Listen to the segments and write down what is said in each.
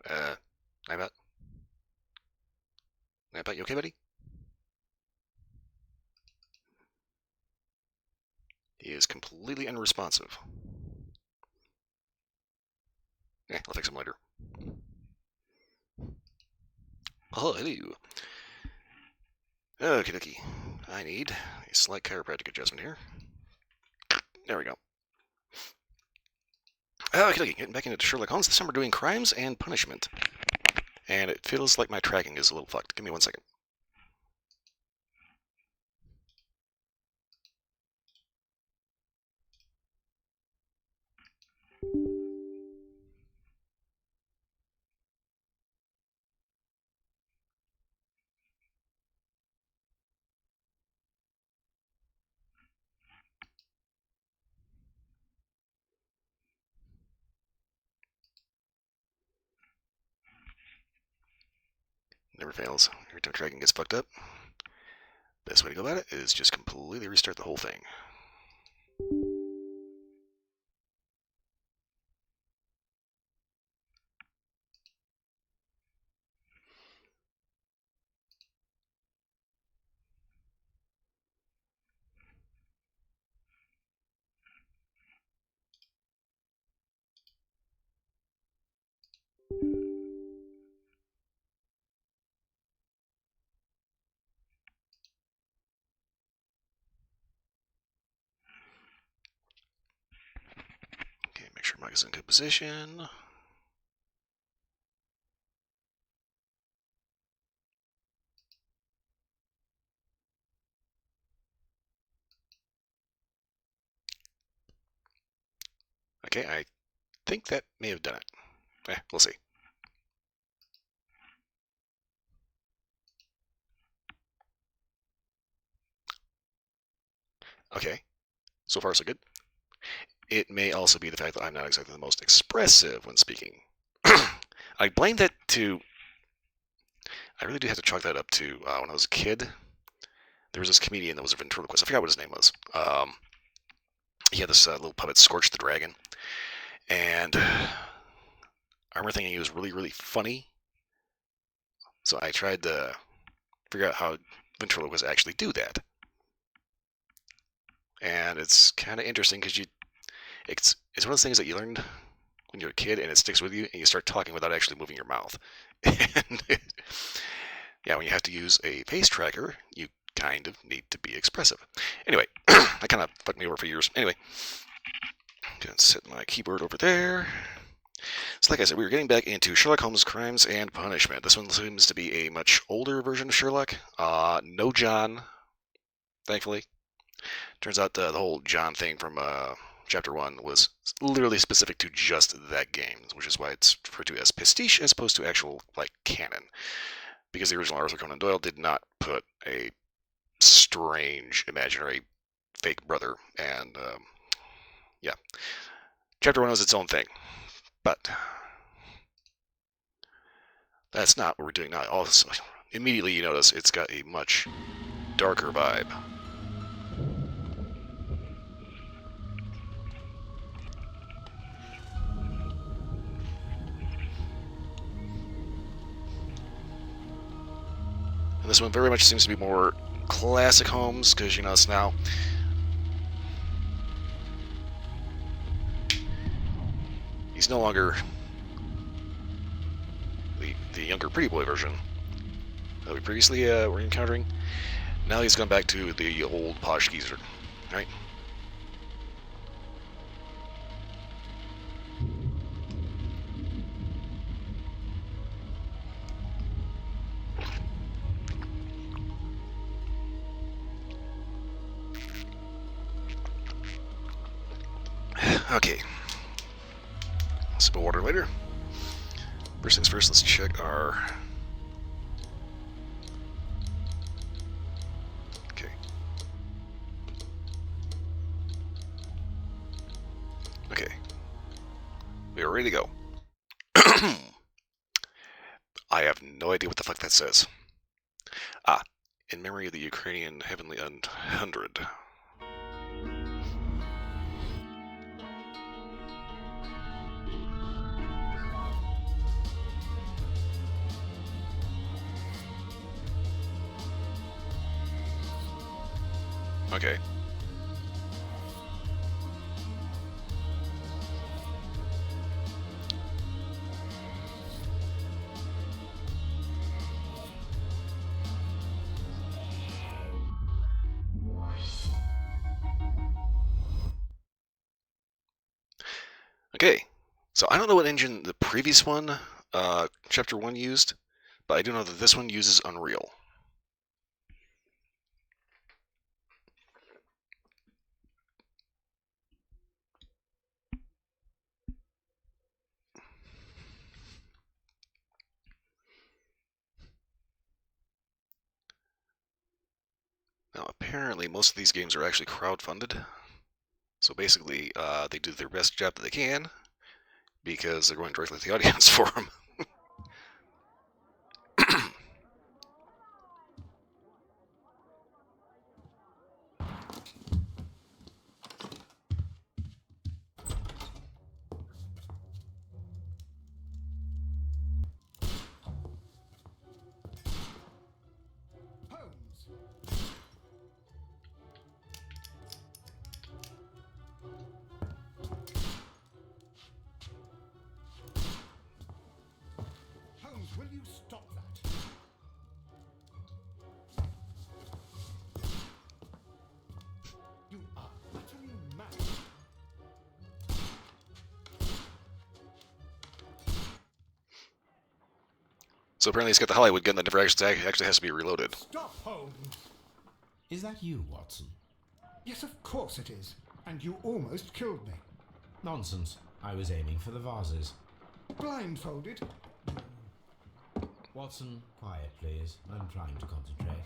Nightbot? Nightbot, you okay, buddy? He is completely unresponsive. I'll fix him later. Oh, hello. Okie dokie. I need a slight chiropractic adjustment here. There we go. Okie dokie. Getting back into Sherlock Holmes. This time we're doing crimes and punishment. And it feels like my tracking is a little fucked. Give me 1 second. Never fails. Every time tracking gets fucked up, best way to go about it is just completely restart the whole thing. Okay, make sure Mike is in good position. Okay, I think that may have done it. We'll see. Okay, so far so good. It may also be the fact that I'm not exactly the most expressive when speaking. I blame that to. I really do have to chalk that up to when I was a kid. There was this comedian that was a ventriloquist. I forgot what his name was. He had this little puppet, Scorch the Dragon. And I remember thinking he was really, really funny. So I tried to figure out how ventriloquists actually do that. And it's kind of interesting because it's one of those things that you learned when you're a kid and it sticks with you and you start talking without actually moving your mouth. And yeah, when you have to use a face tracker, you kind of need to be expressive. Anyway, that kind of fucked me over for years. Anyway, I'm going to set my keyboard over there. So like I said, we were getting back into Sherlock Holmes Crimes and Punishment. This one seems to be a much older version of Sherlock. No John, thankfully. Turns out the whole John thing from Chapter 1 was literally specific to just that game, which is why it's referred to as pastiche as opposed to actual, like, canon. Because the original Arthur Conan Doyle did not put a strange, imaginary, fake brother. And, yeah. Chapter 1 was its own thing. But that's not what we're doing now. Also, immediately you notice it's got a much darker vibe. And this one very much seems to be more classic Holmes, because you notice now he's no longer the younger pretty boy version that we previously were encountering. Now he's gone back to the old posh geezer, right? Okay. Sip of water later. First things first, let's check our... Okay. Okay. We are ready to go. I have no idea what the fuck that says. In memory of the Ukrainian Heavenly 100. Okay. Okay. So I don't know what engine the previous one, Chapter 1 used, but I do know that this one uses Unreal. Now, apparently, most of these games are actually crowdfunded. So basically, they do their best job that they can because they're going directly to the audience for them. Holmes! Holmes, will you stop that? You are utterly mad. So apparently, it's got the Hollywood gun that never actually has to be reloaded. Stop, Holmes! Is that you, Watson? Yes, of course it is. And you almost killed me. Nonsense. I was aiming for the vases. Blindfolded? Watson, quiet, please. I'm trying to concentrate.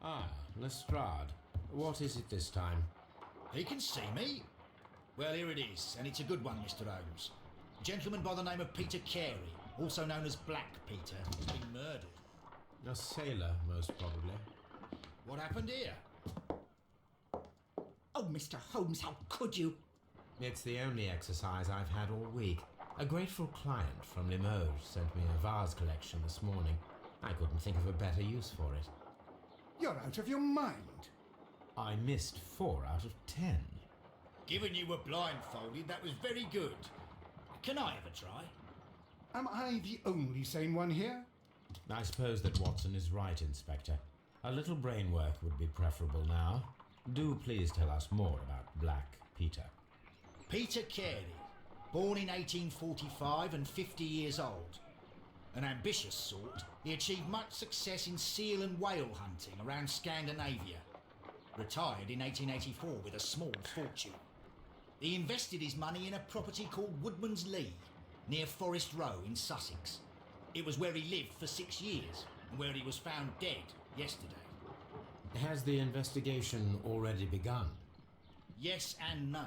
Ah, Lestrade. What is it this time? He can see me. Well, here it is, and it's a good one, Mr. Holmes. A gentleman by the name of Peter Carey, also known as Black Peter, has been murdered. A sailor, most probably. What happened here? Oh, Mr. Holmes, how could you? It's the only exercise I've had all week. A grateful client from Limoges sent me a vase collection this morning. I couldn't think of a better use for it. You're out of your mind. I missed 4 out of 10. Given you were blindfolded, that was very good. Can I have a try? Am I the only sane one here? I suppose that Watson is right, Inspector. A little brain work would be preferable now. Do please tell us more about Black Peter. Peter Carey, born in 1845 and 50 years old. An ambitious sort, he achieved much success in seal and whale hunting around Scandinavia. Retired in 1884 with a small fortune. He invested his money in a property called Woodman's Lee, near Forest Row in Sussex. It was where he lived for 6 years, and where he was found dead yesterday. Has the investigation already begun? Yes and no.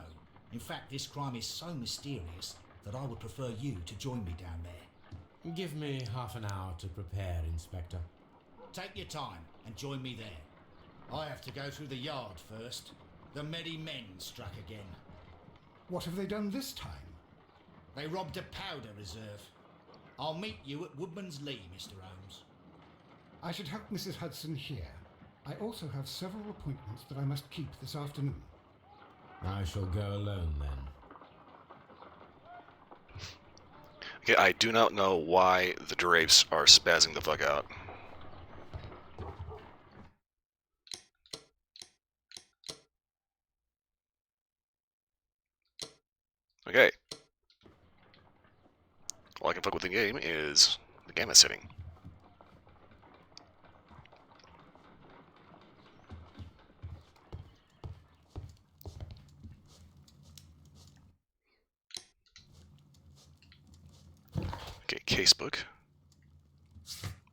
In fact, this crime is so mysterious that I would prefer you to join me down there. Give me half an hour to prepare, Inspector. Take your time and join me there. I have to go through the yard first. The merry men struck again. What have they done this time? They robbed a powder reserve. I'll meet you at Woodman's Lee, Mr. Holmes. I should help Mrs. Hudson here. I also have several appointments that I must keep this afternoon. I shall go alone then. Okay, I do not know why the drapes are spazzing the fuck out. Okay. All I can fuck with the game is the gamma setting. Okay, casebook.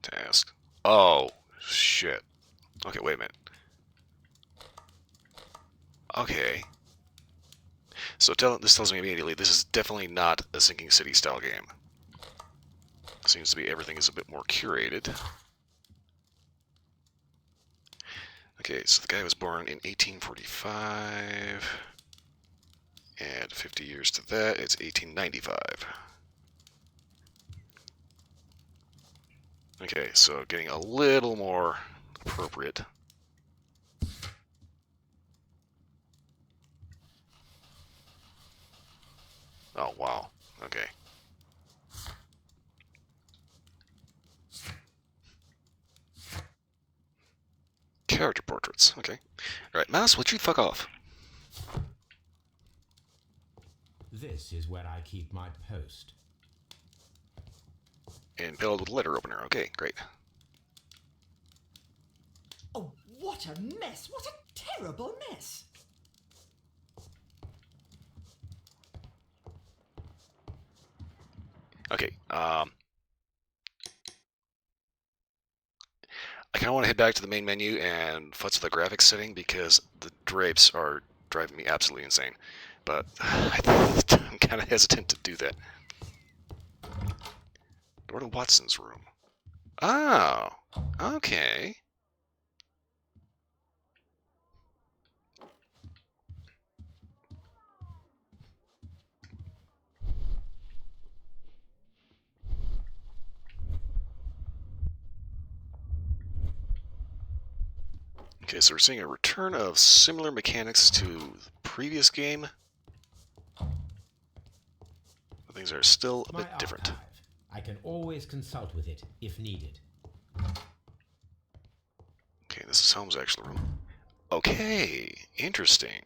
Task. Oh, shit. Okay, wait a minute. Okay. So this tells me immediately this is definitely not a Sinking City style game. Seems to be everything is a bit more curated. Okay, so the guy was born in 1845. Add 50 years to that, it's 1895. Okay, so getting a little more appropriate. Oh, wow. Okay. Character portraits. Okay. Alright, Mouse, would you fuck off? This is where I keep my post. And filled with letter opener. Okay, great. Oh, what a mess! What a terrible mess! Okay, I kind of want to head back to the main menu and futz with the graphics setting because the drapes are driving me absolutely insane. But I'm kind of hesitant to do that. Door to Watson's room. Oh, okay. Okay, so we're seeing a return of similar mechanics to the previous game. But things are still a My bit different. archive. I can always consult with it if needed. Okay, this is Holmes' actual room. Okay, interesting.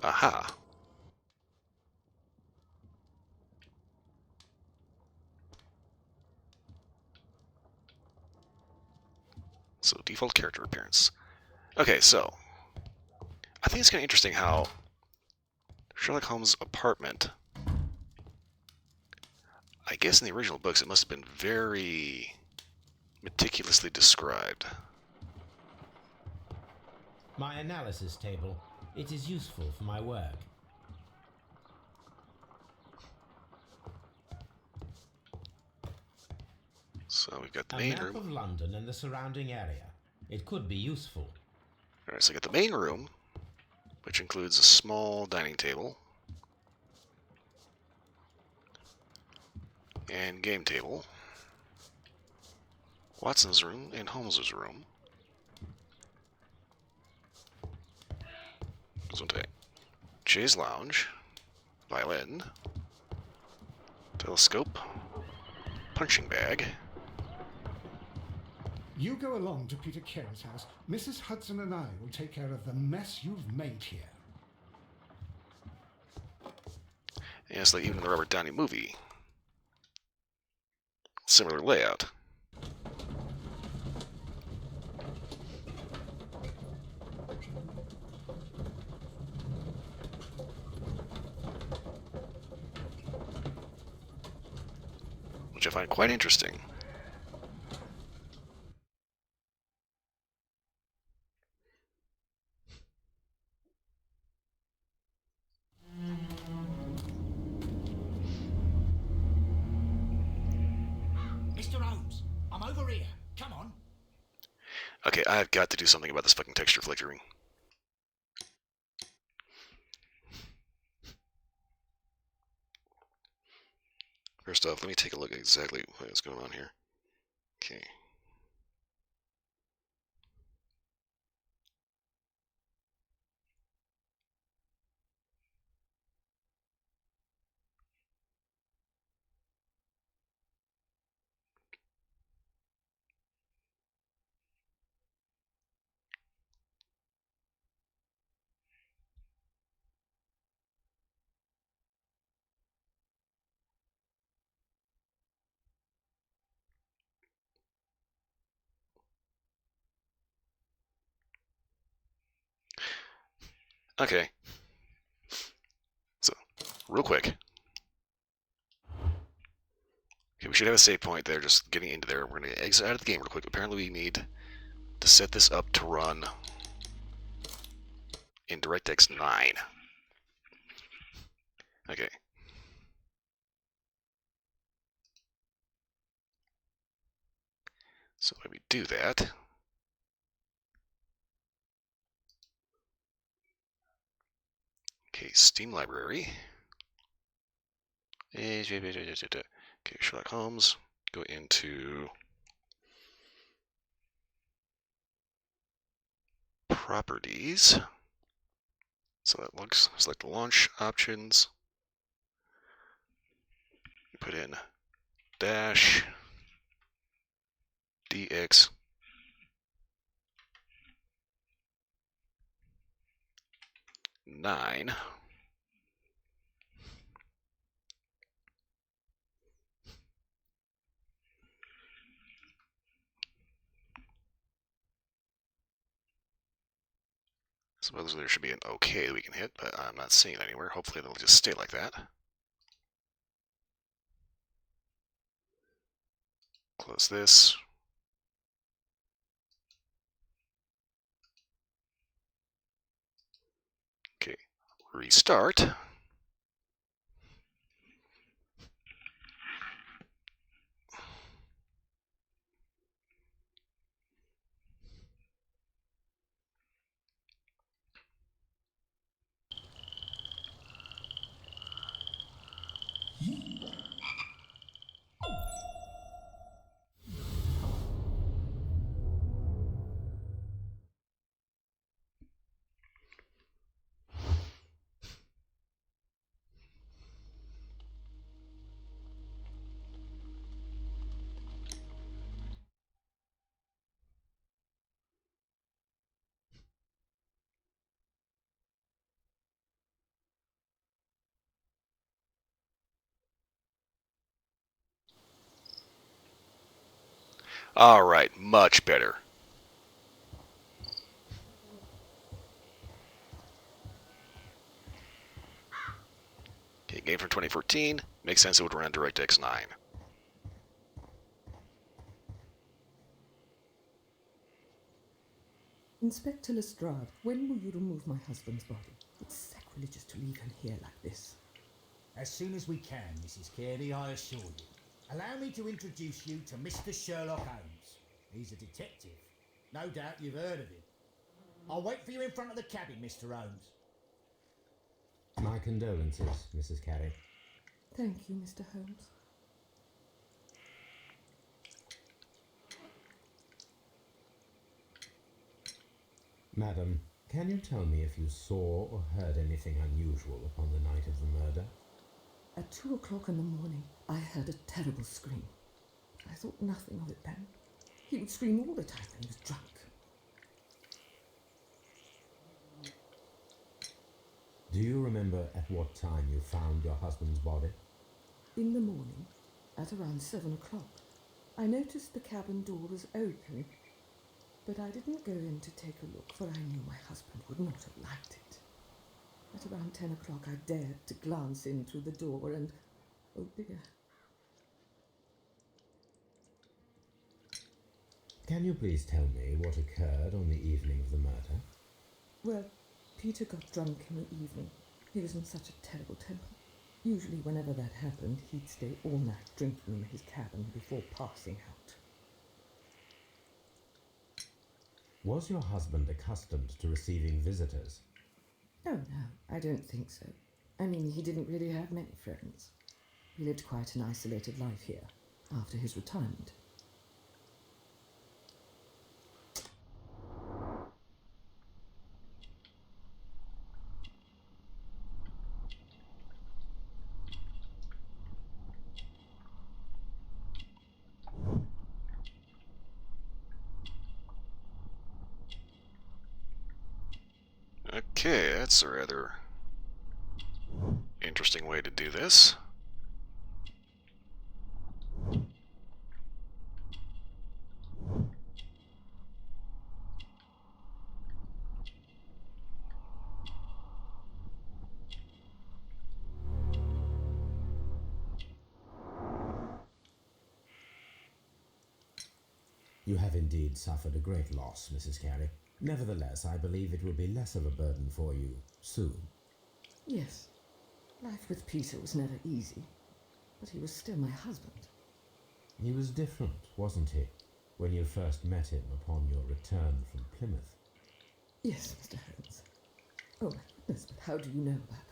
Aha. So, default character appearance. Okay, so, I think it's kind of interesting how Sherlock Holmes' apartment, I guess in the original books it must have been very meticulously described. My analysis table. It is useful for my work. So we've got the A main map room. of London and the surrounding area. It could be useful. Alright, so we got the main room, which includes a small dining table and game table. Watson's room and Holmes's room. Gesundheit. Jay's lounge, violin, telescope, punching bag. You go along to Peter Carey's house. Mrs. Hudson and I will take care of the mess you've made here. And it's like even in the Robert Downey movie. Similar layout. Which I find quite interesting. Mr. Holmes, I'm over here. Come on. Okay, I've got to do something about this fucking texture flickering. First off, let me take a look at exactly what is going on here. Okay. Okay. So, real quick. Okay, we should have a save point there, just getting into there. We're going to exit out of the game real quick. Apparently we need to set this up to run in DirectX 9. Okay. So let me do that. Okay, Steam library. Okay, Sherlock Holmes. Go into properties. So that looks, select the launch options. Put in dash dx 9. Suppose there should be an OK that we can hit, but I'm not seeing it anywhere. Hopefully it'll just stay like that. Close this. Okay, restart. All right, much better. Okay, game from 2014. Makes sense it would run on DirectX 9. Inspector Lestrade, when will you remove my husband's body? It's sacrilegious to leave him here like this. As soon as we can, Mrs. Carey, I assure you. Allow me to introduce you to Mr. Sherlock Holmes. He's a detective. No doubt you've heard of him. I'll wait for you in front of the cabin, Mr. Holmes. My condolences, Mrs. Carey. Thank you, Mr. Holmes. Madam, can you tell me if you saw or heard anything unusual upon the night of the murder? At 2 o'clock in the morning, I heard a terrible scream. I thought nothing of it then. He would scream all the time when he was drunk. Do you remember at what time you found your husband's body? In the morning, at around 7 o'clock, I noticed the cabin door was open, but I didn't go in to take a look, for I knew my husband would not have liked it. At around 10 o'clock, I dared to glance in through the door and, oh dear. Can you please tell me what occurred on the evening of the murder? Well, Peter got drunk in the evening. He was in such a terrible temper. Usually whenever that happened, he'd stay all night drinking in his cabin before passing out. Was your husband accustomed to receiving visitors? Oh, no, I don't think so. I mean, he didn't really have many friends. He lived quite an isolated life here, after his retirement. Okay, that's a rather interesting way to do this. You have indeed suffered a great loss, Mrs. Carey. Nevertheless, I believe it will be less of a burden for you soon. Yes, life with Peter was never easy, but he was still my husband. He was different, wasn't he, when you first met him upon your return from Plymouth? Yes, Mr. Holmes. Oh, my goodness, but how do you know about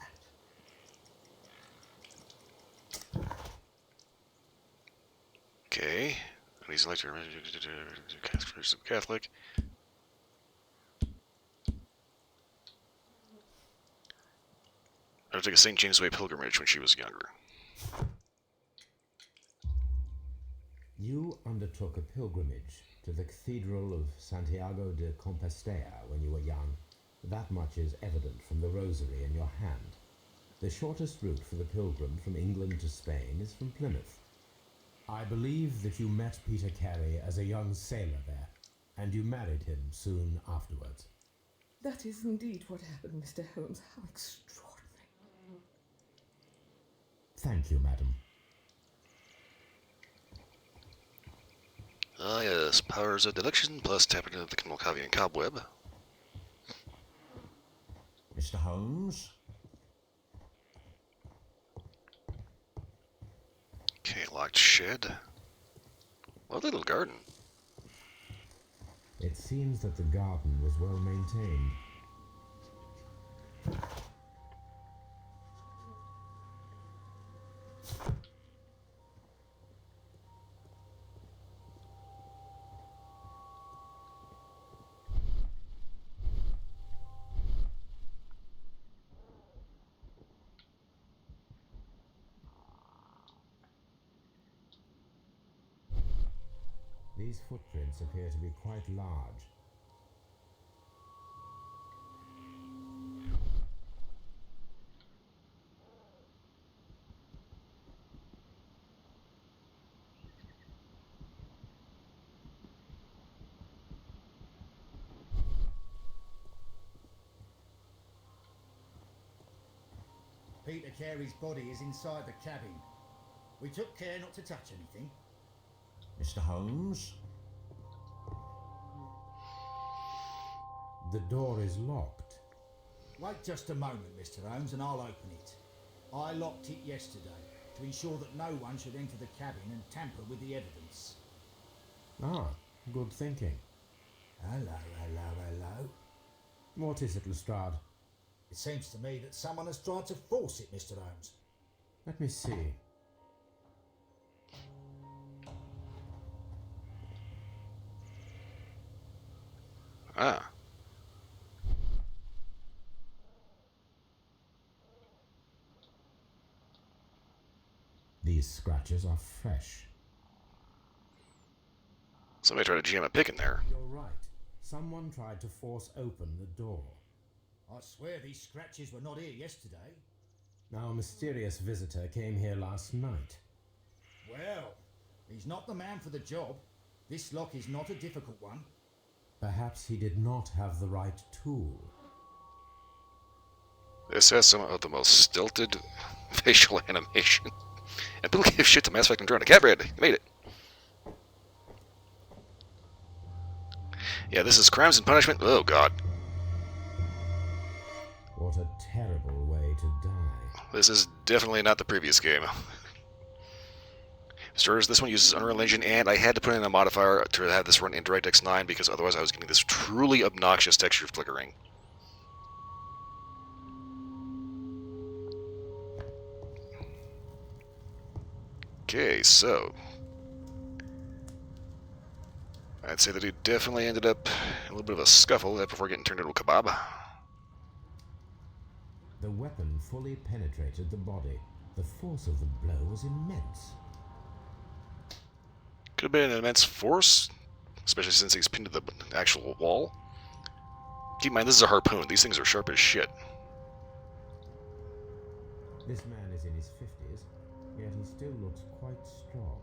that? Okay. He's elected Catholic. I took a St. James Way pilgrimage when she was younger. You undertook a pilgrimage to the Cathedral of Santiago de Compostela when you were young. That much is evident from the rosary in your hand. The shortest route for the pilgrim from England to Spain is from Plymouth. I believe that you met Peter Carey as a young sailor there, and you married him soon afterwards. That is indeed what happened, Mr. Holmes. How extraordinary. Thank you, madam. Ah, yes. Powers of deduction plus tapping into the Malkavian cobweb. Mr. Holmes? Okay, locked shed. Lovely little garden. It seems that the garden was well maintained. These footprints appear to be quite large. Peter Carey's body is inside the cabin. We took care not to touch anything. Mr. Holmes? The door is locked. Wait just a moment, Mr. Holmes, and I'll open it. I locked it yesterday to ensure that no one should enter the cabin and tamper with the evidence. Ah, good thinking. Hello, hello, hello. What is it, Lestrade? It seems to me that someone has tried to force it, Mr. Holmes. Let me see. Ah. These scratches are fresh. Somebody tried to jam a pick in there. You're right. Someone tried to force open the door. I swear these scratches were not here yesterday. Our mysterious visitor came here last night. Well, he's not the man for the job. This lock is not a difficult one. Perhaps he did not have the right tool. This has some of the most stilted facial animation. And people give shit to Mass Effect Andromeda. Catbread, you made it. Yeah, this is Crimes and Punishment. Oh, God. What a terrible way to die. This is definitely not the previous game. Stars, this one uses Unreal Engine, and I had to put in a modifier to have this run in DirectX 9 because otherwise I was getting this truly obnoxious texture flickering. Okay, so I'd say that he definitely ended up in a little bit of a scuffle before getting turned into a kebab. The weapon fully penetrated the body. The force of the blow was immense. Could have been an immense force, especially since he's pinned to the actual wall. Keep in mind, this is a harpoon. These things are sharp as shit. This man is in his 50s, yet he still looks quite strong.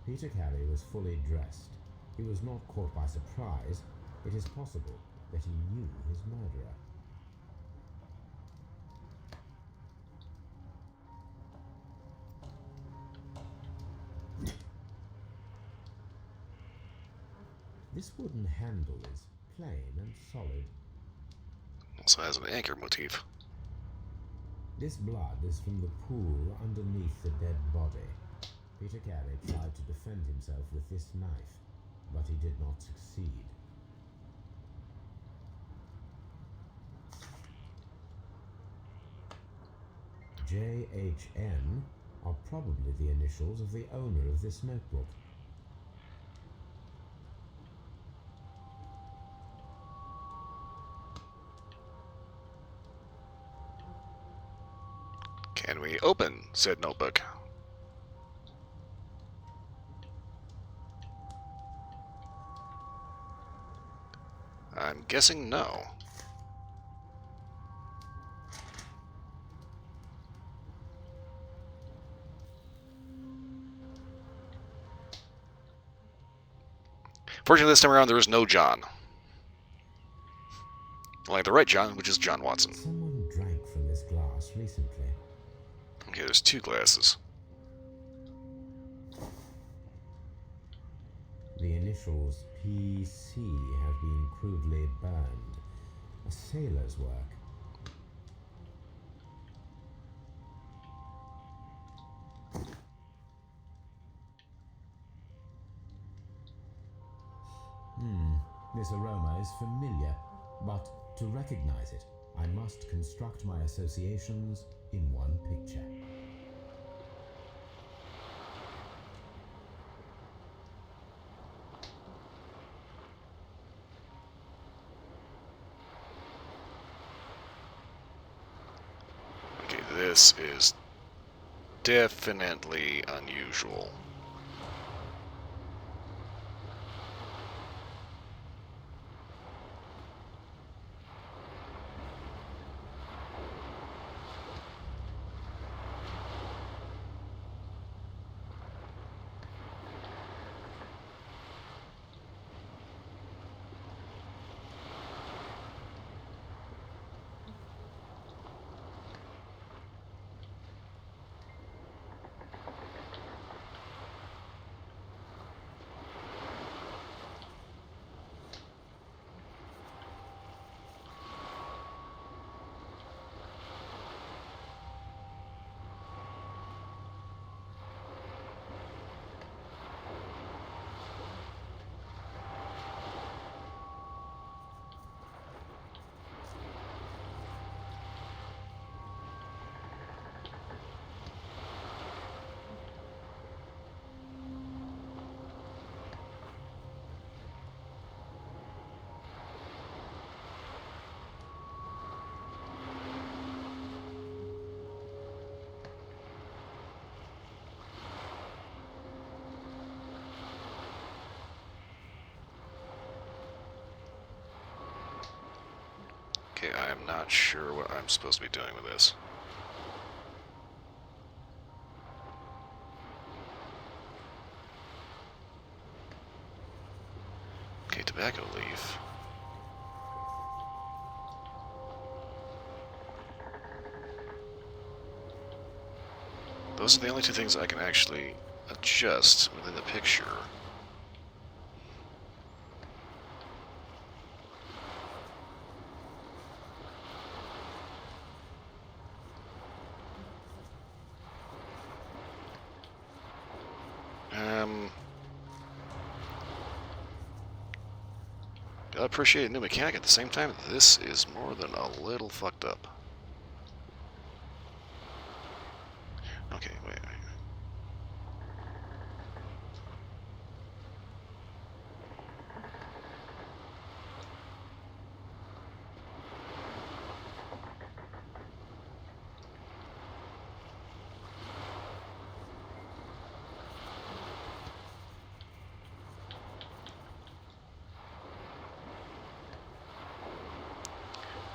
Peter Carey was fully dressed. He was not caught by surprise. It is possible that he knew his murderer. This wooden handle is plain and solid. Also has an anchor motif. This blood is from the pool underneath the dead body. Peter Carey tried to defend himself with this knife, but he did not succeed. JHN are probably the initials of the owner of this notebook. Can we open said notebook? I'm guessing no. Fortunately, this time around, there is no John. Like the right John, which is John Watson. Someone drank from this glass recently. Okay, there's 2 glasses. The initials PC have been crudely burned. A sailor's work. This aroma is familiar, but to recognize it, I must construct my associations in one picture. Okay, this is definitely unusual. Okay, I am not sure what I'm supposed to be doing with this. Okay, tobacco leaf. Those are the only 2 things I can actually adjust within the picture. I appreciate a new mechanic at the same time. This is more than a little fucked up. Okay, wait.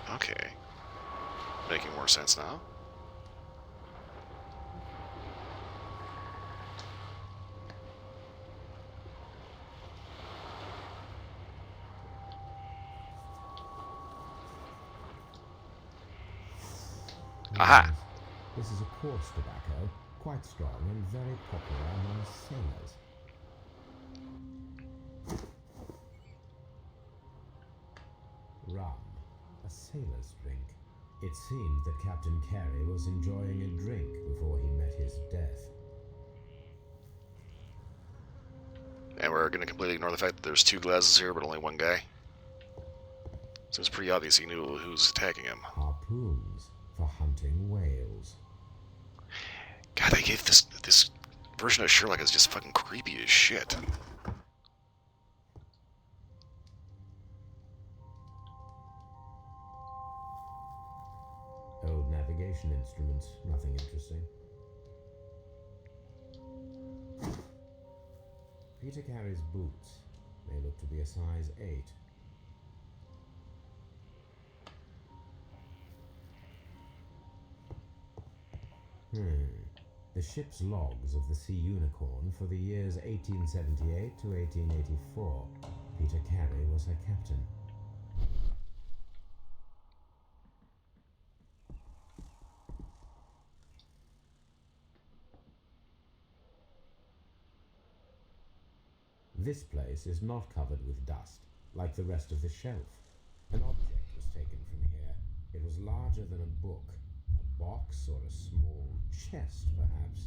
Okay. Making more sense now. Aha! This is a coarse tobacco, quite strong and very popular among sailors. rum, a sailor's drink. It seemed that Captain Carey was enjoying a drink before he met his death. And we're going to completely ignore the fact that there's 2 glasses here, but only 1 guy. Seems pretty obvious he knew who was attacking him. Harpoons for hunting whales. God, they gave this version of Sherlock is just fucking creepy as shit. Old navigation instruments, nothing interesting. Peter Carey's boots. They look to be a size 8. The ship's logs of the Sea Unicorn for the years 1878 to 1884. Peter Carey was her captain. This place is not covered with dust, like the rest of the shelf. An object was taken from here. It was larger than a book, a box or a small chest, perhaps.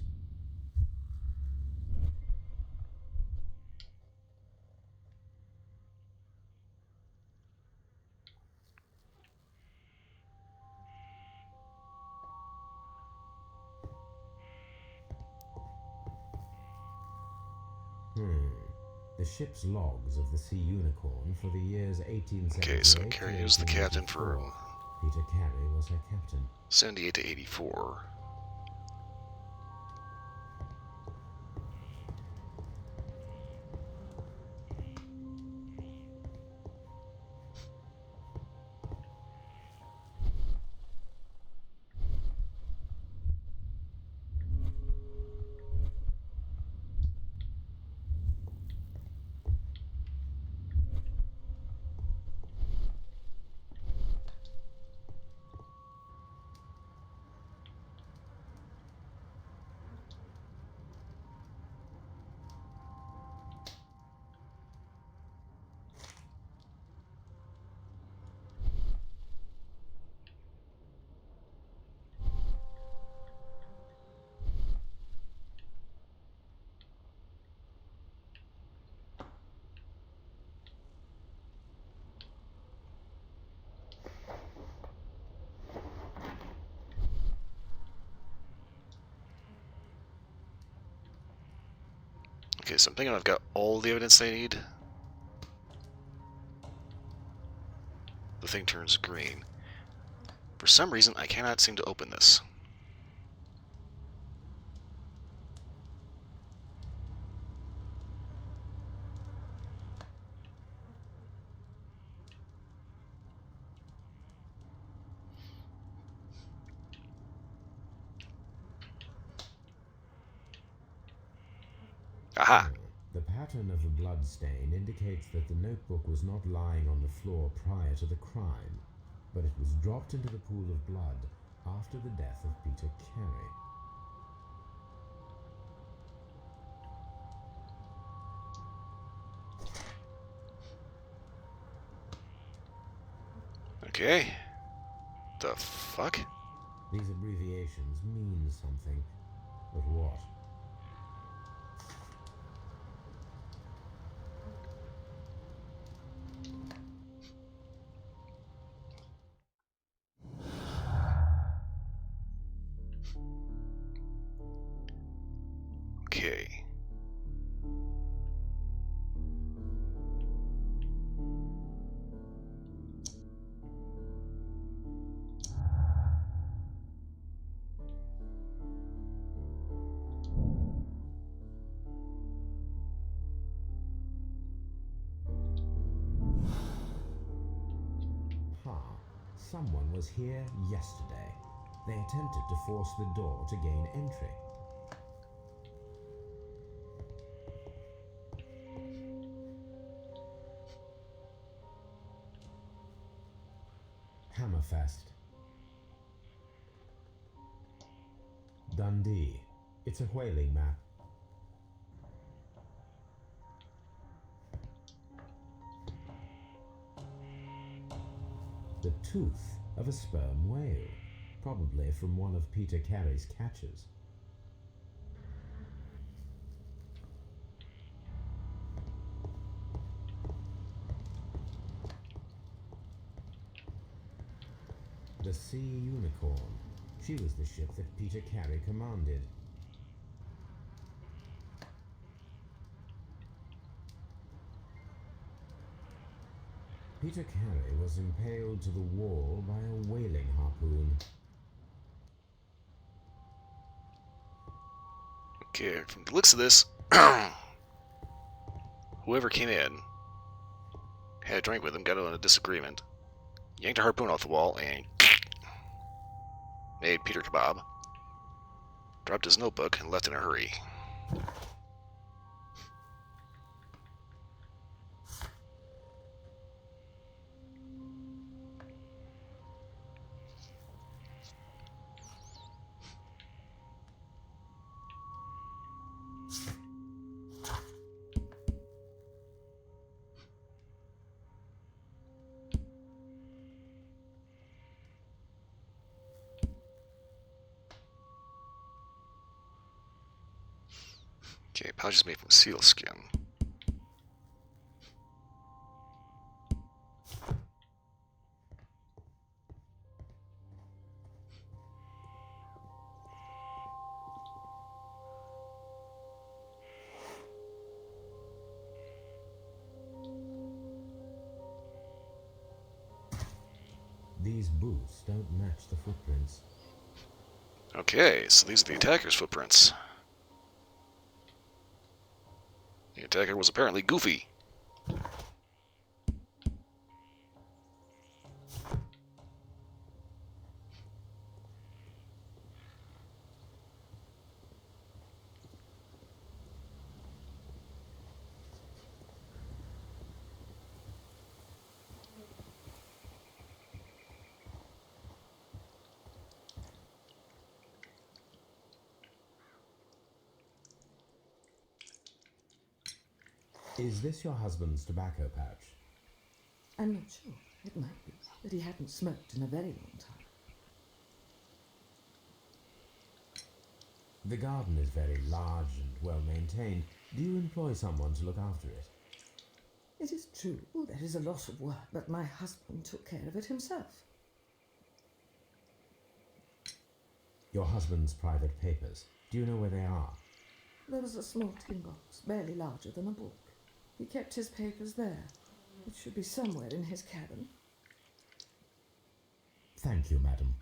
The ship's logs of the Sea Unicorn for the years 1878 Okay, so Carey was the captain for Peter Carey was her captain. 78 to 84. Okay, so I'm thinking I've got all the evidence they need. The thing turns green. For some reason, I cannot seem to open this. Aha! The pattern of the blood stain indicates that the notebook was not lying on the floor prior to the crime, but it was dropped into the pool of blood after the death of Peter Carey. Okay. The fuck? These abbreviations mean something, but what? Okay. Someone was here yesterday. They attempted to force the door to gain entry. Hammerfest. Dundee. It's a whaling map. The tooth of a sperm whale, probably from one of Peter Carey's catches. The Sea Unicorn. She was the ship that Peter Carey commanded. Peter Carey was impaled to the wall by a whaling harpoon. Okay, from the looks of this, whoever came in, had a drink with him, got in a disagreement, yanked a harpoon off the wall, and made Peter Kebab, dropped his notebook, and left in a hurry. Okay, pouch is made from seal skin. These boots don't match the footprints. Okay, so these are the attacker's footprints. The attacker was apparently Goofy. Is this your husband's tobacco pouch? I'm not sure. It might be, but he hadn't smoked in a very long time. The garden is very large and well maintained. Do you employ someone to look after it? It is true, there is a lot of work, but my husband took care of it himself. Your husband's private papers. Do you know where they are? There was a small tin box, barely larger than a book. He kept his papers there. It should be somewhere in his cabin. Thank you, madam.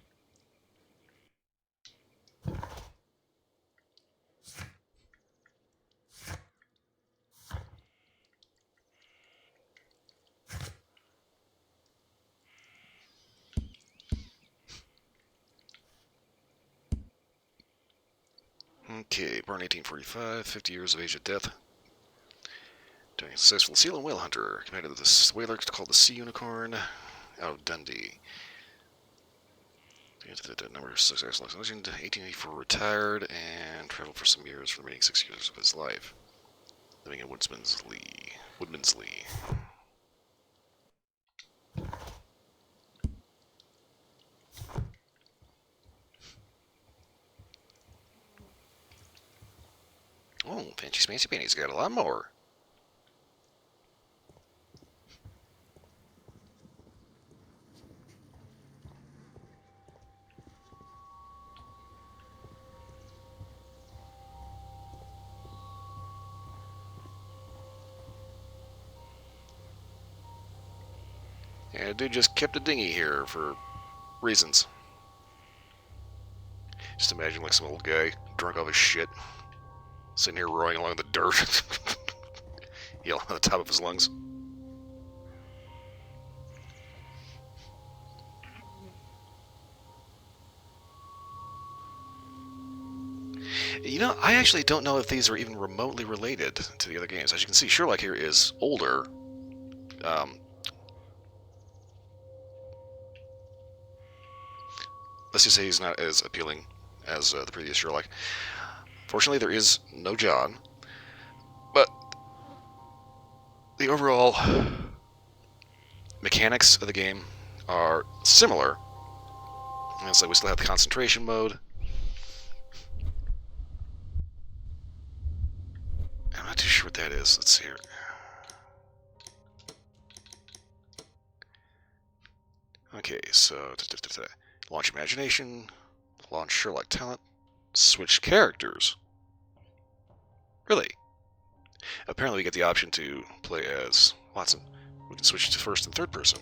Okay, born 1845, 50 years of age at death. Doing a successful seal and whale hunter. Commanded this whaler called the Sea Unicorn out of Dundee. Number of successful expeditions. 1884 retired and traveled for some years for the remaining 6 years of his life. Living in Woodman's Lee. Oh, Fancy Smancy Panty's got a lot more. Yeah, dude just kept a dinghy here for reasons. Just imagine like some old guy, drunk off his shit, sitting here rowing along the dirt, yelling at the top of his lungs. You know, I actually don't know if these are even remotely related to the other games. As you can see, Sherlock here is older. Let's just say he's not as appealing as the previous Sherlock. Fortunately, there is no John, but the overall mechanics of the game are similar. And it's like we still have the concentration mode. I'm not too sure what that is. Let's see here. Okay, so launch imagination, launch Sherlock talent, switch characters. Really? Apparently we get the option to play as Watson. We can switch to first and third person.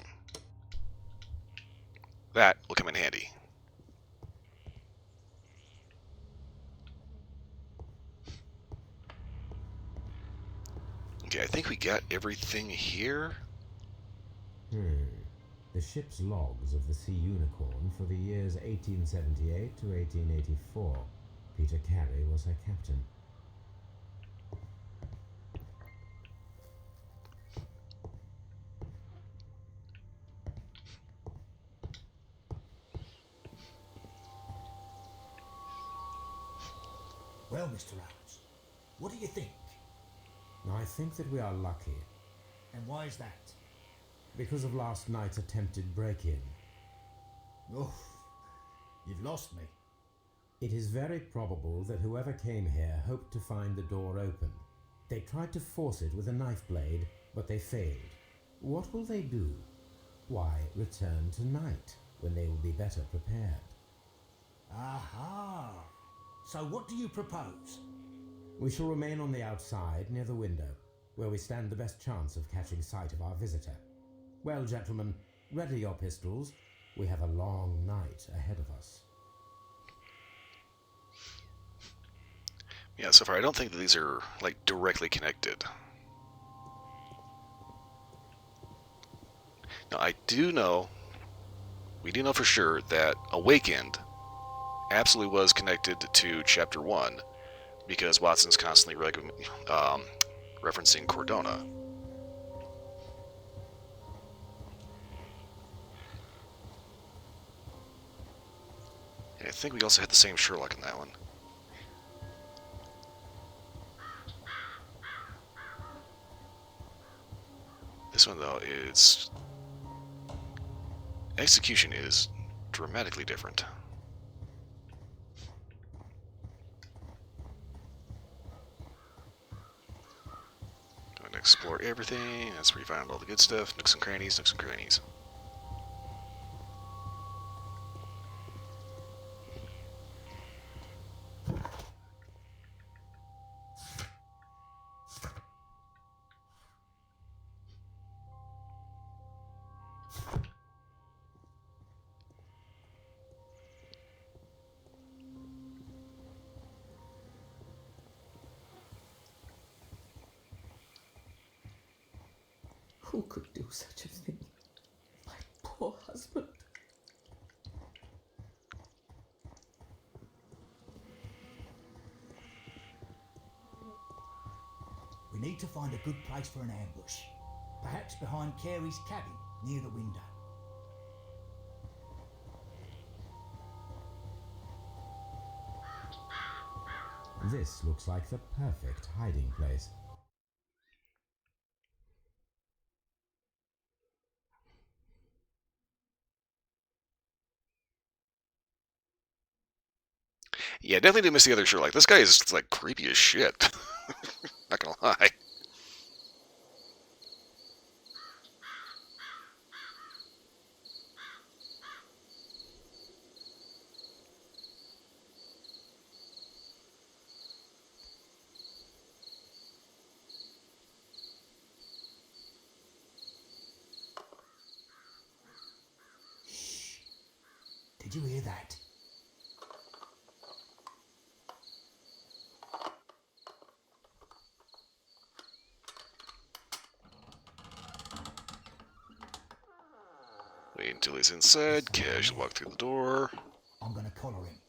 That will come in handy. Okay, I think we got everything here. The ship's logs of the Sea Unicorn for the years 1878 to 1884. Peter Carey was her captain. Well, Mr. Rhodes, what do you think? I think that we are lucky, And why is that? because of last night's attempted break-in. Oh, you've lost me. It is very probable that whoever came here hoped to find the door open. They tried to force it with a knife blade, but they failed. What will they do? Why, return tonight, when they will be better prepared. Aha! So what do you propose? We shall remain on the outside, near the window, where we stand the best chance of catching sight of our visitor. Well, gentlemen, ready your pistols. We have a long night ahead of us. Yeah, so far I don't think that these are, like, directly connected. Now, we do know for sure that Awakened absolutely was connected to Chapter 1, because Watson's constantly referencing Cordona. And I think we also had the same Sherlock in that one. This one, though, is... execution is dramatically different. Going to explore everything. That's where you find all the good stuff. Nooks and crannies, nooks and crannies. Who could do such a thing? My poor husband. We need to find a good place for an ambush. Perhaps behind Carey's cabin, near the window. This looks like the perfect hiding place. Yeah, definitely did miss the other Sherlock. This guy is, like, creepy as shit. Not gonna lie. Did you hear that? Wait until he's inside. Casually walk through the door. I'm gonna collar him.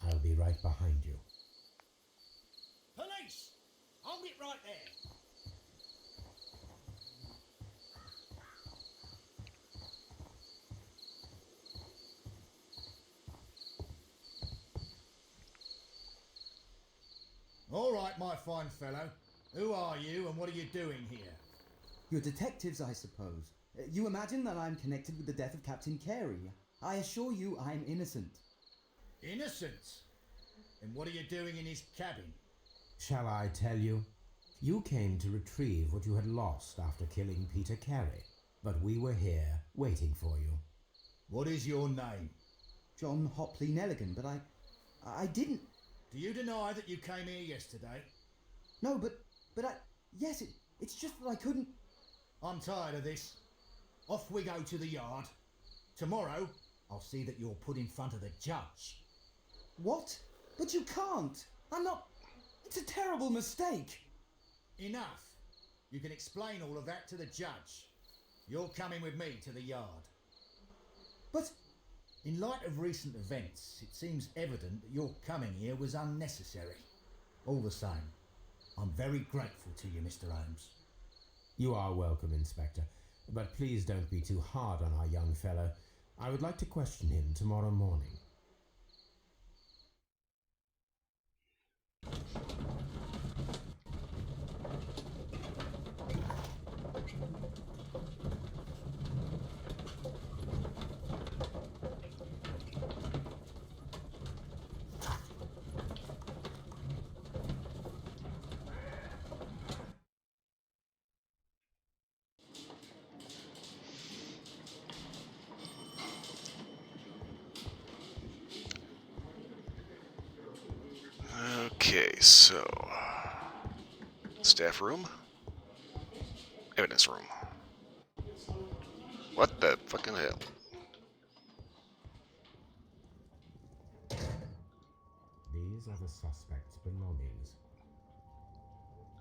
I'll be right behind you. Police! Hold it right there! All right, my fine fellow. Who are you and what are you doing here? You're detectives, I suppose. You imagine that I'm connected with the death of Captain Carey. I assure you I'm innocent. Innocent? And what are you doing in his cabin? Shall I tell you? You came to retrieve what you had lost after killing Peter Carey, but we were here waiting for you. What is your name? John Hopley Nelligan, but I didn't... Do you deny that you came here yesterday? No, but yes, it's just that I couldn't... I'm tired of this. Off we go to the yard. Tomorrow, I'll see that you're put in front of the judge. What? But you can't! I'm not... It's a terrible mistake! Enough. You can explain all of that to the judge. You're coming with me to the yard. But... In light of recent events, it seems evident that your coming here was unnecessary. All the same, I'm very grateful to you, Mr. Holmes. You are welcome, Inspector, but please don't be too hard on our young fellow. I would like to question him tomorrow morning. Okay, so staff room, evidence room. What the fucking hell? These are the suspect's belongings.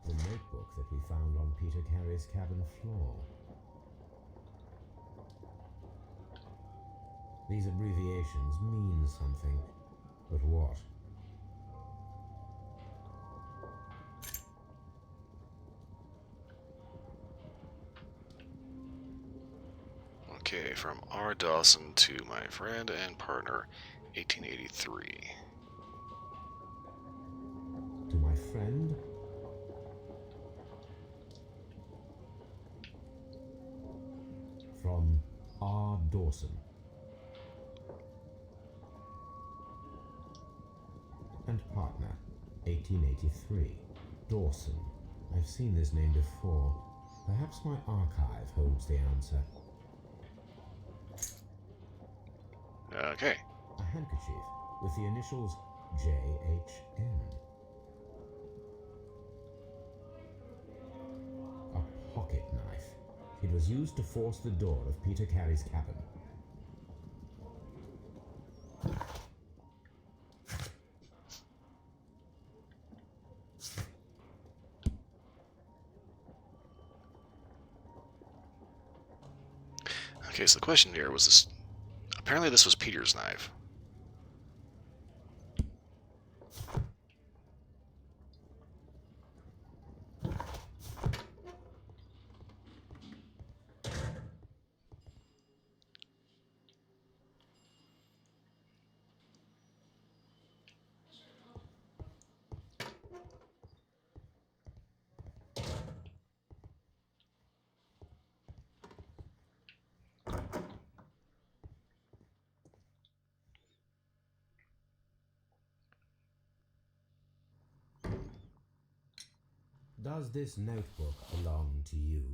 The notebook that we found on Peter Carey's cabin floor. These abbreviations mean something, but what? Okay, from R. Dawson to my friend and partner, 1883. To my friend? From R. Dawson. And partner, 1883. Dawson. I've seen this name before. Perhaps my archive holds the answer. Okay. A handkerchief with the initials J.H.N. A pocket knife. It was used to force the door of Peter Carey's cabin. Okay, so the question here was this. Apparently this was Peter's knife. Does this notebook belong to you?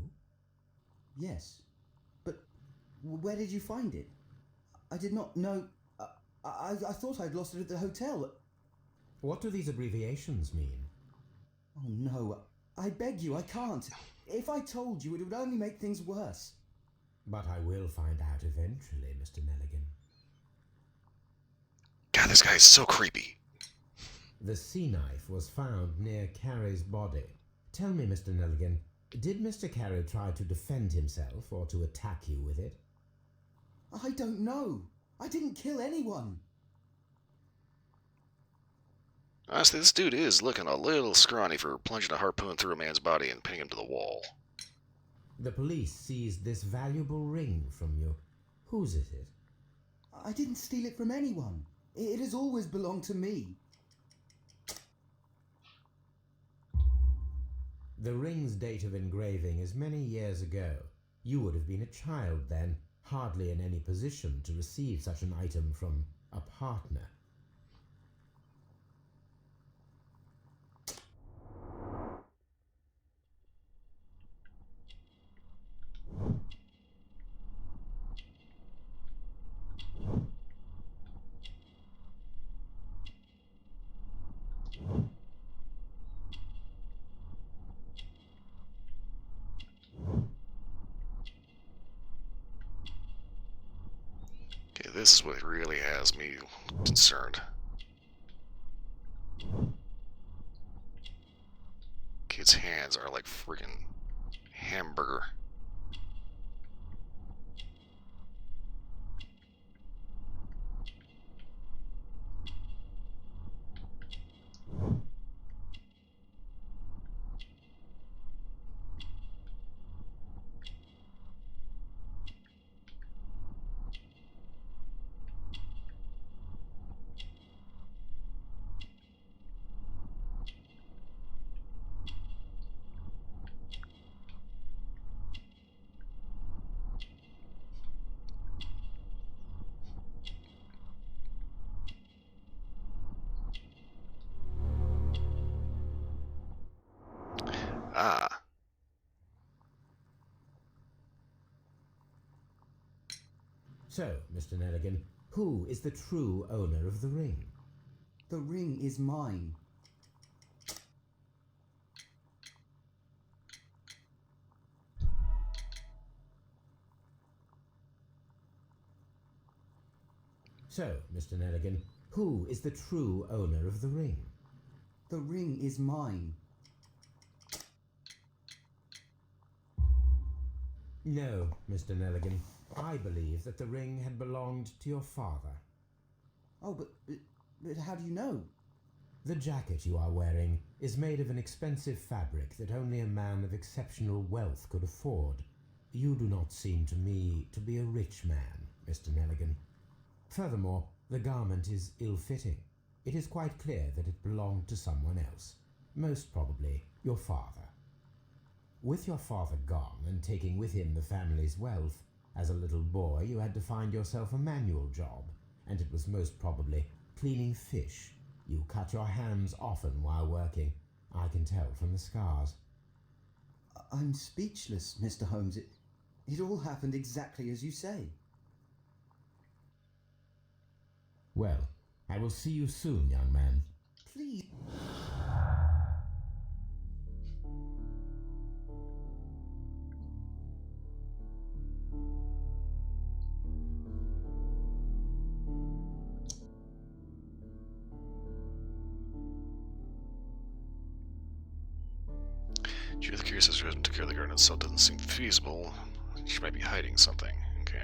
Yes. But where did you find it? I did not know... I thought I'd lost it at the hotel. What do these abbreviations mean? Oh no, I beg you, I can't. If I told you, it would only make things worse. But I will find out eventually, Mr. Nelligan. God, this guy is so creepy. The sea knife was found near Carey's body. Tell me, Mr. Nelligan, did Mr. Carey try to defend himself or to attack you with it? I don't know. I didn't kill anyone. Honestly, this dude is looking a little scrawny for plunging a harpoon through a man's body and pinning him to the wall. The police seized this valuable ring from you. Whose is it? I didn't steal it from anyone. It has always belonged to me. The ring's date of engraving is many years ago. You would have been a child then, hardly in any position to receive such an item from a partner. Okay, this is what really has me concerned. Kid's hands are like friggin' hamburger. Ah. So, Mr. Nelligan, who is the true owner of the ring? The ring is mine. So, Mr. Nelligan, who is the true owner of the ring? The ring is mine. No, Mr. Nelligan. I believe that the ring had belonged to your father. Oh, but how do you know? The jacket you are wearing is made of an expensive fabric that only a man of exceptional wealth could afford. You do not seem to me to be a rich man, Mr. Nelligan. Furthermore, the garment is ill-fitting. It is quite clear that it belonged to someone else, most probably your father. With your father gone and taking with him the family's wealth, as a little boy you had to find yourself a manual job, and it was most probably cleaning fish. You cut your hands often while working. I can tell from the scars. I'm speechless, Mr. Holmes. It all happened exactly as you say. Well, I will see you soon, young man. Please. Judith curious as to care the garden itself doesn't seem feasible. She might be hiding something. Okay.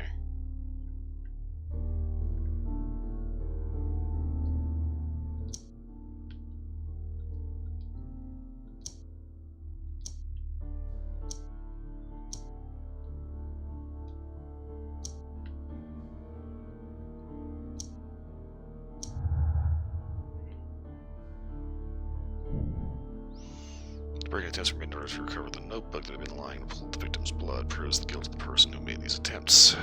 Breaking attempts were made in order to recover the notebook that had been lying with the victim's blood proves the guilt of the person who made these attempts.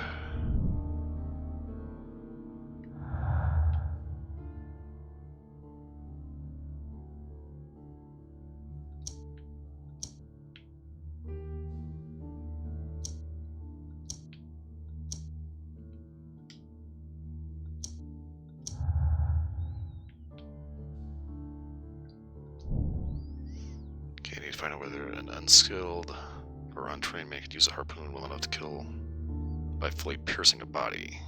Okay, I need to find out whether an unskilled or untrained man could use a harpoon well enough to kill by fully piercing a body.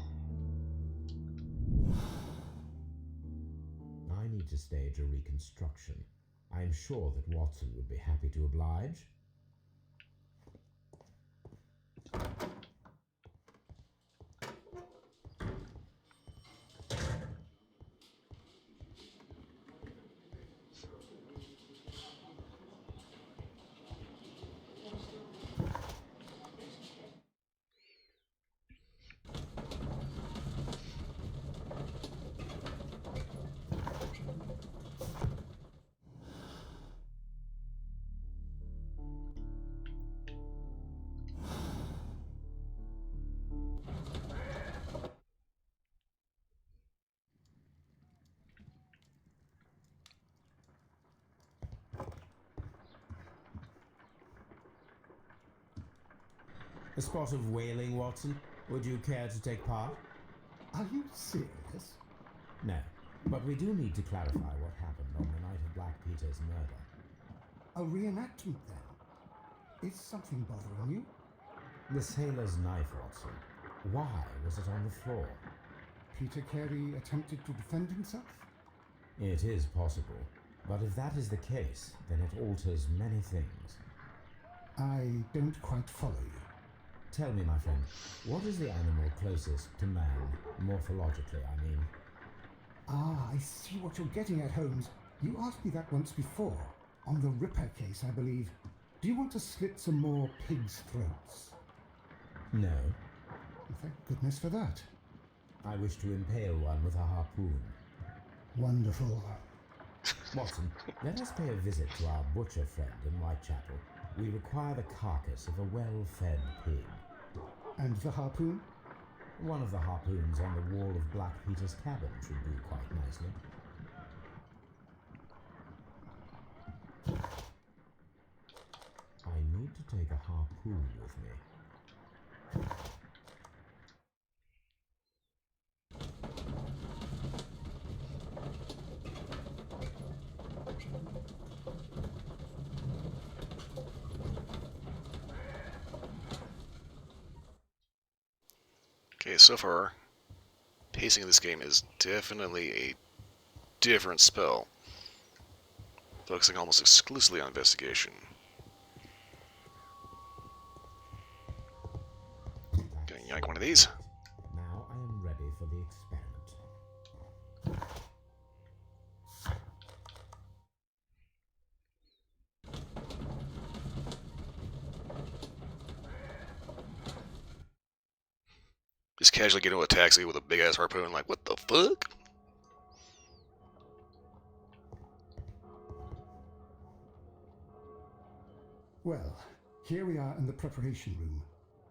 I need to stage a reconstruction. I am sure that Watson would be happy to oblige. A spot of whaling, Watson? Would you care to take part? Are you serious? No, but we do need to clarify what happened on the night of Black Peter's murder. A reenactment then? Is something bothering you? The sailor's knife, Watson. Why was it on the floor? Peter Carey attempted to defend himself? It is possible, but if that is the case, then it alters many things. I don't quite follow you. Tell me, my friend, what is the animal closest to man, morphologically, I mean? Ah, I see what you're getting at, Holmes. You asked me that once before. On the Ripper case, I believe. Do you want to slit some more pigs' throats? No. Well, thank goodness for that. I wish to impale one with a harpoon. Wonderful. Watson, let us pay a visit to our butcher friend in Whitechapel. We require the carcass of a well-fed pig. And the harpoon? One of the harpoons on the wall of Black Peter's cabin should do quite nicely. I need to take a harpoon with me. Okay, so far, pacing of this game is definitely a different spell, focusing almost exclusively on investigation. Gonna yank one of these. Now I am ready for the experiment. Just casually get into a taxi with a big ass harpoon, like, what the fuck? Well, here we are in the preparation room.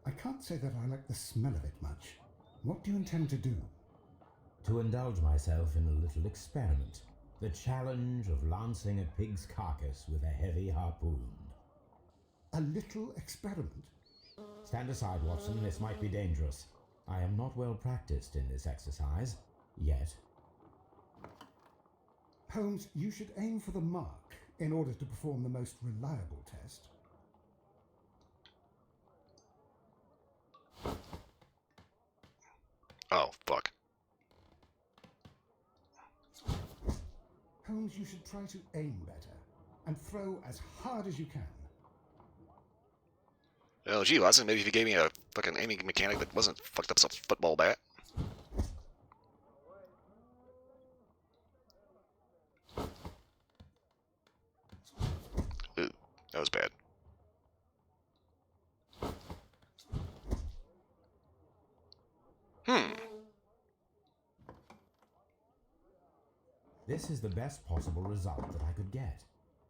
I can't say that I like the smell of it much. What do you intend to do? To indulge myself in a little experiment. The challenge of lancing a pig's carcass with a heavy harpoon. A little experiment? Stand aside, Watson. This might be dangerous. I am not well practiced in this exercise. Yet. Holmes, you should aim for the mark in order to perform the most reliable test. Oh, fuck. Holmes, you should try to aim better and throw as hard as you can. Well, gee, Watson, maybe if you gave me a fucking aiming mechanic that wasn't fucked up as a football bat. Ooh, that was bad. This is the best possible result that I could get.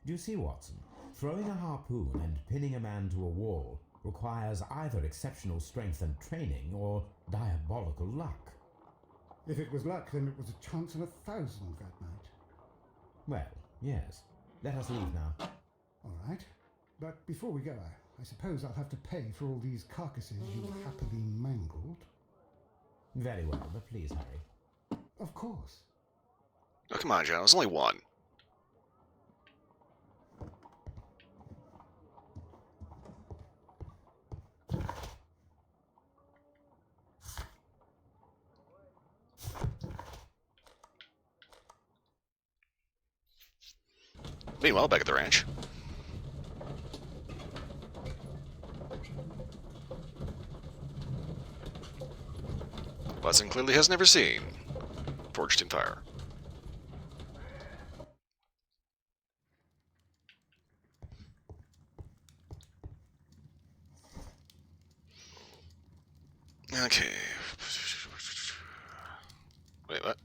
Do you see, Watson? Throwing a harpoon and pinning a man to a wall requires either exceptional strength and training or diabolical luck. If it was luck, then it was a chance in 1,000 that night. Well, yes. Let us leave now. All right. But before we go, I suppose I'll have to pay for all these carcasses you happily mangled. Very well, but please hurry. Of course. Oh, come on, John. It was only one. Meanwhile, back at the ranch. Watson clearly has never seen Forged in Fire. Okay. Wait, what?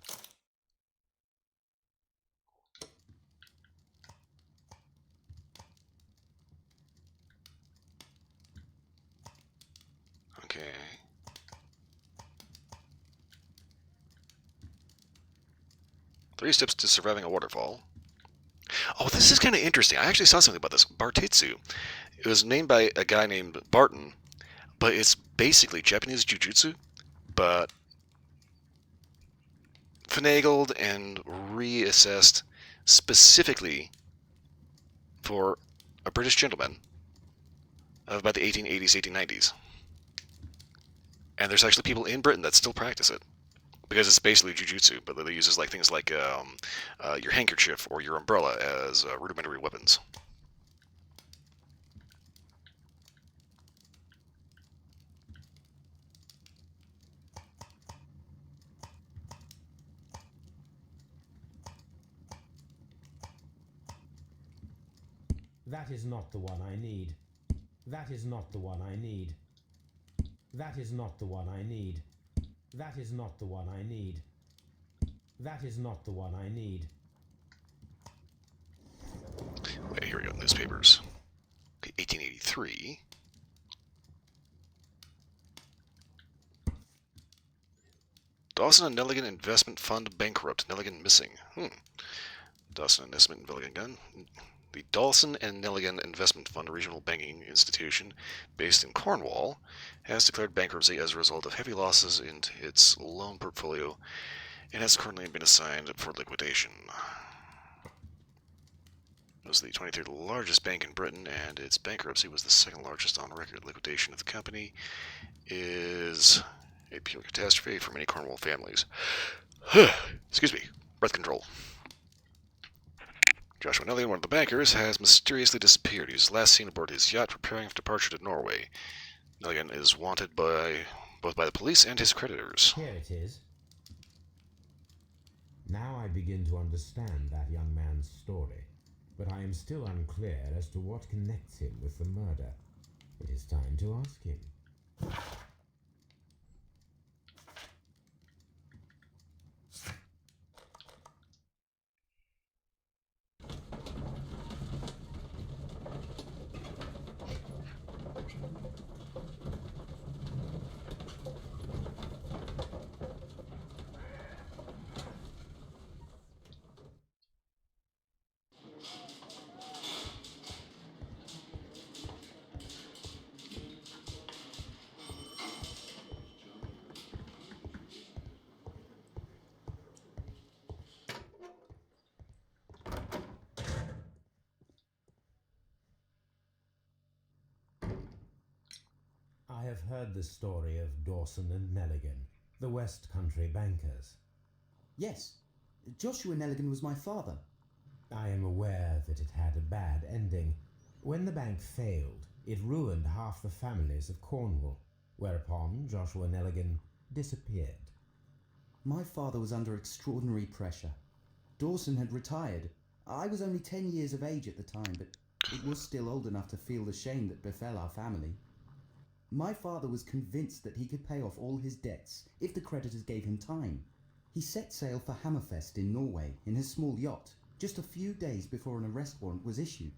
Okay. Three steps to surviving a waterfall. Oh, this is kind of interesting. I actually saw something about this. Bartitsu. It was named by a guy named Barton. but it's basically Japanese jujutsu, but finagled and reassessed specifically for a British gentleman of about the 1880s, 1890s. And there's actually people in Britain that still practice it. Because it's basically jujutsu, but they uses like things like your handkerchief or your umbrella as rudimentary weapons. That is not the one I need. That is not the one I need. That is not the one I need. That is not the one I need. That is not the one I need. Wait, here we go, newspapers. Okay, 1883. Dawson and Nelligan Investment Fund bankrupt. Nelligan missing. Dawson and Nelligan. The Dawson and Nelligan Investment Fund, a regional banking institution based in Cornwall, has declared bankruptcy as a result of heavy losses in its loan portfolio and has currently been assigned for liquidation. It was the 23rd largest bank in Britain, and its bankruptcy was the second largest on record. Liquidation of the company is a pure catastrophe for many Cornwall families. Excuse me, breath control. Joshua Nelligan, one of the bankers, has mysteriously disappeared. He was last seen aboard his yacht preparing for departure to Norway. Nelligan is wanted both by the police and his creditors. Here it is. Now I begin to understand that young man's story, but I am still unclear as to what connects him with the murder. It is time to ask him. I have heard the story of Dawson and Nelligan, the West Country bankers. Yes, Joshua Nelligan was my father. I am aware that it had a bad ending. When the bank failed, it ruined half the families of Cornwall, whereupon Joshua Nelligan disappeared. My father was under extraordinary pressure. Dawson had retired. I was only 10 years of age at the time, but it was still old enough to feel the shame that befell our family. My father was convinced that he could pay off all his debts if the creditors gave him time. He set sail for Hammerfest in Norway in his small yacht, just a few days before an arrest warrant was issued.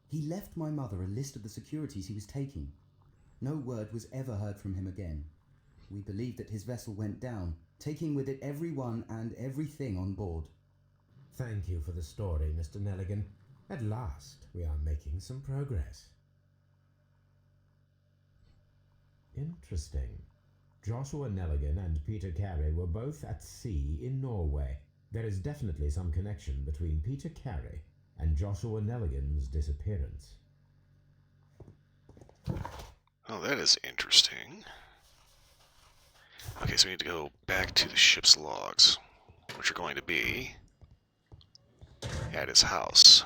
He left my mother a list of the securities he was taking. No word was ever heard from him again. We believe that his vessel went down, taking with it everyone and everything on board. Thank you for the story, Mr. Nelligan. At last, we are making some progress. Interesting. Joshua Nelligan and Peter Carey were both at sea in Norway. There is definitely some connection between Peter Carey and Joshua Nelligan's disappearance. Oh, that is interesting. Okay, so we need to go back to the ship's logs, which are going to be at his house.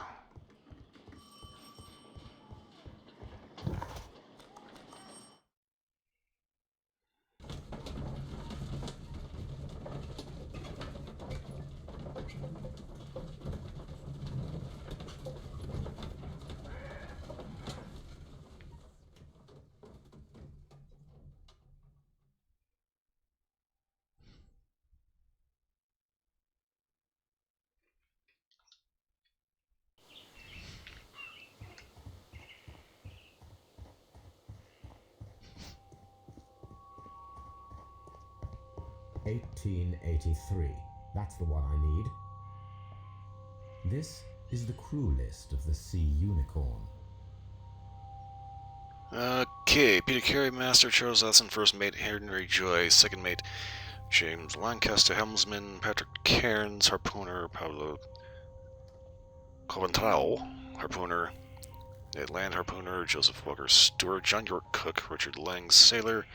"1883. That's the one I need. This is the crew list of the Sea Unicorn. Okay, Peter Carey, Master, Charles Lesson, first mate, Henry Joy, second mate, James Lancaster, helmsman, Patrick Cairns, harpooner, Pablo Coventral, harpooner, Ned Land, harpooner, Joseph Walker Stewart, John York Cook, Richard Lang, sailor,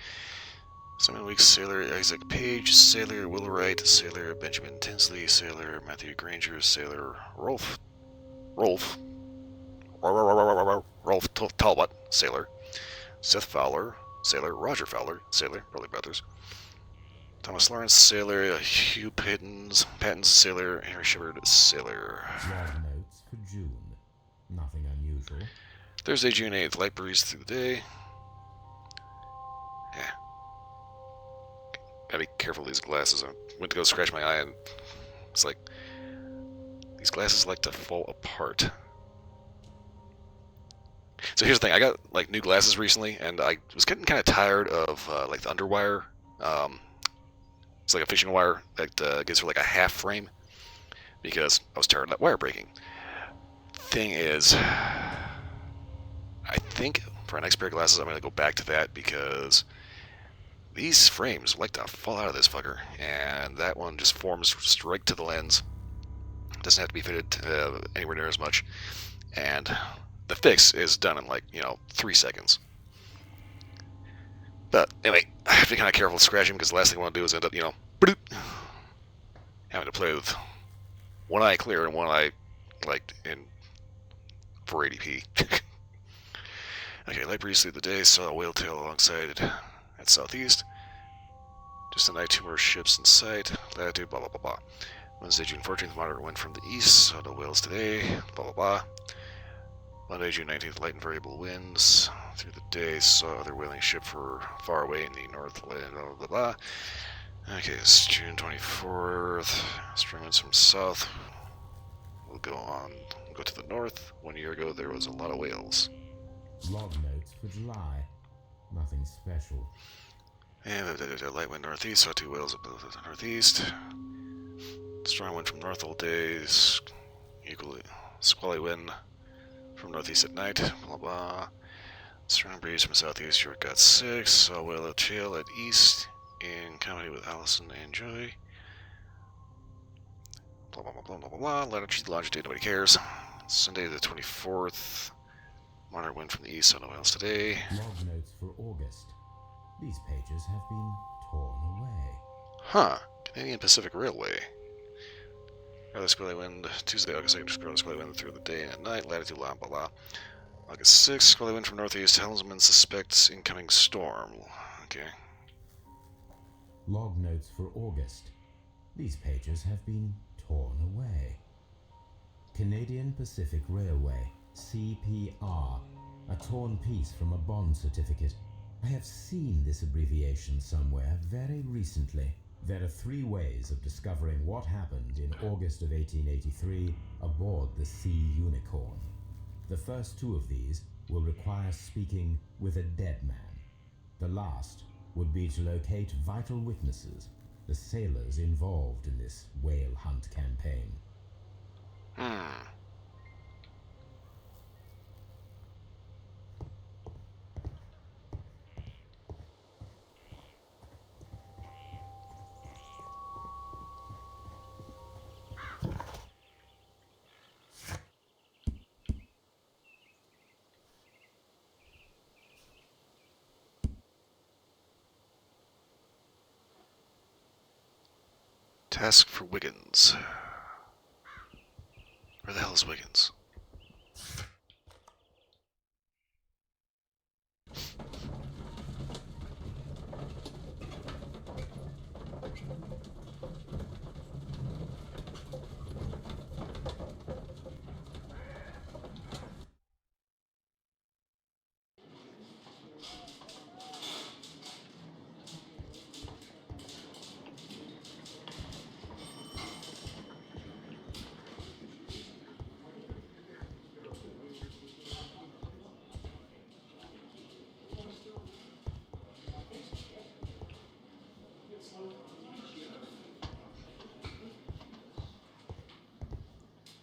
Simon Weeks, sailor, Isaac Page, sailor, Will Wright, sailor, Benjamin Tinsley, sailor, Matthew Granger, sailor, Rolf Talbot, sailor, Seth Fowler, sailor, Roger Fowler, sailor, Burley Brothers, Thomas Lawrence, sailor, Hugh Pattons, sailor, Henry Shepard, sailor. Log notes for June. Nothing unusual. Thursday, June 8th, light breeze through the day. Yeah. Gotta be careful with these glasses. I went to go scratch my eye and it's like, these glasses like to fall apart. So here's the thing, I got like new glasses recently, and I was getting kind of tired of like the underwire. It's like a fishing wire that gives her like a half frame, because I was tired of that wire breaking. Thing is, I think for our next pair of glasses I'm going to go back to that, because these frames like to fall out of this fucker, and that one just forms straight to the lens. Doesn't have to be fitted anywhere near as much, and the fix is done in like 3 seconds. But anyway, I have to be kind of careful with scratching, because the last thing I want to do is end up having to play with one eye clear and one eye like in 480p. Okay, light breeze through the day, saw a whale tail alongside at southeast. Just tonight, 2 more ships in sight. Latitude, blah blah blah blah. Wednesday, June 14th, moderate wind from the east. Saw no whales today. Blah blah blah. Monday, June 19th, light and variable winds through the day. Saw other whaling ship far away in the northland. Blah blah blah. Okay, it's June 24th. Strong winds from south. We'll go to the north. 1 year ago, there was a lot of whales. Log notes for July. Nothing special. And light wind northeast, saw 2 whales up the northeast. Strong wind from north all days. Equally squally wind from northeast at night. Blah blah. Strong breeze from southeast. Short got 6. Saw whale tail at east in company with Allison and Joy. Blah blah blah blah blah blah. Latitude, longitude, nobody cares. Sunday the 24th. Moderate wind from the east, saw no whales today. Log notes for August. These pages have been torn away. Huh. Canadian Pacific Railway. Early squally wind, Tuesday, August 2nd, early squally wind through the day and night, latitude, blah, blah, blah. August 6th, squally wind from northeast, helmsman suspects incoming storm. Okay. Log notes for August. These pages have been torn away. Canadian Pacific Railway, CPR, a torn piece from a bond certificate. I have seen this abbreviation somewhere very recently. There are 3 ways of discovering what happened in August of 1883 aboard the Sea Unicorn. The first 2 of these will require speaking with a dead man. The last would be to locate vital witnesses, the sailors involved in this whale hunt campaign. Task for Wiggins. Where the hell is Wiggins?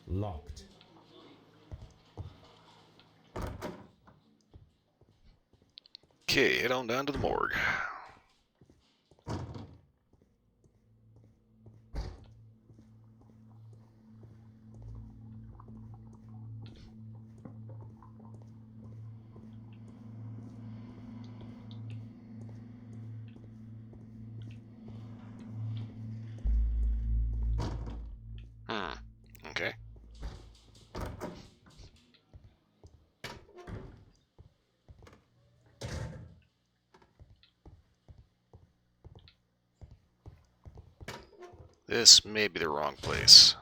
Locked. Okay, head on down to the morgue. Okay. This may be the wrong place.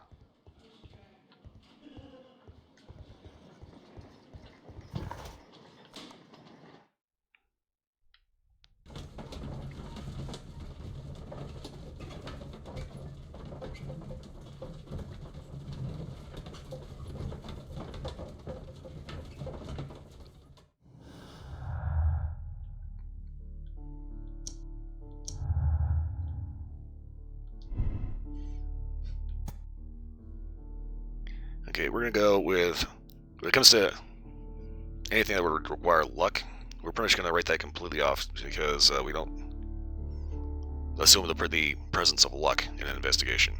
Okay, we're gonna go with, when it comes to anything that would require luck, we're pretty much gonna write that completely off because we don't assume the presence of luck in an investigation.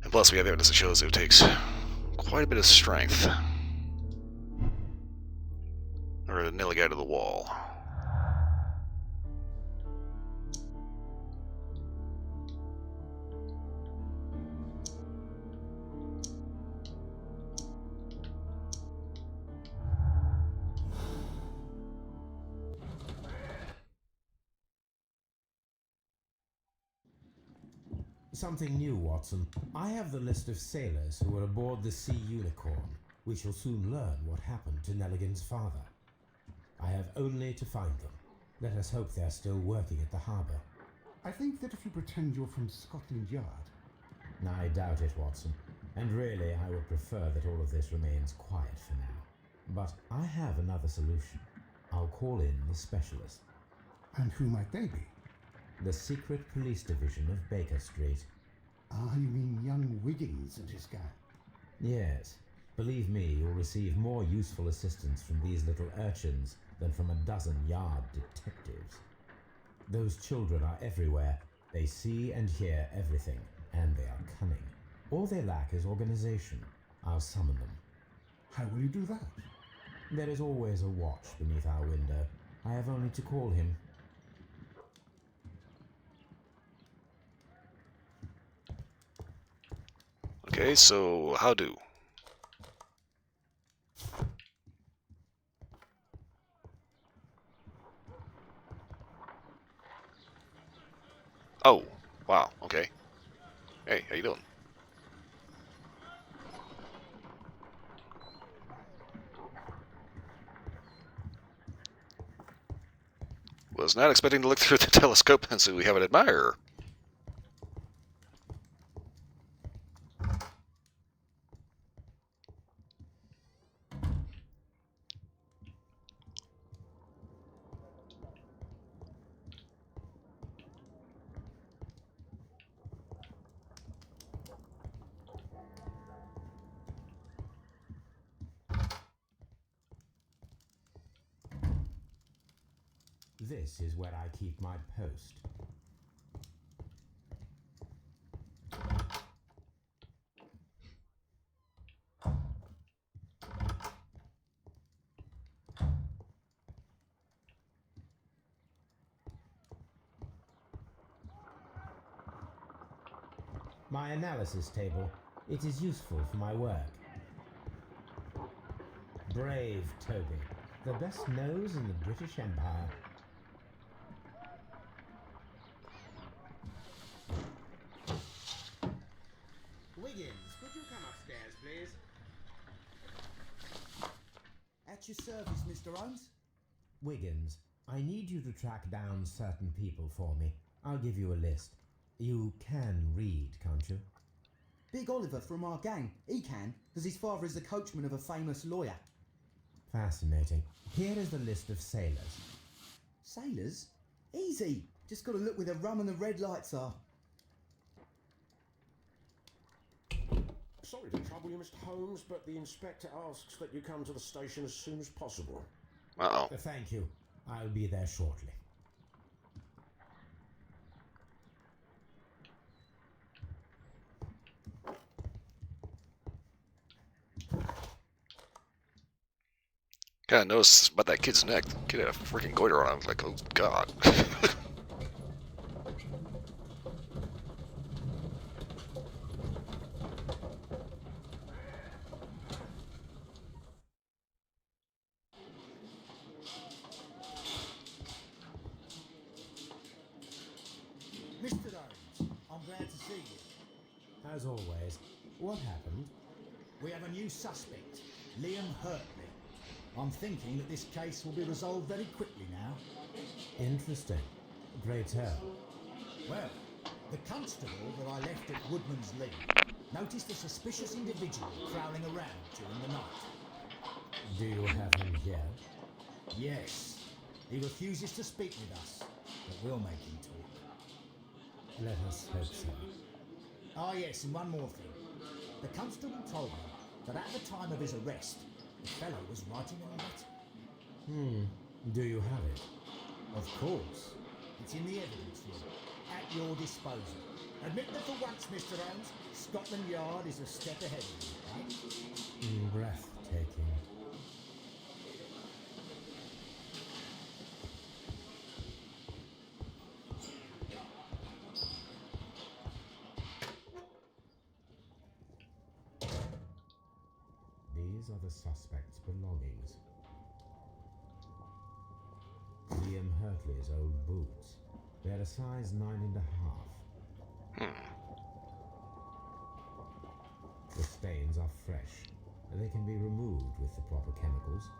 And plus, we have evidence that shows it takes quite a bit of strength in order to nail a guy to the wall. Something new, Watson. I have the list of sailors who were aboard the Sea Unicorn. We shall soon learn what happened to Nelligan's father. I have only to find them. Let us hope they're still working at the harbour. I think that if you pretend you're from Scotland Yard... I doubt it, Watson. And really, I would prefer that all of this remains quiet for now. But I have another solution. I'll call in the specialist. And who might they be? The secret police division of Baker Street. Ah, you mean young Wiggins and his gang? Yes. Believe me, you'll receive more useful assistance from these little urchins than from a dozen yard detectives. Those children are everywhere. They see and hear everything, and they are cunning. All they lack is organization. I'll summon them. How will you do that? There is always a watch beneath our window. I have only to call him. Okay, so how do? Oh, wow, okay. Hey, how you doing? Was not expecting to look through the telescope and see we have an admirer. This is where I keep my post. My analysis table. It is useful for my work. Brave Toby, the best nose in the British Empire. Wiggins, could you come upstairs, please? At your service, Mr. Holmes. Wiggins, I need you to track down certain people for me. I'll give you a list. You can read, can't you? Big Oliver from our gang. He can, because his father is the coachman of a famous lawyer. Fascinating. Here is the list of sailors. Sailors? Easy. Just got to look where the rum and the red lights are. Sorry to trouble you, Mr. Holmes, but the inspector asks that you come to the station as soon as possible. Uh-oh. Thank you. I'll be there shortly. Gotta notice about that kid's neck. The kid had a freaking goiter on him. Like, oh god. Mr. Holmes, I'm glad to see you. As always, what happened? We have a new suspect, Liam Hurtley. I'm thinking that this case will be resolved very quickly now. Interesting. Pray tell. Well, the constable that I left at Woodman's Lee noticed a suspicious individual prowling around during the night. Do you have him here? Yes, he refuses to speak with us, but we'll make him talk. Let us hope so. Ah yes, and one more thing. The constable told me that at the time of his arrest, the fellow was writing a letter. Do you have it? Of course. It's in the evidence room, at your disposal. Admit that for once, Mr. Holmes, Scotland Yard is a step ahead of you, right? Breathtaking. These are the suspect's belongings. Liam Hurtley's old boots. They're a size 9.5. The stains are fresh. They can be removed with the proper chemicals.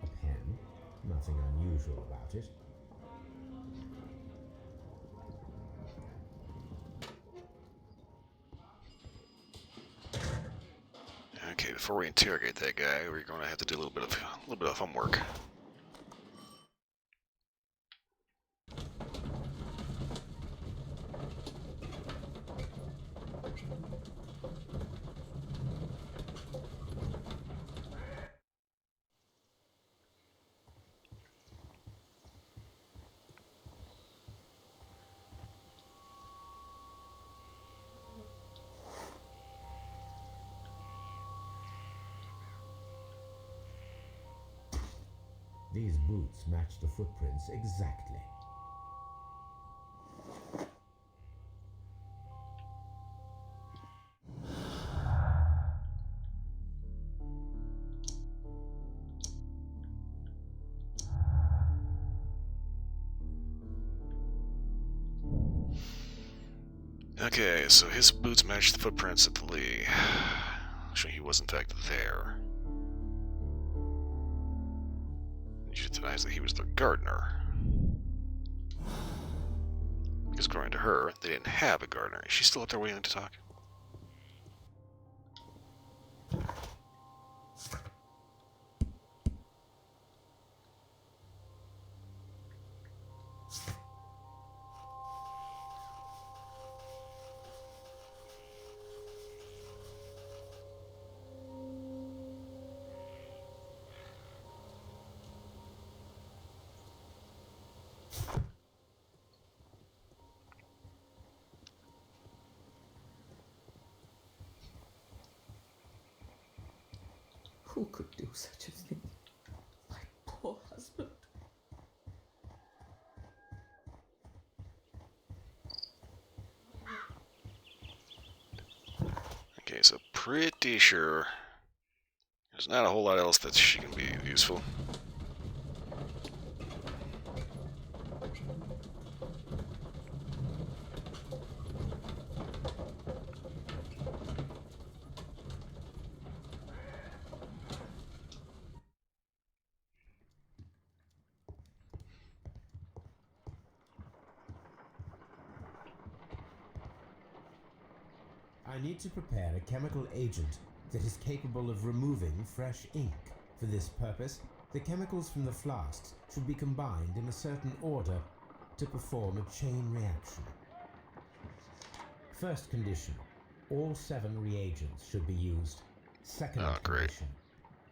A pen. Nothing unusual about it. Okay, before we interrogate that guy, we're going to have to do a little bit of homework. These boots match the footprints exactly. Okay, so his boots match the footprints at the Lee. Showing he was in fact there. She denies that he was their gardener. Because according to her, they didn't have a gardener. Is she still up there waiting to talk? Who could do such a thing? My poor husband. Okay, so pretty sure there's not a whole lot else that she can be useful. I need to prepare a chemical agent that is capable of removing fresh ink. For this purpose, the chemicals from the flasks should be combined in a certain order to perform a chain reaction. First condition, all 7 reagents should be used. Second Oh, great. condition,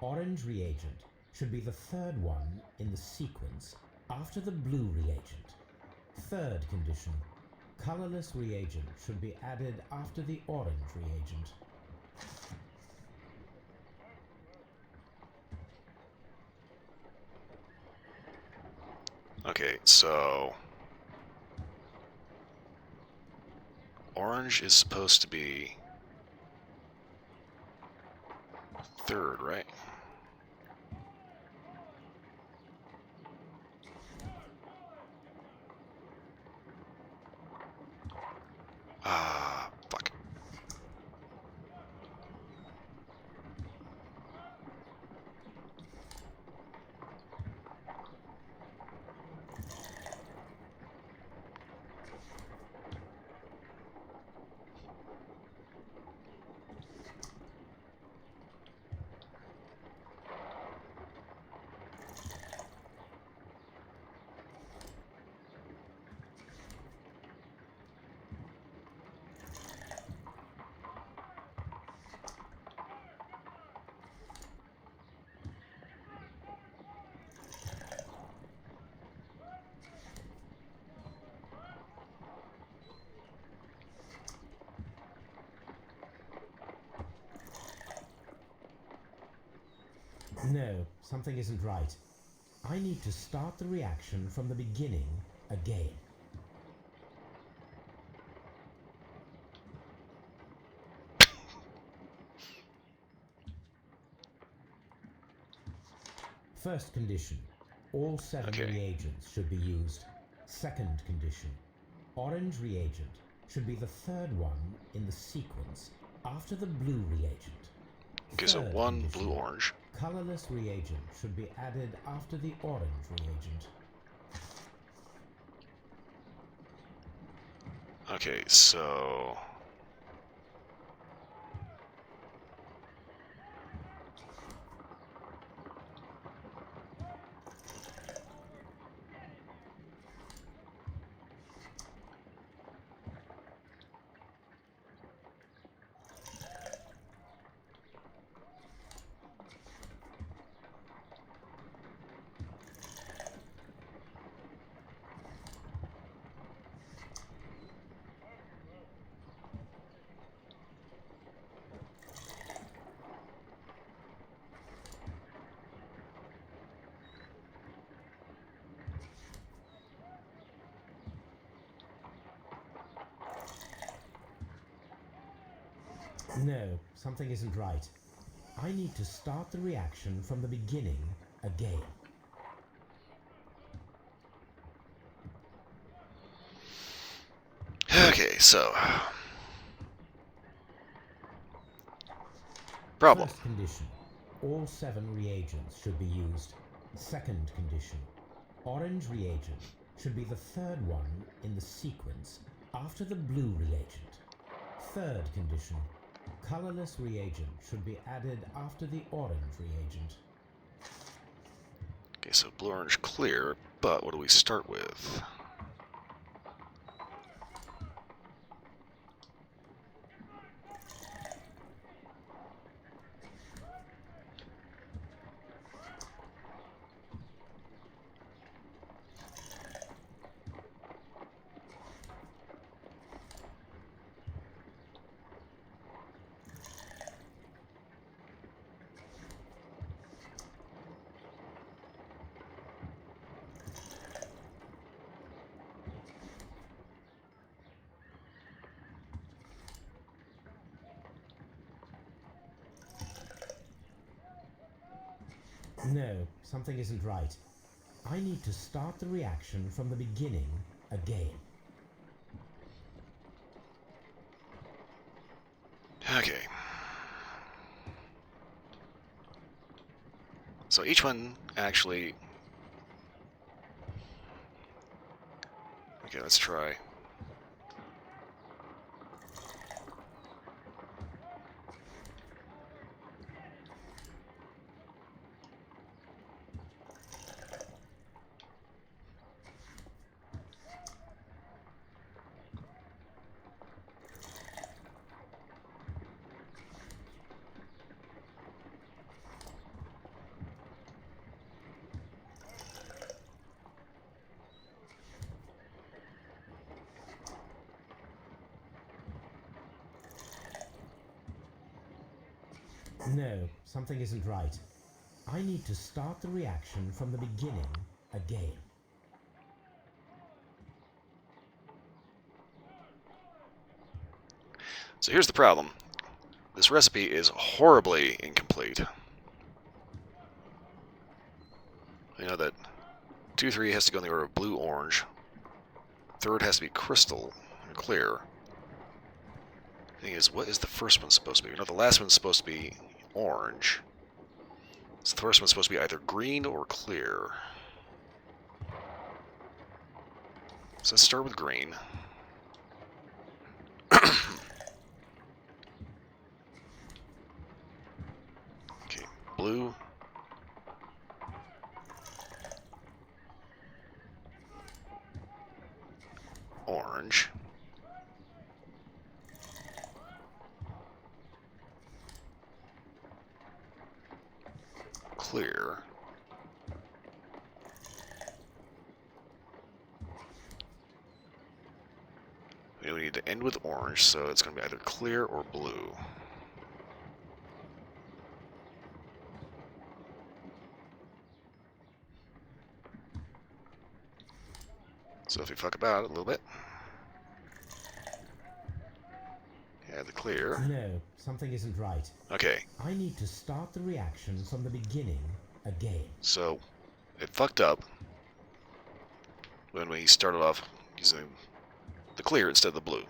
orange reagent should be the third one in the sequence after the blue reagent. Third condition, colorless reagent should be added after the orange reagent. Okay, so orange is supposed to be third, right? Ah, fuck. No, something isn't right. I need to start the reaction from the beginning again. First condition, all 7 Okay. reagents should be used. Second condition, orange reagent should be the third one in the sequence after the blue reagent. Okay, so Third one condition, blue, orange. colorless reagent should be added after the orange reagent. Okay, so No, something isn't right. I need to start the reaction from the beginning again. okay, so problem. First condition, all 7 reagents should be used. Second condition, orange reagent should be the third one in the sequence after the blue reagent. Third condition, colorless reagent should be added after the orange reagent. Okay, so blue, orange, clear, but what do we start with? No, something isn't right. I need to start the reaction from the beginning again. Okay. So each one actually... Okay, let's try. No, something isn't right. I need to start the reaction from the beginning again. So here's the problem. This recipe is horribly incomplete. You know that 2-3 has to go in the order of blue-orange. Third has to be crystal and clear. The thing is, what is the first one supposed to be? You know, the last one's supposed to be orange. So the first one's supposed to be either green or clear. So let's start with green. Okay, blue. Orange. Clear. We need to end with orange, so it's going to be either clear or blue. So if we fuck about it a little bit, add the clear. No, something isn't right. Okay, I need to start the reaction from the beginning again. so it fucked up when we started off using the clear instead of the blue.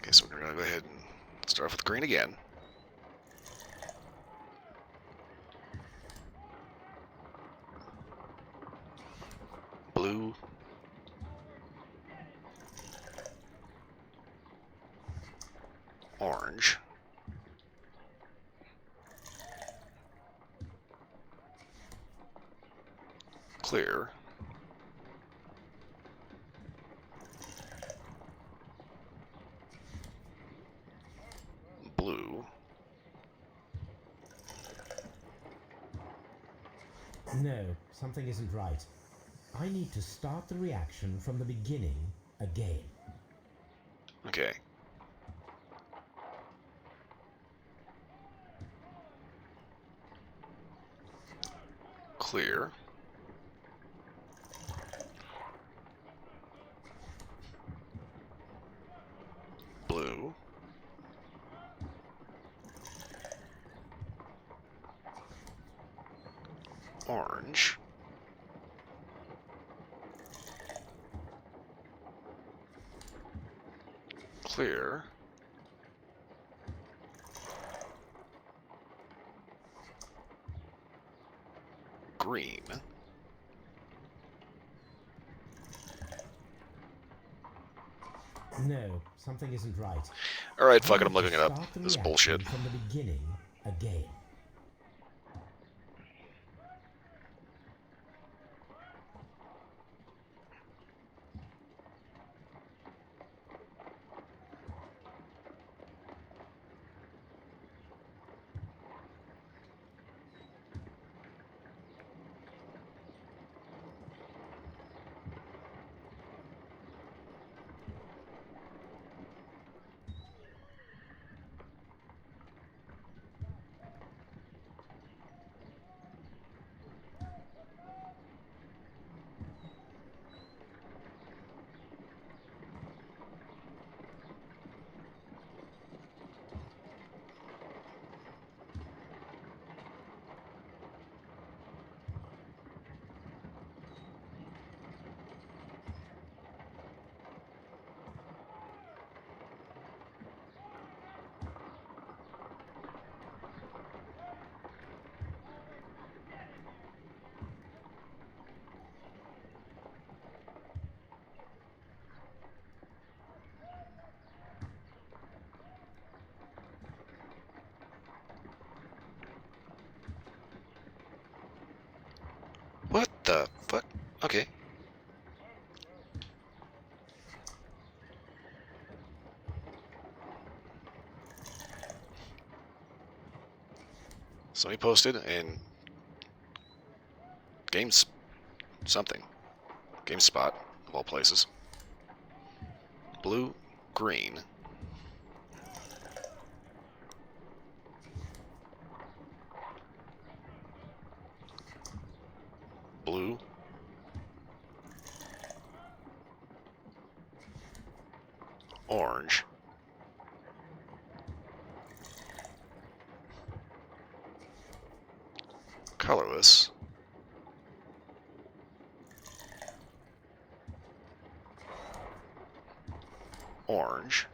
Okay, so we're going to go ahead and start off with green again. Blue. Orange. Clear. Blue. No, something isn't right. I need to start the reaction from the beginning again. Okay. Clear. Blue. Orange. Clear. Green. No, something isn't right. Alright, fuck it, I I'm need looking to it up. start the This is reaction bullshit. From the beginning again. What the fuck? Okay. Somebody posted and Games something. GameSpot, of all places. Blue, green. blue. Orange. Colorless. Orange.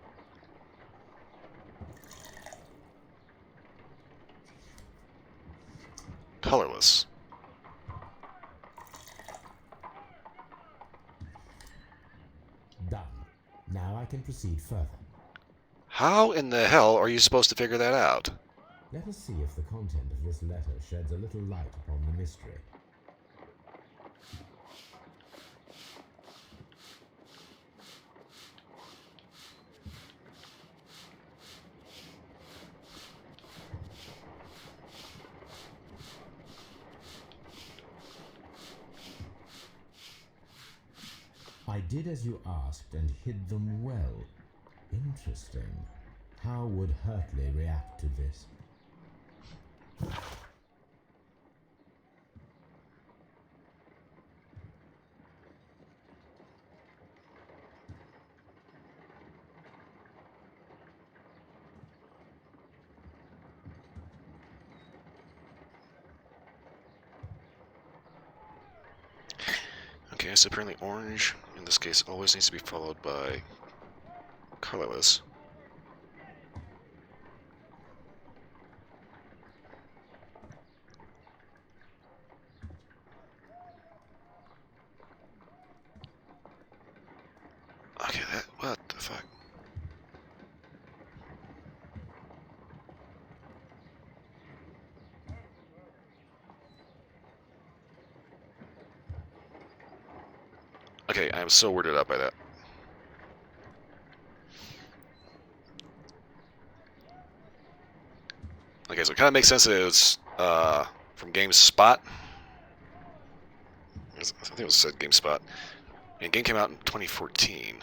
Colorless. Done. Now I can proceed further. How in the hell are you supposed to figure that out? Let us see if the content of this letter sheds a little light upon the mystery. I did as you asked and hid them well. Interesting. How would Hurtley react to this? Okay, so apparently orange, in this case, always needs to be followed by colorless. Okay, what the fuck? Okay, I'm so weirded out by that. Okay, so it kind of makes sense that it was from GameSpot. I think it was said GameSpot. And the game came out in 2014.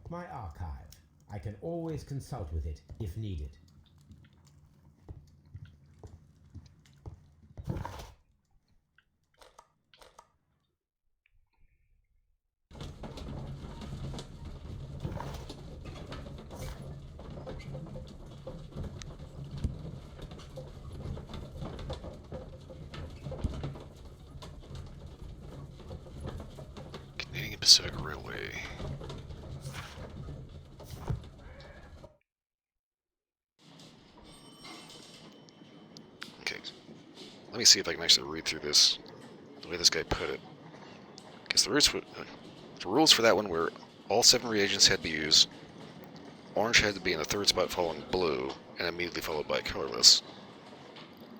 My archive. I can always consult with it if needed. Canadian Pacific Railway. Okay, let me see if I can actually read through this the way this guy put it. Because the rules for that one were all 7 reagents had to be used. Orange had to be in the 3rd spot following blue, and immediately followed by colorless.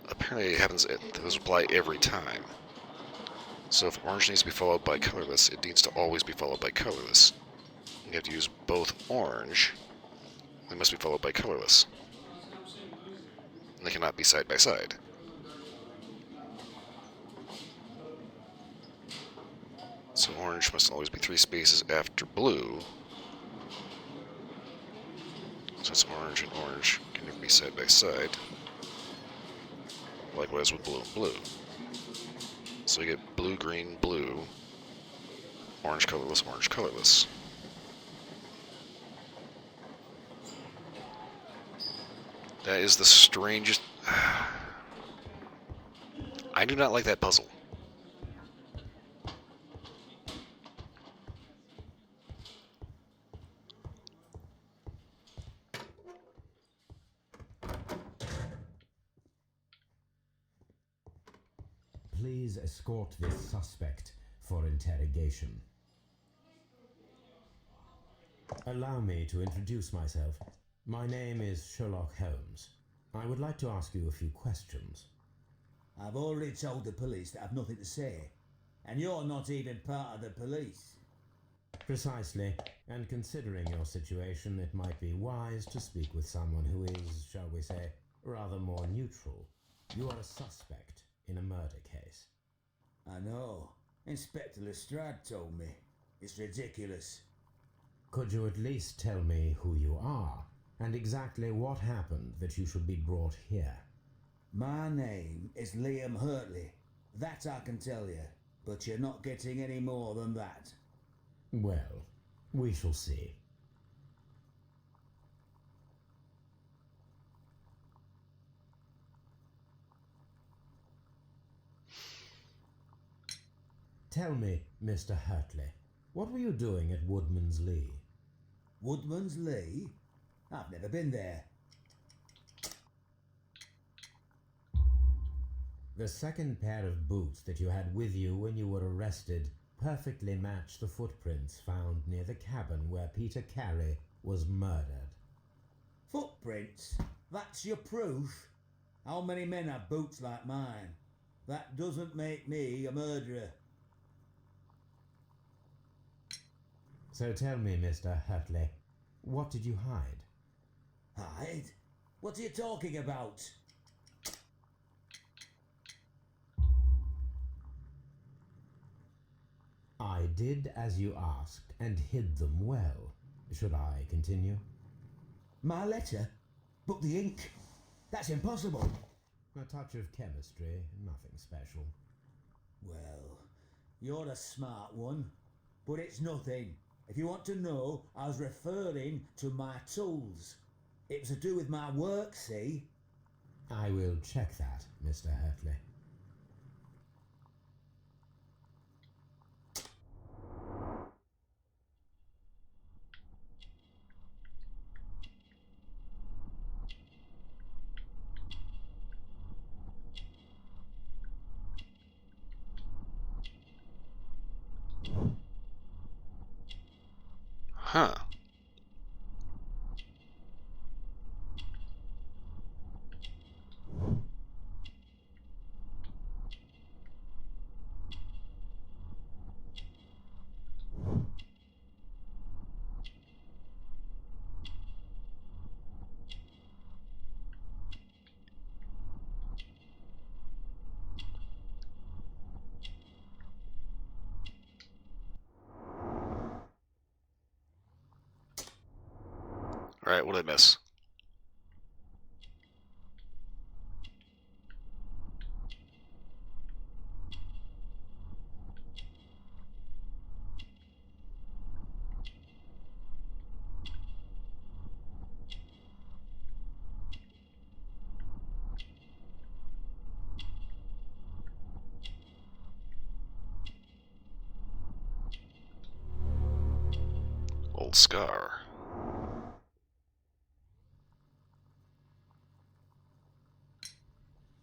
Apparently it happens, those apply every time. So if orange needs to be followed by colorless, it needs to always be followed by colorless. You have to use both orange, they must be followed by colorless. And they cannot be side by side. So orange must always be 3 spaces after blue. So it's orange and orange can never be side by side. Likewise with blue and blue. So you get blue, green, blue, orange, colorless. That is the strangest... I do not like that puzzle. Please escort this suspect for interrogation. Allow me to introduce myself. My name is Sherlock Holmes. I would like to ask you a few questions. I've already told the police that I've nothing to say. And you're not even part of the police. Precisely, and considering your situation, it might be wise to speak with someone who is, shall we say, rather more neutral. You are a suspect in a murder case. I know. Inspector Lestrade told me. It's ridiculous. Could you at least tell me who you are, and exactly what happened that you should be brought here? My name is Liam Hurtley. That I can tell you. But you're not getting any more than that. Well, we shall see. Tell me, Mr. Hurtley, what were you doing at Woodman's Lee? Woodman's Lee? I've never been there. The second pair of boots that you had with you when you were arrested perfectly match the footprints found near the cabin where Peter Carey was murdered. Footprints? That's your proof? How many men have boots like mine? That doesn't make me a murderer. So tell me, Mr. Hurtley, what did you hide? Hide? What are you talking about? I did as you asked and hid them well. Should I continue? My letter? But the ink? That's impossible. A touch of chemistry, nothing special. Well, you're a smart one, but it's nothing. If you want to know, I was referring to my tools. It was to do with my work, see? I will check that, Mr. Hurtley. Huh. Alright, what did I miss? Old scar.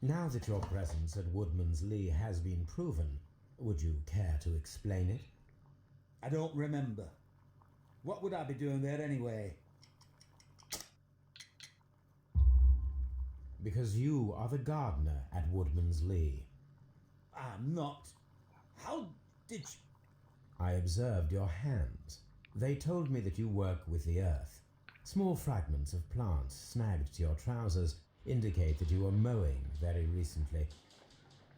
Now that your presence at Woodman's Lee has been proven, would you care to explain it? I don't remember. What would I be doing there anyway? Because you are the gardener at Woodman's Lee. I'm not. How did you... I observed your hands. They told me that you work with the earth. Small fragments of plants snagged to your trousers indicate that you were mowing very recently.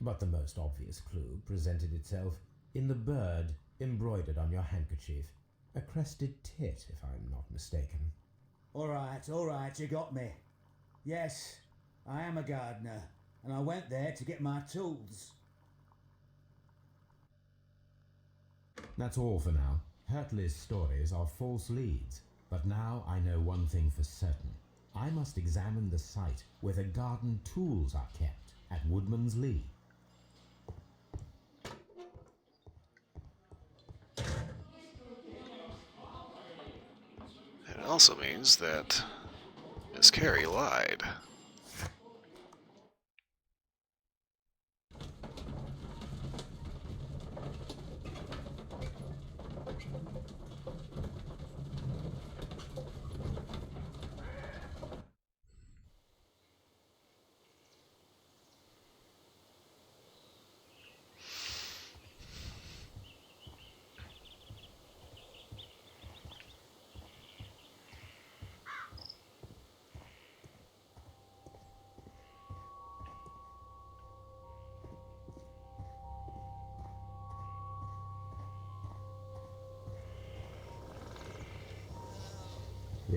But the most obvious clue presented itself in the bird embroidered on your handkerchief. A crested tit, if I'm not mistaken. All right, you got me. Yes, I am a gardener, and I went there to get my tools. That's all for now. Hurtley's stories are false leads, but now I know one thing for certain. I must examine the site where the garden tools are kept at Woodman's Lee. It also means that Miss Carey lied.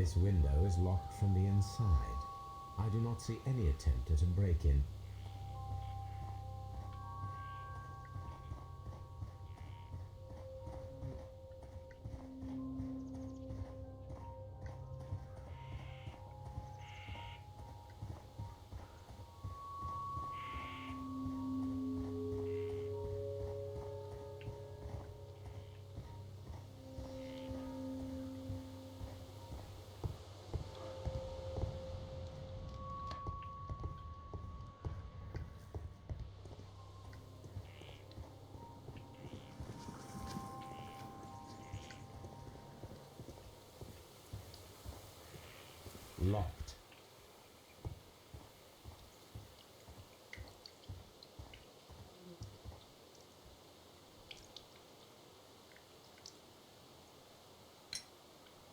This window is locked from the inside. I do not see any attempt at a break-in. Locked.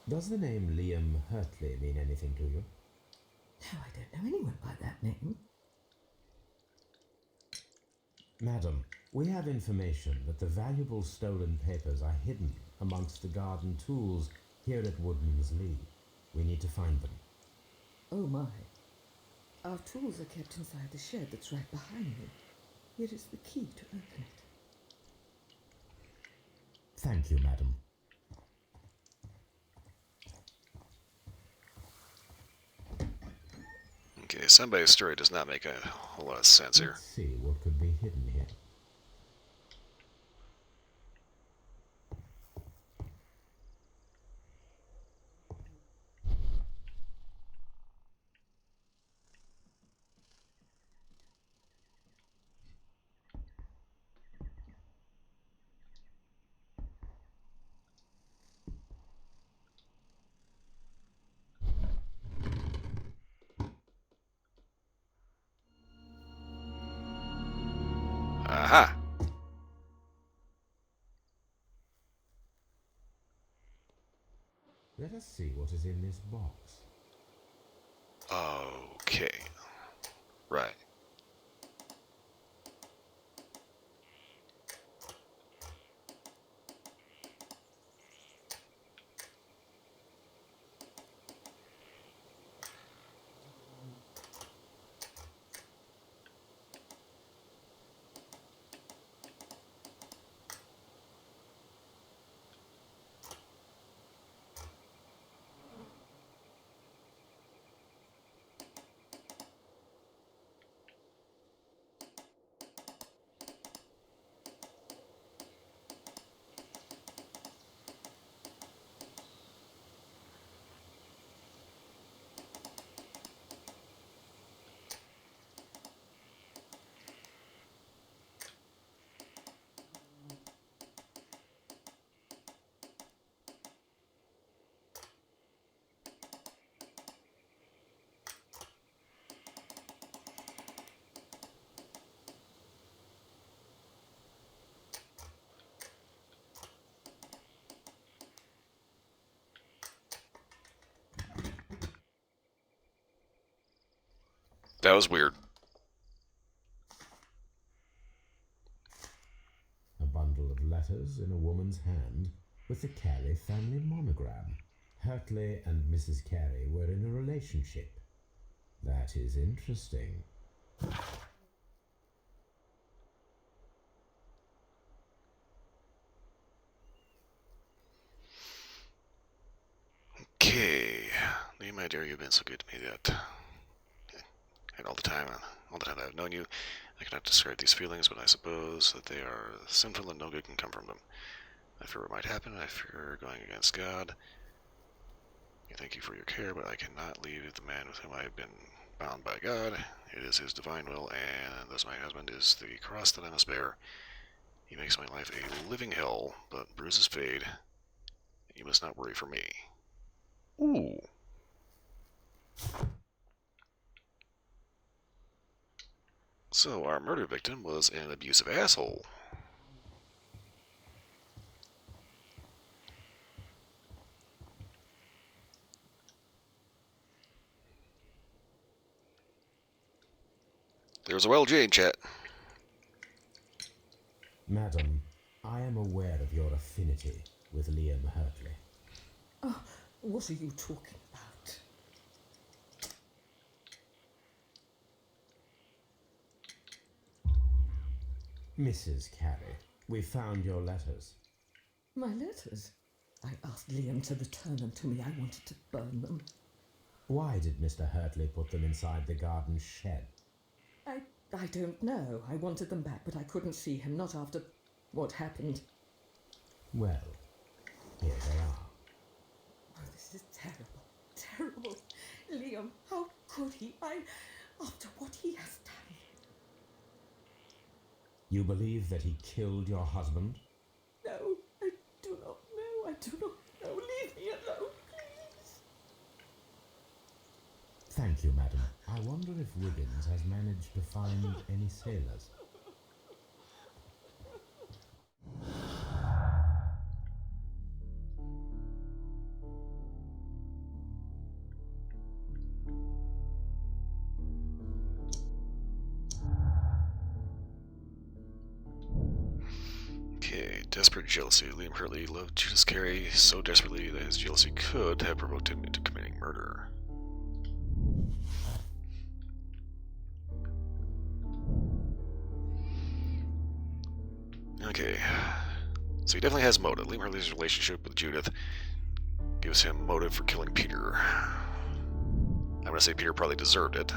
Does the name Liam Hurtley mean anything to you? No, I don't know anyone by that name. Madam, we have information that the valuable stolen papers are hidden amongst the garden tools here at Woodman's Lee. We need to find them. Oh my. Our tools are kept inside the shed that's right behind me. Here is the key to open it. Thank you, madam. Okay, somebody's story does not make a whole lot of sense here. Let's see what could be hidden here. Aha! Let us see what is in this box. Okay. Right. That was weird. A bundle of letters in a woman's hand with the Carey family monogram. Hurtley and Mrs. Carey were in a relationship. That is interesting. Okay. Lee, my dear, you've been so good to me that... And all the time that I've known you, I cannot describe these feelings, but I suppose that they are sinful and no good can come from them. I fear what might happen, I fear going against God. I thank you for your care, but I cannot leave the man with whom I have been bound by God. It is his divine will, and thus my husband is the cross that I must bear. He makes my life a living hell, but bruises fade. You must not worry for me. Ooh. So our murder victim was an abusive asshole. There's a well Jade, chat. Madam, I am aware of your affinity with Liam Hurtley. Oh, What are you talking about? Mrs. Carey, we found your letters. My letters? I asked Liam to return them to me. I wanted to burn them. Why did Mr. Hurtley put them inside the garden shed? I don't know. I wanted them back, but I couldn't see him, not after what happened. Well, here they are. Oh, this is terrible. Terrible. Liam, how could he? After what he has done. You believe that he killed your husband? No, I do not know. I do not know. Leave me alone, please. Thank you, madam. I wonder if Wiggins has managed to find any sailors. Okay, desperate jealousy. Liam Hurley loved Judas Carey so desperately that his jealousy could have provoked him into committing murder. Okay, so he definitely has motive. Liam Hurley's relationship with Judith gives him motive for killing Peter. I'm gonna say Peter probably deserved it.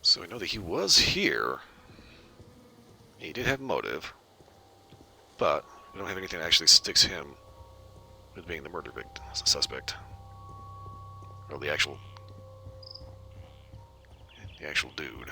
So we know that he was here. He did have motive, but we don't have anything that actually sticks him with being the murder victim, suspect, or the actual dude.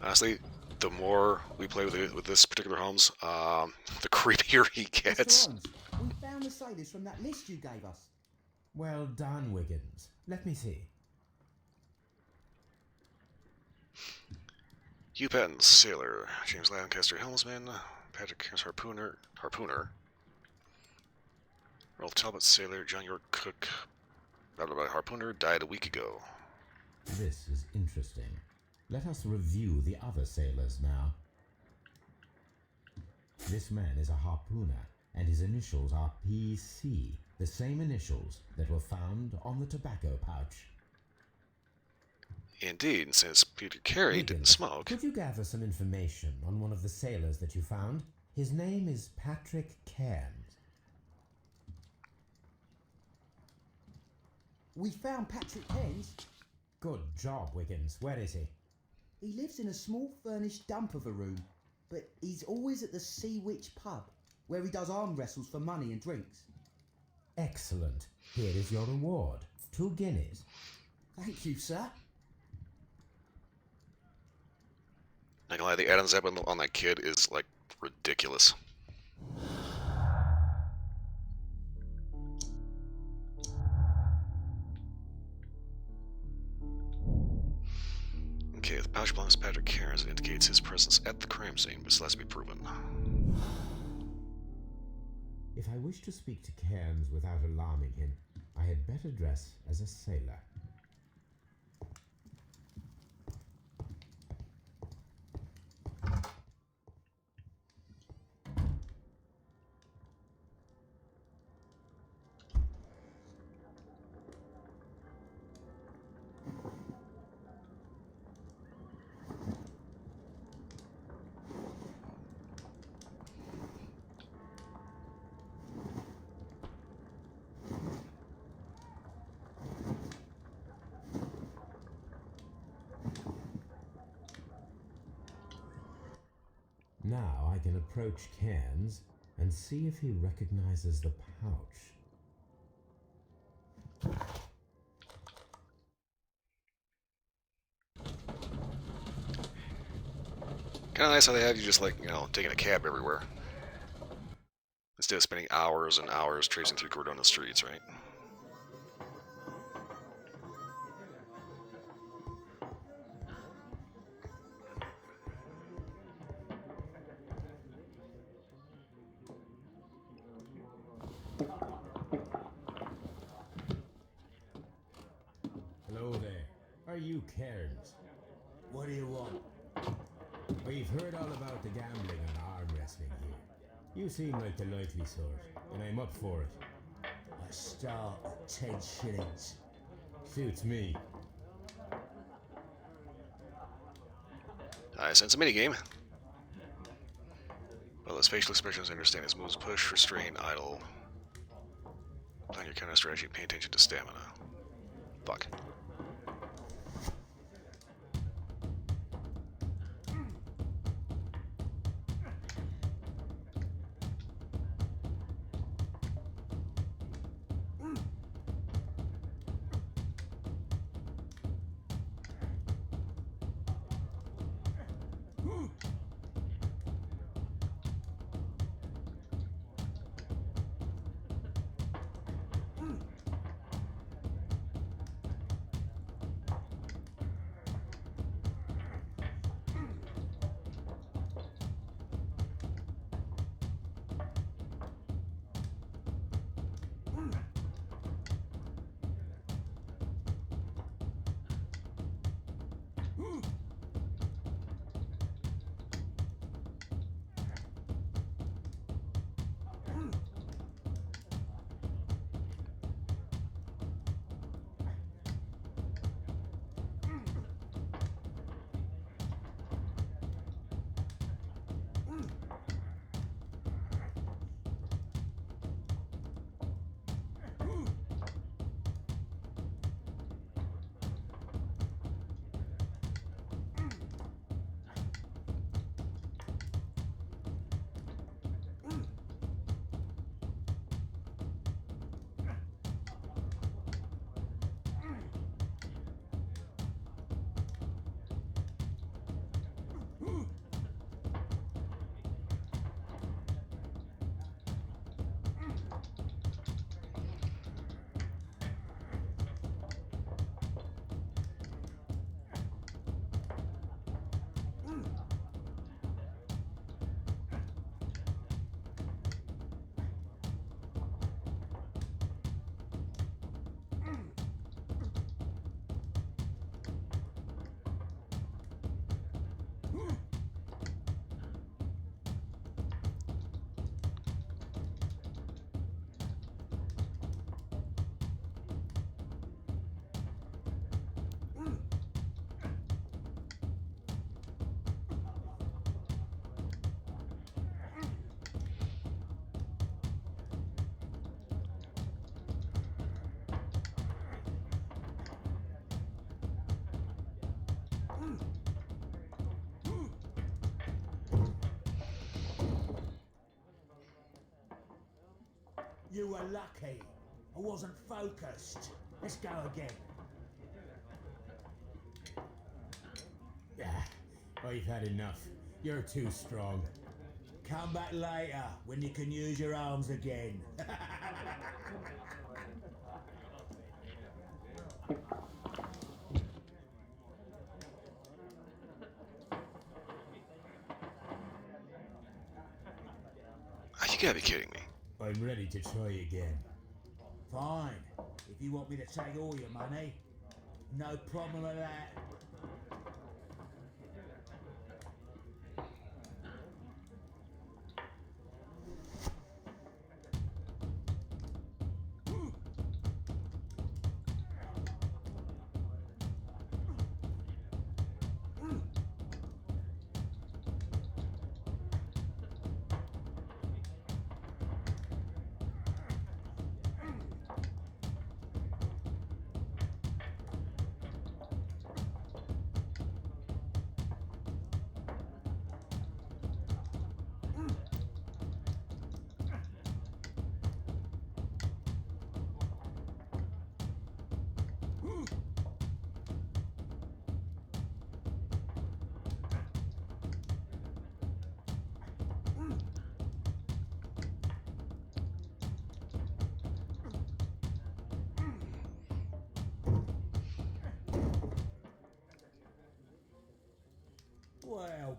Honestly, the more we play with this particular Holmes, the creepier he gets. Mr. Holmes, we found the sailors from that list you gave us. Well done, Wiggins. Let me see. Hugh Patton, sailor. James Lancaster, helmsman. Patrick Cairns, harpooner. Earl Talbot, sailor. John York, cook. Blah, blah, blah, harpooner, died a week ago. This is interesting. Let us review the other sailors now. This man is a harpooner, and his initials are PC, the same initials that were found on the tobacco pouch. Indeed, and since Peter Carey didn't Wiggins, smoke... Could you gather some information on one of the sailors that you found? His name is Patrick Cairns. We found Patrick Cairns. Good job, Wiggins. Where is he? He lives in a small furnished dump of a room, but he's always at the Sea Witch pub, where he does arm wrestles for money and drinks. Excellent. Here is your reward. 2 guineas. Thank you, sir. Not gonna lie, the Adam's apple on that kid is, like, ridiculous. Okay, the pouch belongs to Patrick Cairns. It indicates his presence at the crime scene, but still has to be proven. If I wish to speak to Cairns without alarming him, I had better dress as a sailor. Now I can approach Cairns and see if he recognizes the pouch. Kind of nice how they have you just like, taking a cab everywhere. Instead of spending hours and hours tracing through Cordona streets, right? Hello there. Are you Cairns? What do you want? We've heard all about the gambling and arm wrestling here. You seem like the likely sort, and I'm up for it. I start at 10 shillings. Suits me. I sense a minigame. Well, his facial expressions understand his moves: push, restrain, idle. Plan your counter strategy, pay attention to stamina. Fuck. You were lucky. I wasn't focused. Let's go again. I've had enough. You're too strong. Come back later when you can use your arms again. You gotta be kidding me. I'm ready to try again. Fine. If you want me to take all your money, no problem with that.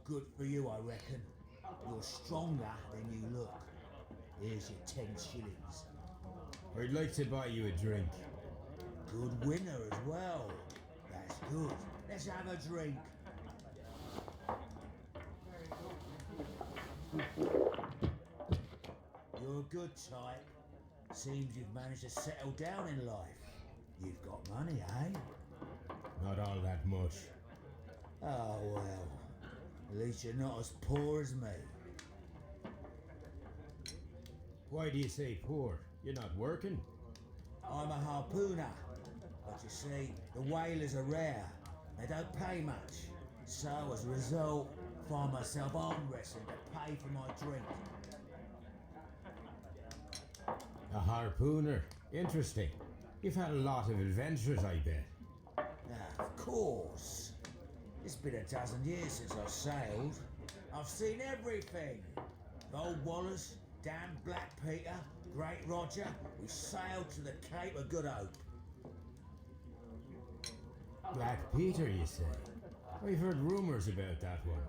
good for you, I reckon. You're stronger than you look. Here's your 10 shillings. I'd like to buy you a drink. Good winner as well. That's good. Let's have a drink. You're a good type. Seems you've managed to settle down in life. You've got money, eh? Not all that much. Oh, well. At least you're not as poor as me. Why do you say poor? You're not working? I'm a harpooner. But you see, the whalers are rare. They don't pay much. So, as a result, I find myself arm wrestling to pay for my drink. A harpooner. Interesting. You've had a lot of adventures, I bet. Ah, of course. It's been a dozen years since I sailed. I've seen everything. Old Wallace, damn Black Peter, Great Roger. We sailed to the Cape of Good Hope. Black Peter, you say? I've heard rumours about that one.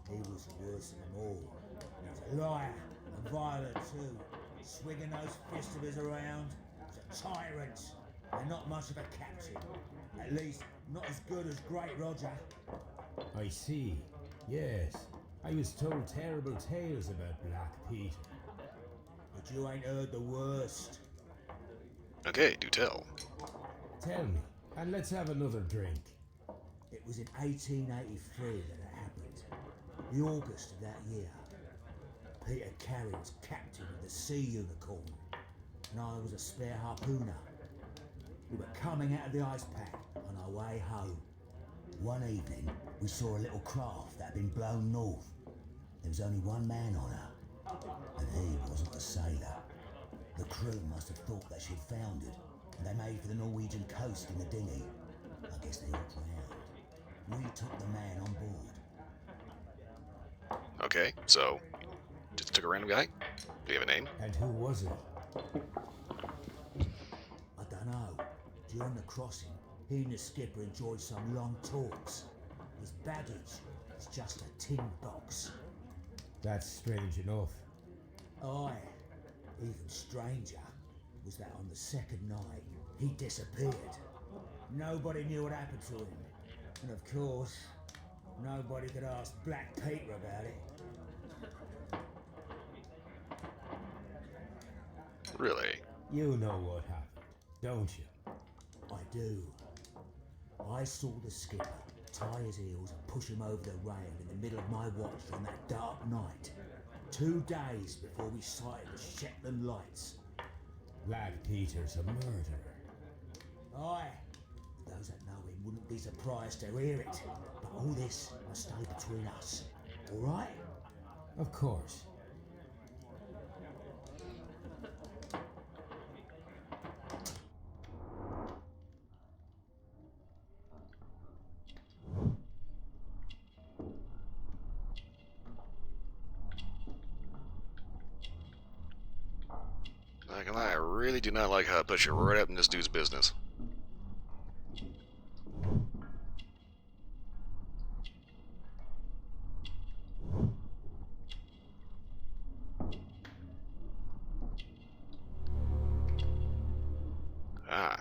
He was worse than them all. He was a liar and violent too, swinging those fists of his around. He was a tyrant and not much of a captain. At least, not as good as Great Roger. I see. Yes. I was told terrible tales about Black Peter. But you ain't heard the worst. Okay, do tell. Tell me, and let's have another drink. It was in 1883 that it happened. The August of that year. Peter Carey was captain of the Sea Unicorn, and I was a spare harpooner. We were coming out of the ice pack on our way home. One evening, we saw a little craft that had been blown north. There was only one man on her, and he wasn't a sailor. The crew must have thought that she'd foundered, and they made for the Norwegian coast in the dinghy. I guess they all drowned. We took the man on board. Okay, so just took a random guy. Do you have a name? And who was it? I don't know. During the crossing, he and the skipper enjoyed some long talks. His baggage was just a tin box. That's strange enough. Aye. Even stranger was that on the second night, he disappeared. Nobody knew what happened to him. And of course, nobody could ask Black Peter about it. Really? You know what happened, don't you? I do. I saw the skipper tie his heels and push him over the rail in the middle of my watch on that dark night. 2 days before we sighted the Shetland lights. Black Peter's a murderer. Aye. Those that know him wouldn't be surprised to hear it. But all this must stay between us. All right? Of course. Not gonna lie, I really do not like how it puts you right up in this dude's business. Ah.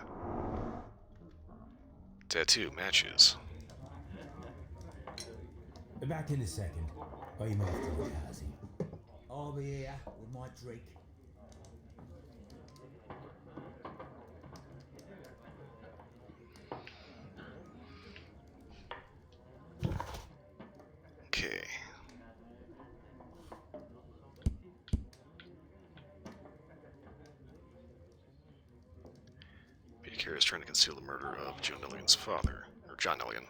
Tattoo matches. Back in a second. I'm off to the Kazi. I'll be here with my drink. Okay. Peter Carey is trying to conceal the murder of Joe Nelligan's father, or John Nelligan.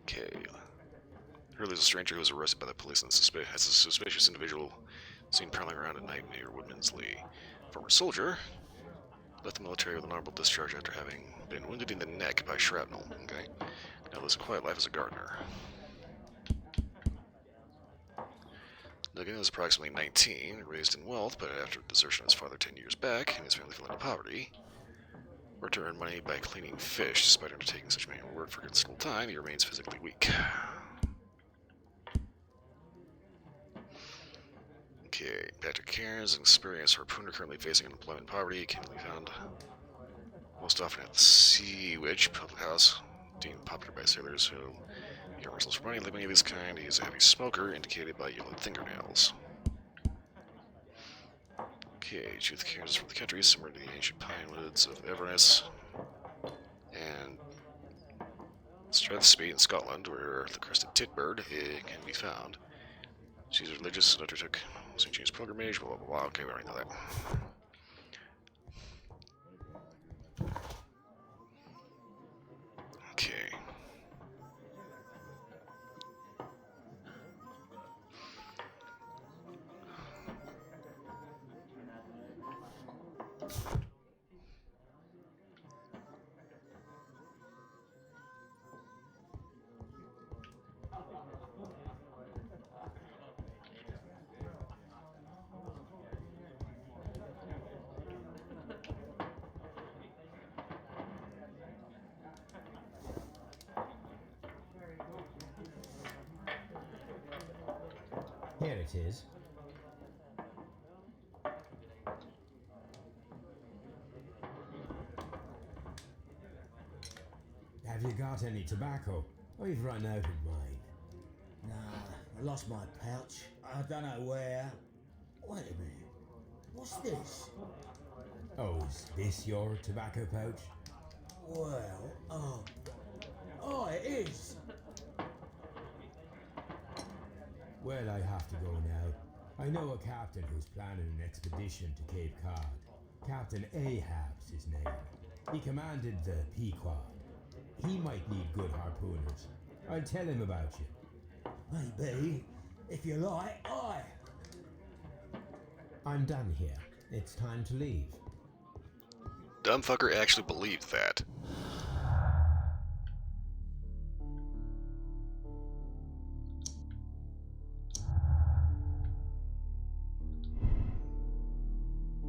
Okay. Hurley's a stranger who was arrested by the police as a suspicious individual seen prowling around at night near Woodman's Lee. Former soldier, left the military with an honorable discharge after having been wounded in the neck by shrapnel. Okay. Now lives a quiet life as a gardener. Duggan is approximately 19, raised in wealth, but after desertion of his father 10 years back and his family fell into poverty, worked to earn money by cleaning fish. Despite undertaking such manual work for considerable time, he remains physically weak. Okay, Patrick Cairns, an experienced harpooner currently facing unemployment and poverty, can be found most often at the Sea Witch public house, deemed popular by sailors who he wrestles for money. Like many of his kind, he is a heavy smoker, indicated by yellowed fingernails. Okay, Judith Cairns is from the country, similar to the ancient pine woods of Inverness and Strathspey in Scotland, where the crested titbird can be found. She's religious and undertook St. James pilgrimage, blah, blah, blah, blah. Okay, we already know that. Okay. Here it is. Have you got any tobacco? We've run out of mine. Nah, I lost my pouch. I don't know where. Wait a minute. What's this? Oh, is this your tobacco pouch? Well, oh, it is. Well, I have to go now. I know a captain who's planning an expedition to Cape Cod. Captain Ahab's his name. He commanded the Pequod. He might need good harpooners. I'll tell him about you. Maybe. If you like, aye. I'm done here. It's time to leave. Dumb fucker actually believed that.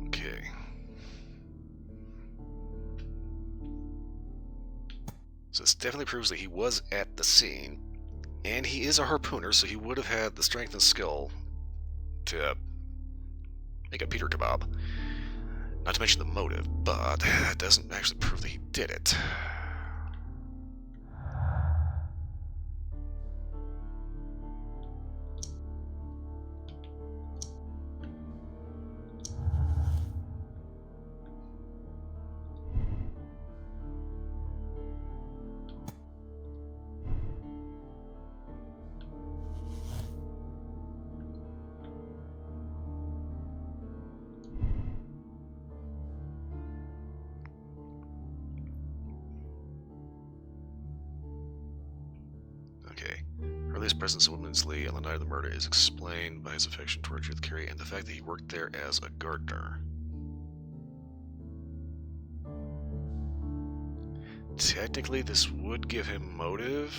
Okay. So this definitely proves that he was at the scene, and he is a harpooner, so he would have had the strength and skill to make a Peter kebab. Not to mention the motive, but that doesn't actually prove that he did it. Okay. Hurley's presence in Woodman's Lee on the night of the murder is explained by his affection toward Judith Carey and the fact that he worked there as a gardener. Technically, this would give him motive,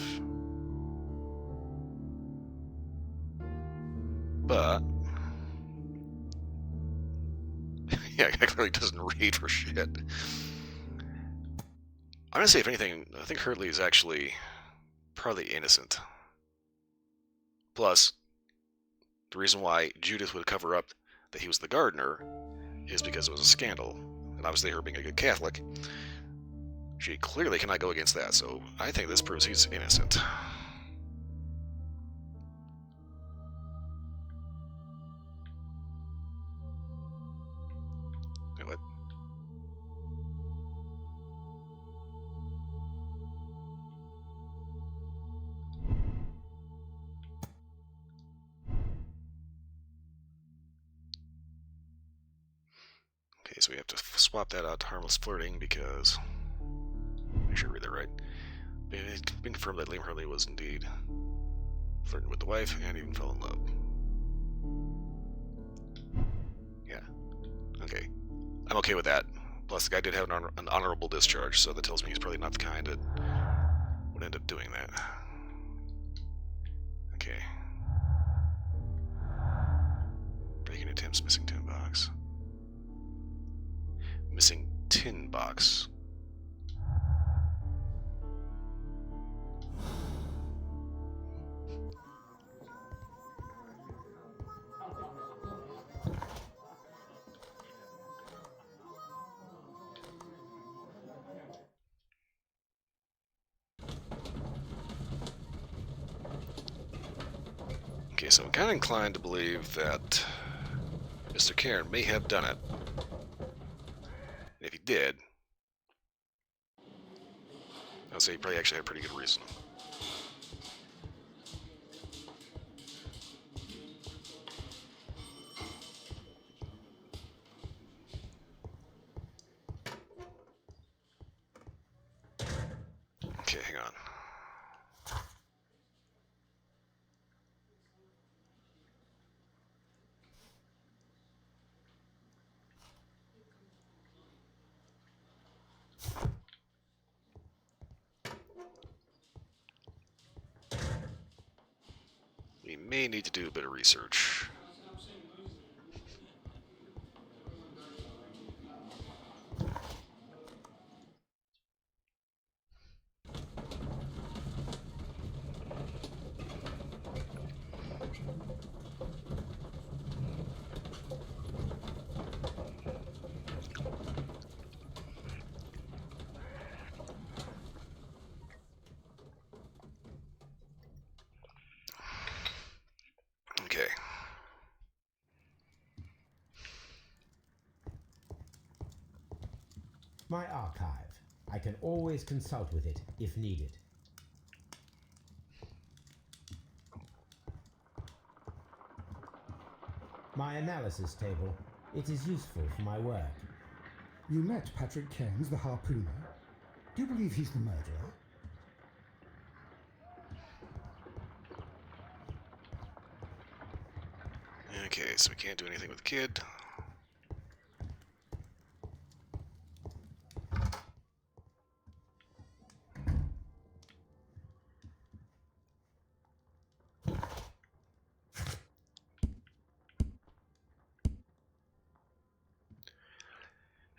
but yeah, guy clearly doesn't read for shit. I'm gonna say, if anything, I think Hurley is actually probably innocent. Plus, the reason why Judith would cover up that he was the gardener is because it was a scandal. And obviously her being a good Catholic, she clearly cannot go against that, so I think this proves he's innocent. Wait, what? Okay, so we have to swap that out to harmless flirting because... Make sure I read that right. It's been confirmed that Liam Hurley was indeed flirting with the wife, and even fell in love. Yeah. Okay. I'm okay with that. Plus, the guy did have an honorable discharge, so that tells me he's probably not the kind that would end up doing that. Okay. Breaking attempts, missing tin box. Missing tin box. Okay, so I'm kind of inclined to believe that Mr. Cairn may have done it. And if he did, I'd say he probably actually had a pretty good reason. Okay, hang on. We may need to do a bit of research. Okay. My archive. I can always consult with it if needed. My analysis table. It is useful for my work. You met Patrick Cairns, the harpooner. Do you believe he's the murderer? Okay, so we can't do anything with the kid.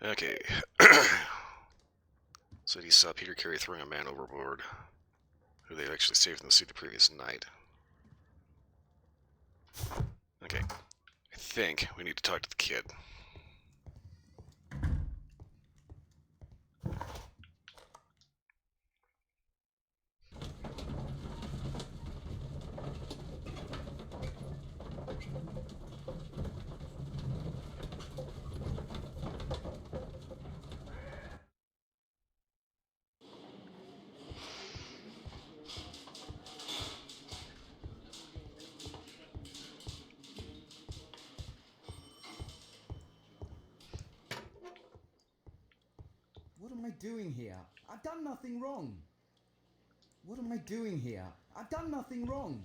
Okay. So he saw Peter Carey throwing a man overboard, who they actually saved from the sea the previous night. Okay. I think we need to talk to the kid. What am I doing here? I've done nothing wrong. What am I doing here? I've done nothing wrong.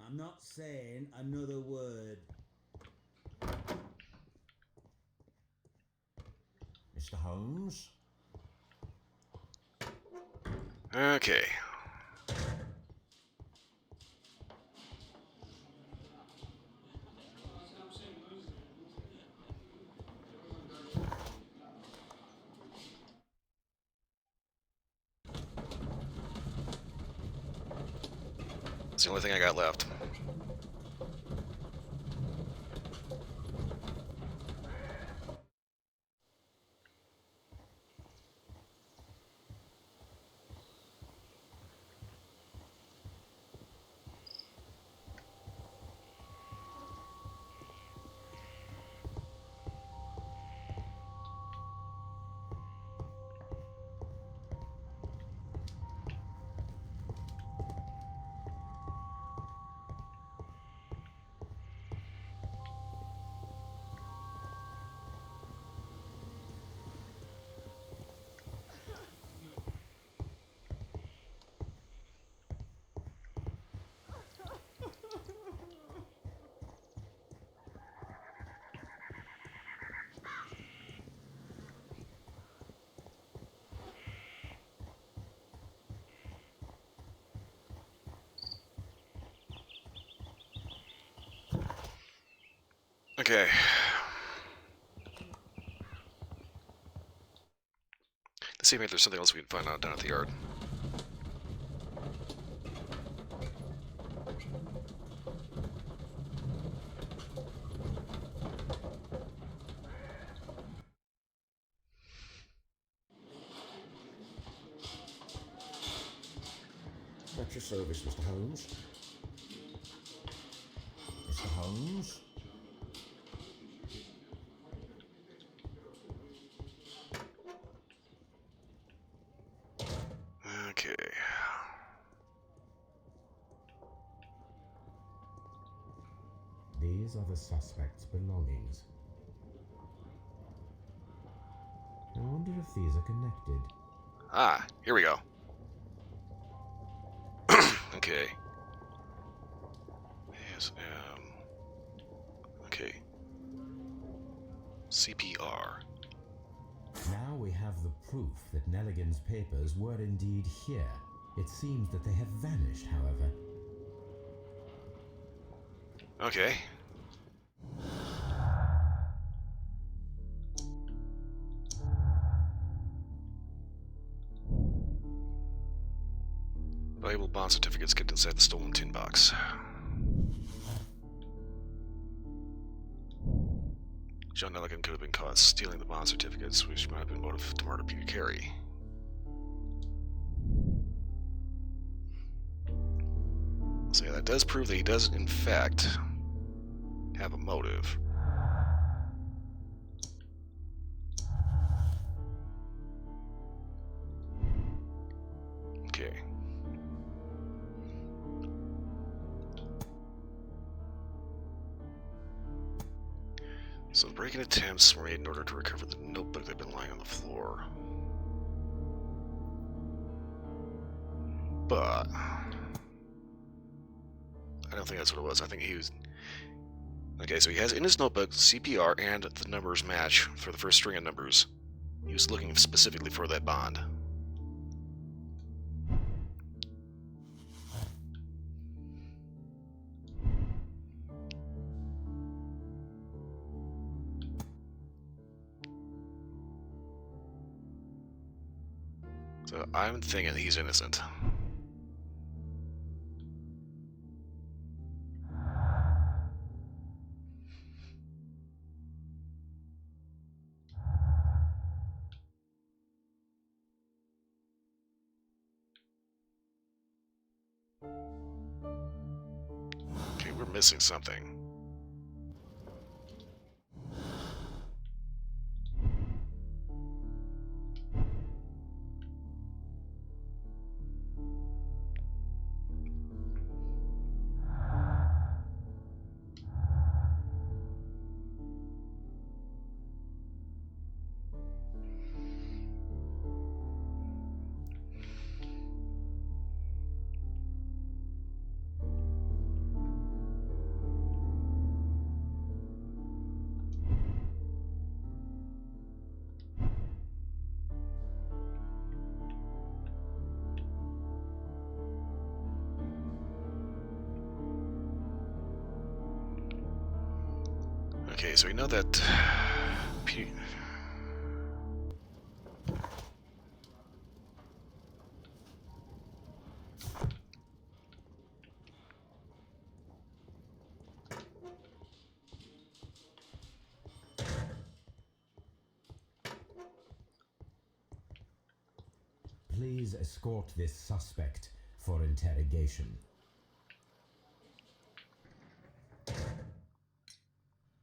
I'm not saying another word. Mr. Holmes? Okay. It's the only thing I got left. Okay. Let's see if there's something else we can find out down at the yard. At your service, Mr. Holmes. Mr. Holmes? Okay. These are the suspect's belongings. I wonder if these are connected. Ah, here we go. Okay. Yes, okay. CPR. Now we have the proof that Nelligan's papers were indeed here. It seems that they have vanished, however. Okay. Valuable bond certificates kept inside the stolen tin box. John Nelligan could have been caught stealing the bond certificates, which might have been motive to murder Peter Carey. So yeah, that does prove that he does, in fact, have a motive. Okay. So the break-in attempts were made in order to recover the notebook that had been lying on the floor. But I don't think that's what it was. I think he was... Okay, so he has in his notebook CPR and the numbers match for the first string of numbers. He was looking specifically for that bond. So I'm thinking he's innocent. Okay, we're missing something. Okay, so we know that... Please escort this suspect for interrogation.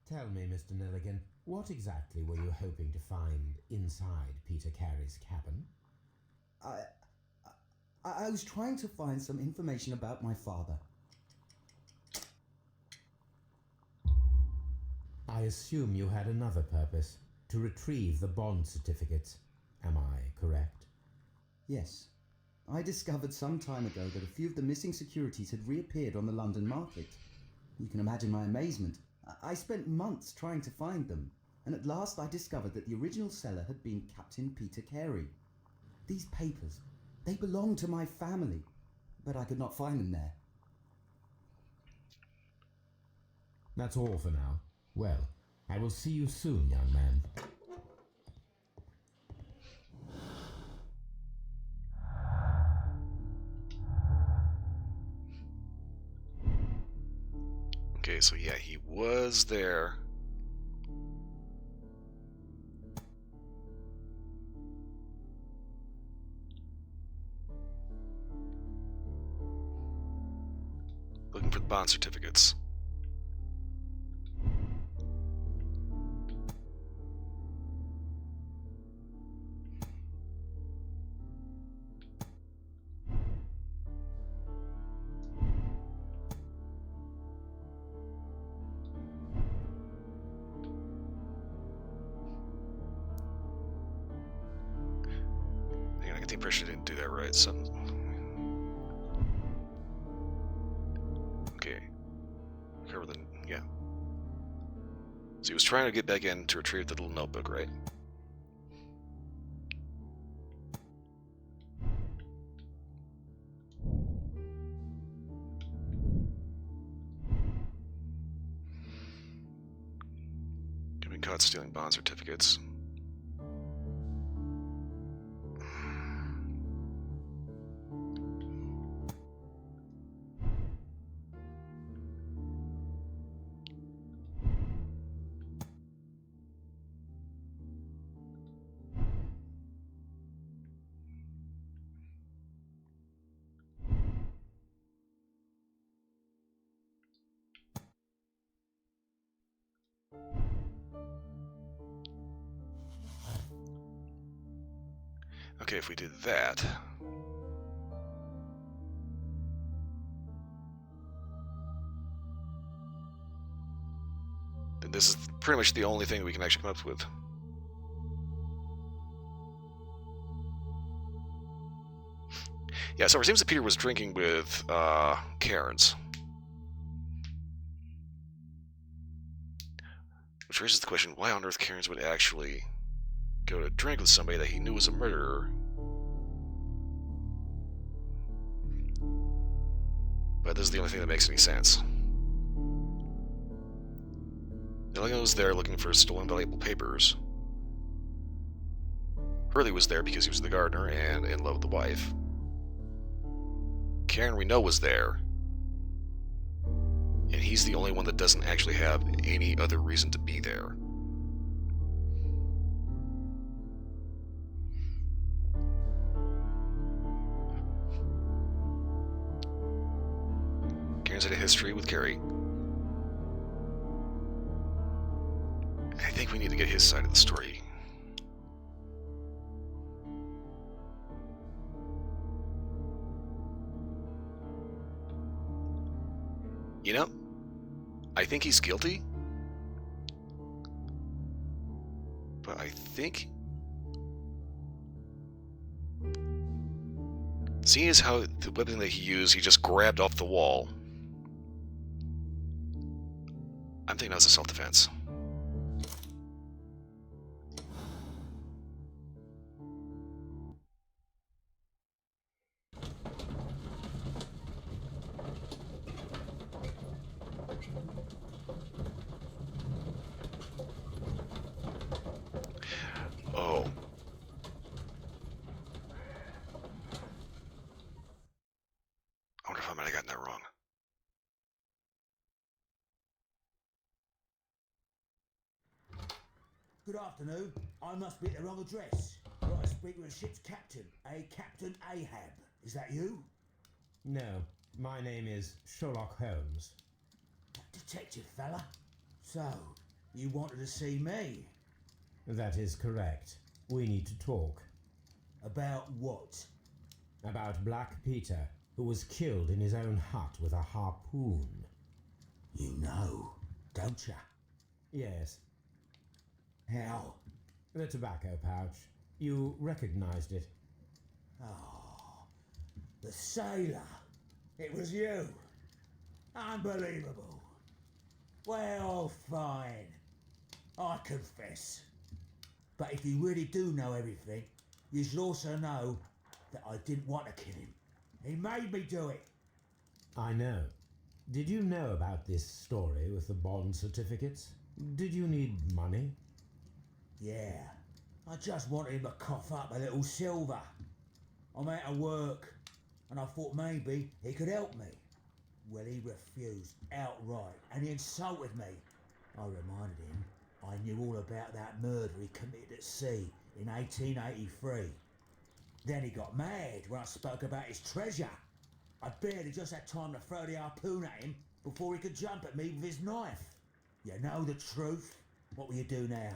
Tell me, Mr. Nelligan, what exactly were you hoping to find inside Peter Carey's cabin? I was trying to find some information about my father. I assume you had another purpose, to retrieve the bond certificates. Am I correct? Yes. I discovered some time ago that a few of the missing securities had reappeared on the London market. You can imagine my amazement. I spent months trying to find them, and at last I discovered that the original seller had been Captain Peter Carey. These papers, they belonged to my family, but I could not find them there. That's all for now. Well, I will see you soon, young man. Okay, so yeah, he was there. Looking for the bond certificates. I get the impression I didn't do that right. Okay. Cover the... yeah. So he was trying to get back in to retrieve the little notebook, right? Getting caught stealing bond certificates. Okay, if we did that... then this is pretty much the only thing we can actually come up with. Yeah, so it seems that Peter was drinking with Cairns. Which raises the question, why on earth Cairns would actually go to drink with somebody that he knew was a murderer? But this is the only thing that makes any sense. Dillingham was there looking for stolen valuable papers. Hurley was there because he was the gardener and in love with the wife. Karen we know was there. And he's the only one that doesn't actually have any other reason to be there. Karen's had a history with Carrie. I think we need to get his side of the story. You know, I think he's guilty. But I think... seeing as how the weapon that he used, he just grabbed off the wall. I'm thinking that was a self-defense. Oh. I wonder if I might have gotten that wrong. Good afternoon. I must be at the wrong address. Got to speak with the ship's captain, a Captain Ahab. Is that you? No, my name is Sherlock Holmes. That detective fella? So, you wanted to see me? That is correct. We need to talk. About what? About Black Peter, who was killed in his own hut with a harpoon. You know, don't ya? Yes. How? The tobacco pouch. You recognized it. Oh, the sailor. It was you. Unbelievable. Well, fine. I confess. But if you really do know everything, you should also know that I didn't want to kill him. He made me do it. I know. Did you know about this story with the bond certificates? Did you need money? Yeah, I just wanted him to cough up a little silver. I'm out of work, and I thought maybe he could help me. Well, he refused outright, and he insulted me. I reminded him I knew all about that murder he committed at sea in 1883. Then he got mad when I spoke about his treasure. I barely just had time to throw the harpoon at him before he could jump at me with his knife. You know the truth. What will you do now?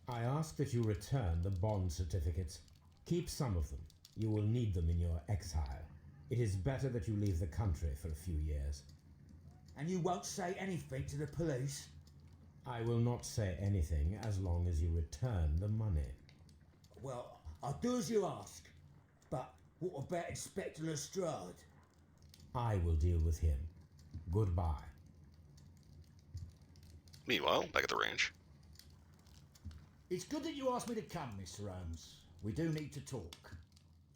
I ask that you return the bond certificates. Keep some of them. You will need them in your exile. It is better that you leave the country for a few years. And you won't say anything to the police? I will not say anything as long as you return the money. Well, I'll do as you ask. But what about Inspector Lestrade? I will deal with him. Goodbye. Meanwhile, back at the ranch. It's good that you asked me to come, Mr. Holmes. We do need to talk.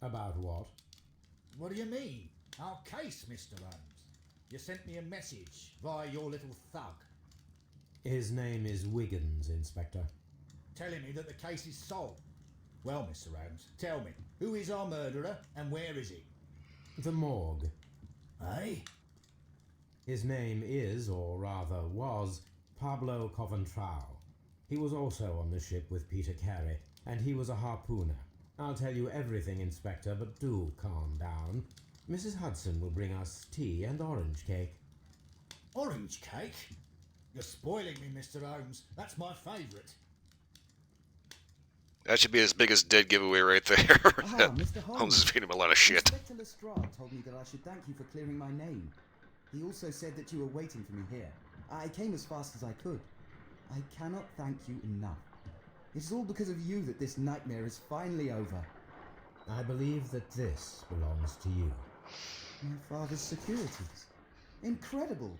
About what? What do you mean? Our case, Mr. Holmes. You sent me a message via your little thug, His name is Wiggins, Inspector. telling me that the case is solved. Well, Mr. Holmes, tell me, who is our murderer and where is he? The morgue. Eh? His name is, or rather was, Pablo Coventral. He was also on the ship with Peter Carey, and he was a harpooner. I'll tell you everything, Inspector, but do calm down. Mrs. Hudson will bring us tea and orange cake. Orange cake? You're spoiling me, Mr. Holmes. That's my favourite. That should be his biggest dead giveaway right there. Ah, Mr. Holmes is feeding him a lot of shit. Inspector Lestrade told me that I should thank you for clearing my name. He also said that you were waiting for me here. I came as fast as I could. I cannot thank you enough. It's all because of you that this nightmare is finally over. I believe that this belongs to you. My father's securities. Incredible.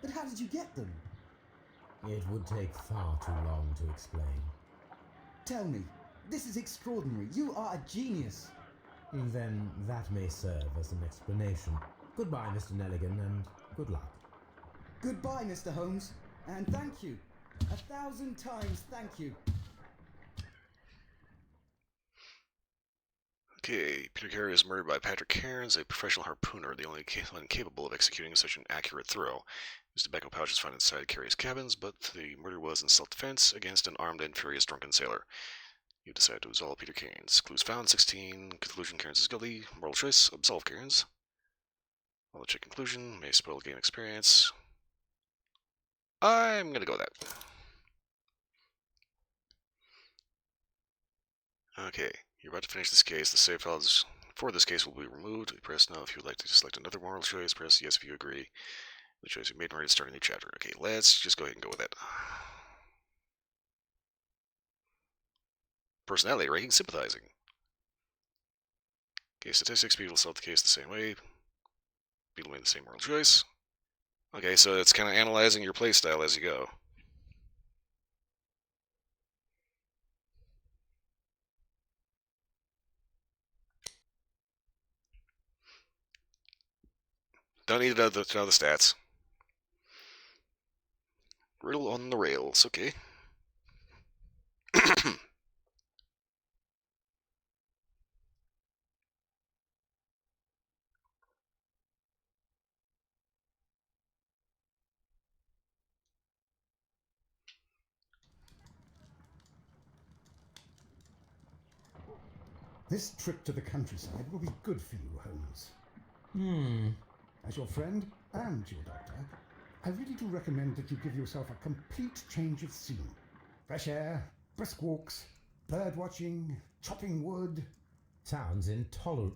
But how did you get them? It would take far too long to explain. Tell me. This is extraordinary. You are a genius. Then that may serve as an explanation. Goodbye, Mr. Nelligan, and good luck. Goodbye, Mr. Holmes. And thank you. 1,000 times thank you. Okay, Peter Carey is murdered by Patrick Cairns, a professional harpooner, the only one capable of executing such an accurate throw. His tobacco pouch is found inside Carey's cabins, but the murder was in self-defense against an armed and furious drunken sailor. You decide to absolve Peter Cairns. Clues found, 16. Conclusion, Cairns is guilty. Moral choice, absolve Cairns. I'll check conclusion, may spoil game experience. I'm gonna go with that. Okay, you're about to finish this case. The save files for this case will be removed. Press no if you would like to select another moral choice. Press yes if you agree. The choice you made in order to start a new chapter. Okay, let's just go ahead and go with it. Personality rating, sympathizing. Okay, statistics, people solve the case the same way. People made the same moral choice. Okay, so it's kind of analyzing your playstyle as you go. Don't need to know the stats. Riddle on the rails, okay. This trip to the countryside will be good for you, Holmes. As your friend and your doctor, I really do recommend that you give yourself a complete change of scene. Fresh air, brisk walks, bird watching, chopping wood. Sounds intolerant.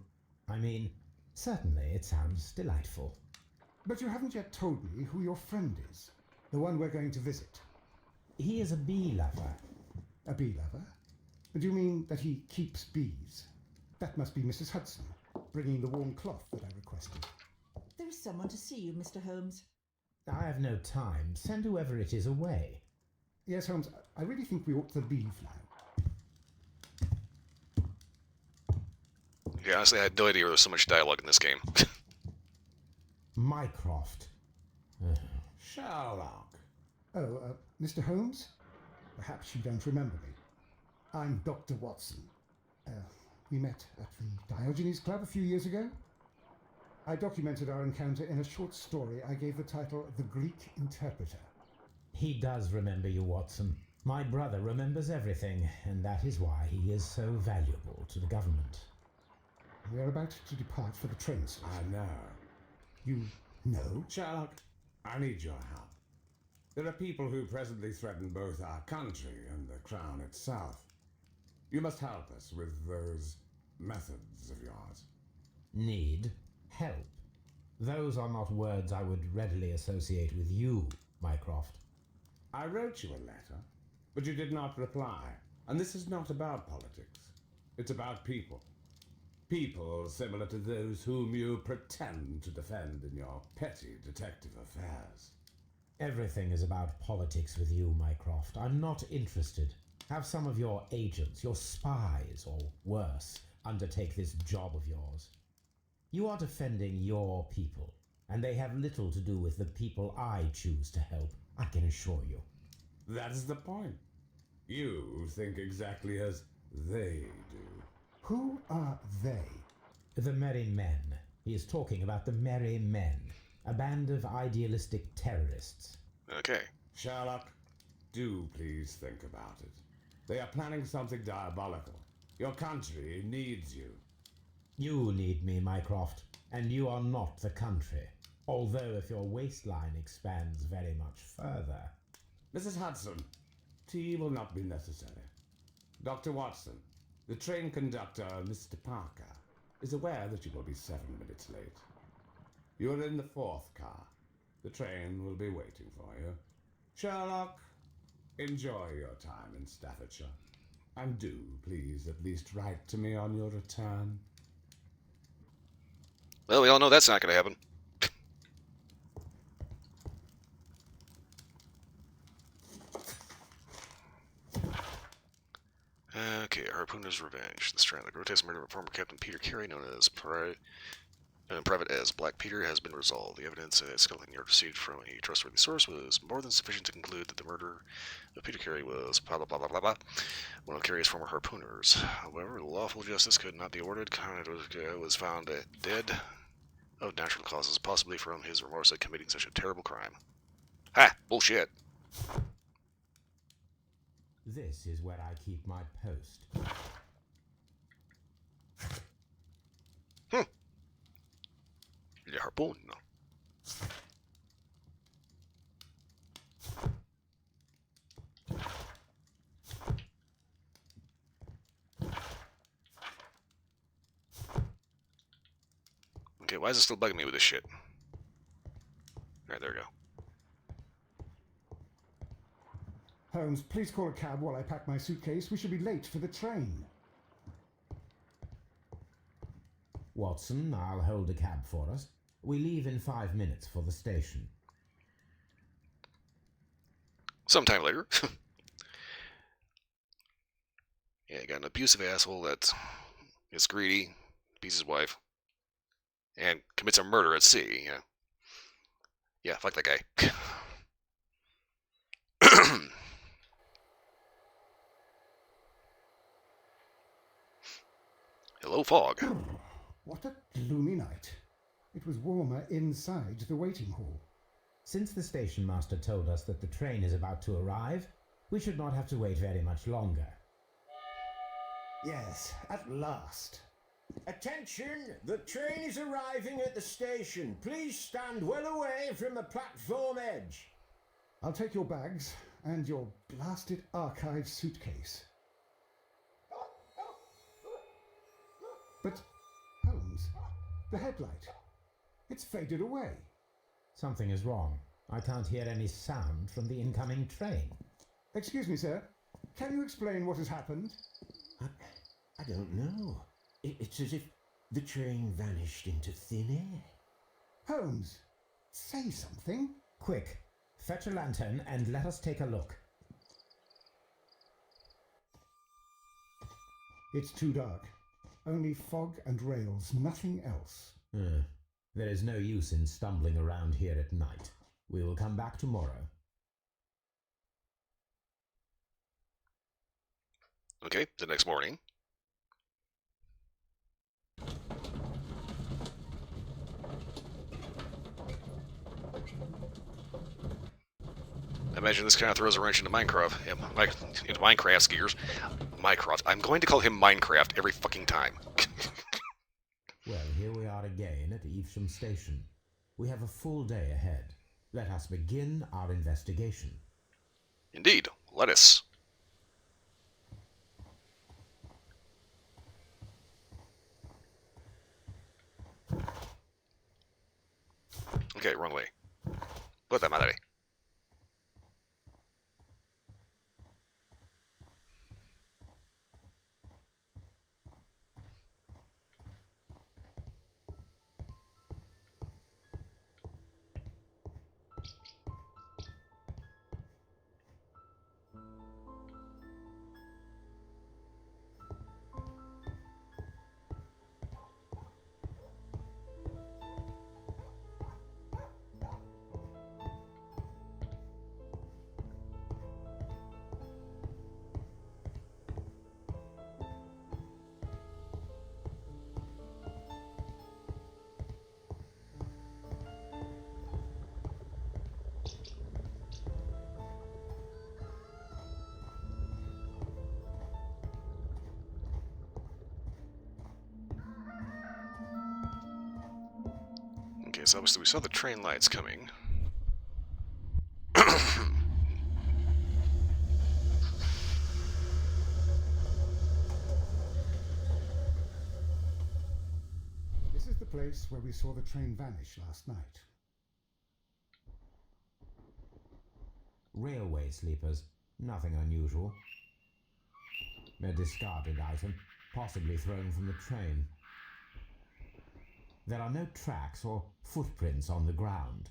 Certainly it sounds delightful. But you haven't yet told me who your friend is, the one we're going to visit. He is a bee lover. A bee lover? Do you mean that he keeps bees? That must be Mrs. Hudson, bringing the warm cloth that I requested. There is someone to see you, Mr. Holmes. I have no time. Send whoever it is away. Yes, Holmes, I really think we ought to leave now. Yeah, honestly, I had no idea there was so much dialogue in this game. Mycroft. Sherlock. Oh, Mr. Holmes? Perhaps you don't remember me. I'm Dr. Watson. We met at the Diogenes Club a few years ago. I documented our encounter in a short story I gave the title The Greek Interpreter. He does remember you, Watson. My brother remembers everything, and that is why he is so valuable to the government. We are about to depart for the train station. I know. You know? Sherlock, I need your help. There are people who presently threaten both our country and the crown itself. You must help us with those methods of yours. Need? Help? Those are not words I would readily associate with you, Mycroft. I wrote you a letter, but you did not reply. And this is not about politics. It's about people. People similar to those whom you pretend to defend in your petty detective affairs. Everything is about politics with you, Mycroft. I'm not interested. Have some of your agents, your spies, or worse, undertake this job of yours. You are defending your people, and they have little to do with the people I choose to help, I can assure you. That's the point. You think exactly as they do. Who are they? The Merry Men. He is talking about the Merry Men, a band of idealistic terrorists. Okay. Sherlock, do please think about it. They are planning something diabolical. Your country needs you. You need me, Mycroft, and you are not the country. Although if your waistline expands very much further. Mrs. Hudson, tea will not be necessary. Dr. Watson, the train conductor, Mr. Parker, is aware that you will be 7 minutes late. You are in the 4th car. The train will be waiting for you. Sherlock, enjoy your time in Staffordshire. And do, please, at least write to me on your return. Well, we all know that's not going to happen. Okay, Harpooner's Revenge. The strand of the grotesque murder of former Captain Peter Carey, known in private as Black Peter, has been resolved. The evidence Scotland Yard received from a trustworthy source was more than sufficient to conclude that the murder of Peter Carey was blah blah blah blah blah blah, one of Carey's former harpooners. However, lawful justice could not be ordered. Conrad was found dead of natural causes, possibly from his remorse at committing such a terrible crime. Ha! Bullshit! This is where I keep my post. Le harpoon. Okay, why is it still bugging me with this shit? Alright, there we go. Holmes, please call a cab while I pack my suitcase. We should be late for the train. Watson, I'll hold a cab for us. We leave in 5 minutes for the station. Sometime later. Yeah, got an abusive asshole that is greedy, beats his wife, and commits a murder at sea. Yeah, fuck that guy. Hello, fog. What a gloomy night. It was warmer inside the waiting hall. Since the station master told us that the train is about to arrive, we should not have to wait very much longer. Yes, at last. Attention! The train is arriving at the station. Please stand well away from the platform edge. I'll take your bags and your blasted archive suitcase. But, Holmes, the headlight. It's faded away. Something is wrong. I can't hear any sound from the incoming train. Excuse me, sir. Can you explain what has happened? I don't know. It's as if the train vanished into thin air. Holmes, say something. Quick, fetch a lantern and let us take a look. It's too dark. Only fog and rails, nothing else. There is no use in stumbling around here at night. We will come back tomorrow. Okay, the next morning. I imagine this kind of throws a wrench into Minecraft. Yeah, into Minecraft's gears. Minecraft. I'm going to call him Minecraft every fucking time. Well, here we are again at Evesham Station. We have a full day ahead. Let us begin our investigation. Indeed. Let us. Okay, wrong way. Puta madre. Okay, so obviously we saw the train lights coming. This is the place where we saw the train vanish last night. Railway sleepers. Nothing unusual. A discarded item, possibly thrown from the train. There are no tracks or footprints on the ground.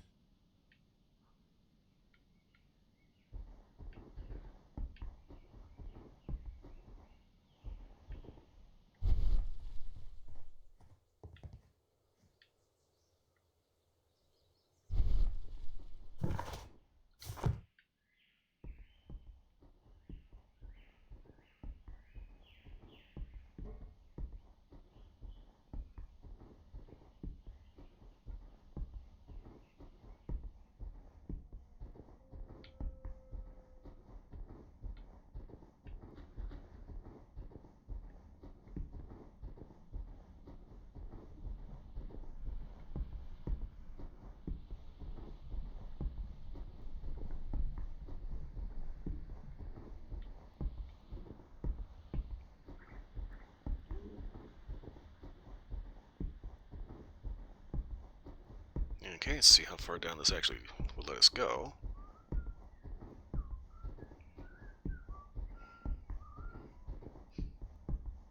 Okay, let's see how far down this actually will let us go.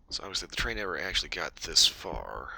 So obviously the train never actually got this far.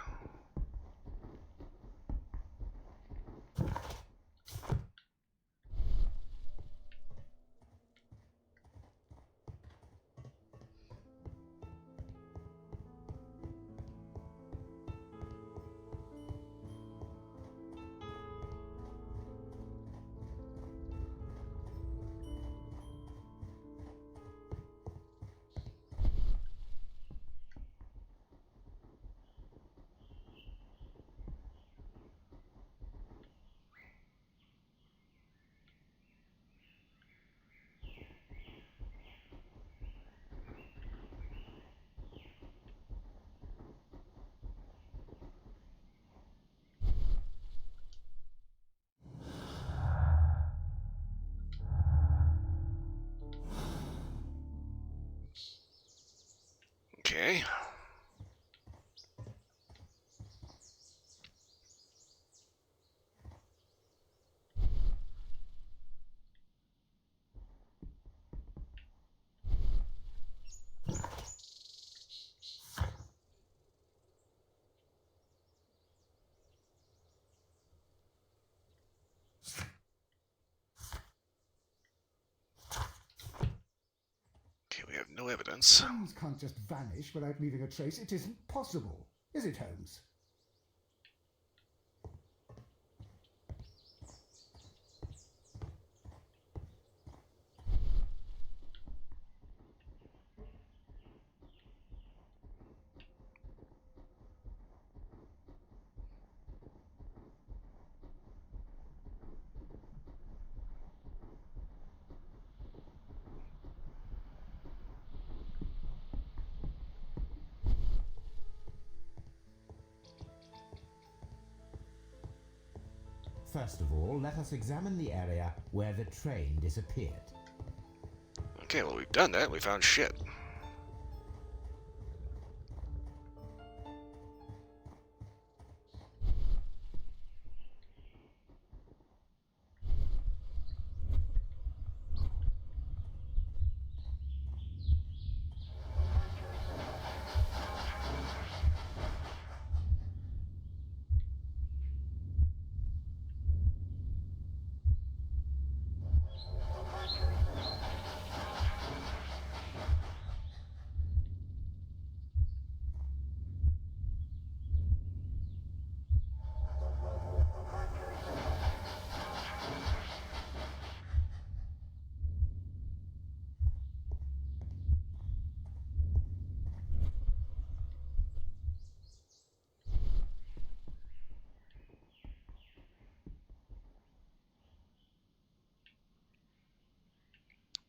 Okay. Okay, we have no evidence. Trains can't just vanish without leaving a trace. It isn't possible. Is it, Holmes? First of all, let us examine the area where the train disappeared. Okay, well, we've done that. We found shit.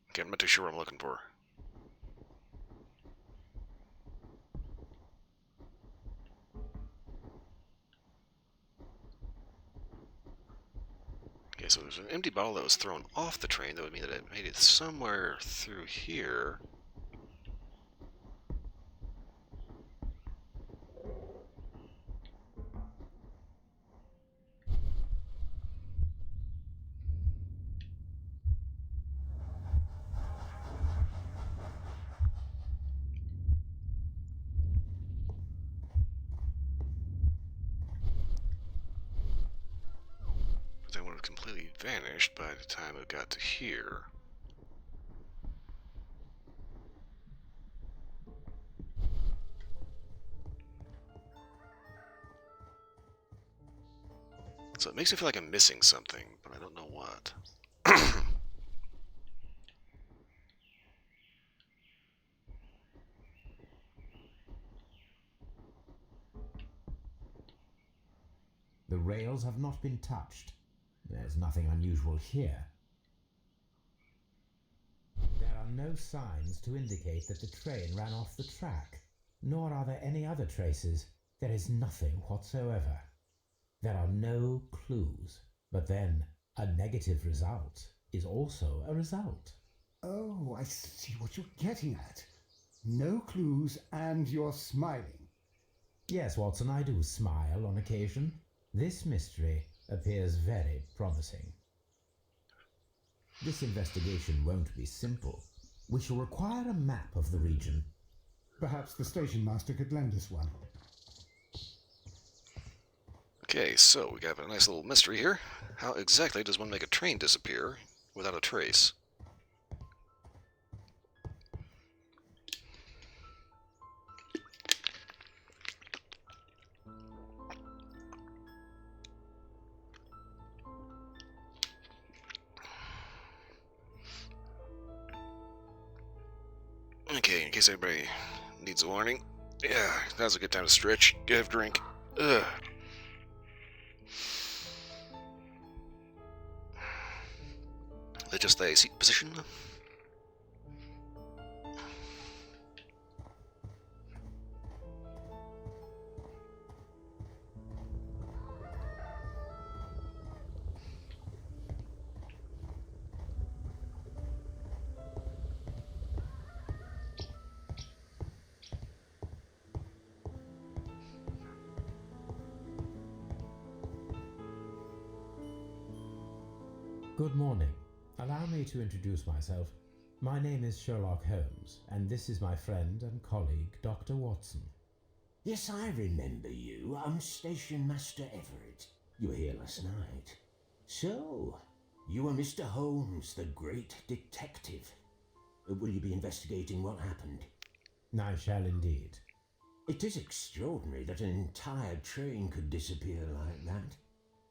Okay, I'm not too sure what I'm looking for. Okay, so there's an empty bottle that was thrown off the train. That would mean that it made it somewhere through here. But then would have completely vanished by the time it got to here. So it makes me feel like I'm missing something, but I don't know what. The rails have not been touched. There's nothing unusual here. There are no signs to indicate that the train ran off the track, nor are there any other traces. There is nothing whatsoever. There are no clues. But then, a negative result is also a result. Oh, I see what you're getting at. No clues and you're smiling. Yes, Watson, I do smile on occasion. This mystery appears very promising. This investigation won't be simple. We shall require a map of the region. Perhaps the station master could lend us one. Okay, so we got a nice little mystery here. How exactly does one make a train disappear without a trace? Okay, in case anybody needs a warning. Yeah, now's a good time to stretch, get a drink. Ugh. Adjust the seat position. Good morning. Allow me to introduce myself. My name is Sherlock Holmes, and this is my friend and colleague, Dr. Watson. Yes, I remember you. I'm Station Master Everett. You were here last night. So, you are Mr. Holmes, the great detective. Will you be investigating what happened? I shall indeed. It is extraordinary that an entire train could disappear like that.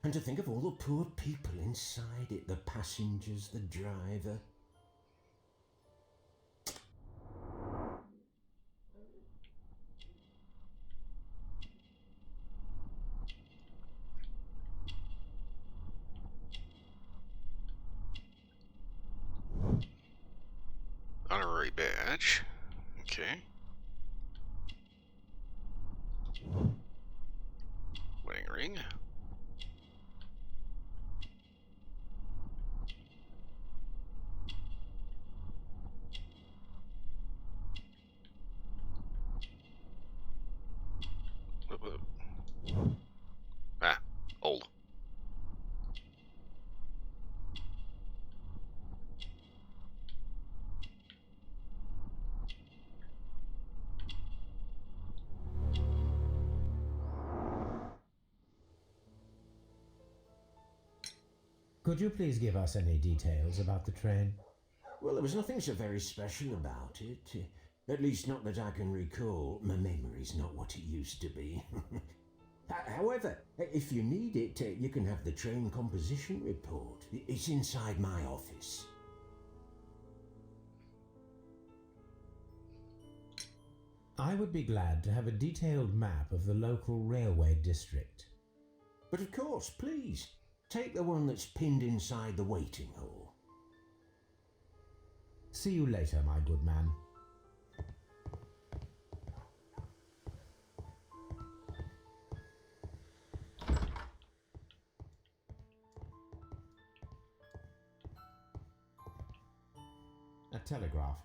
And to think of all the poor people inside it, the passengers, the driver. Honorary badge. Okay. Wedding ring. Could you please give us any details about the train? Well, there was nothing so very special about it. At least not that I can recall. My memory's not what it used to be. However, if you need it, you can have the train composition report. It's inside my office. I would be glad to have a detailed map of the local railway district. But of course, please, take the one that's pinned inside the waiting hall. See you later, my good man. A telegraph.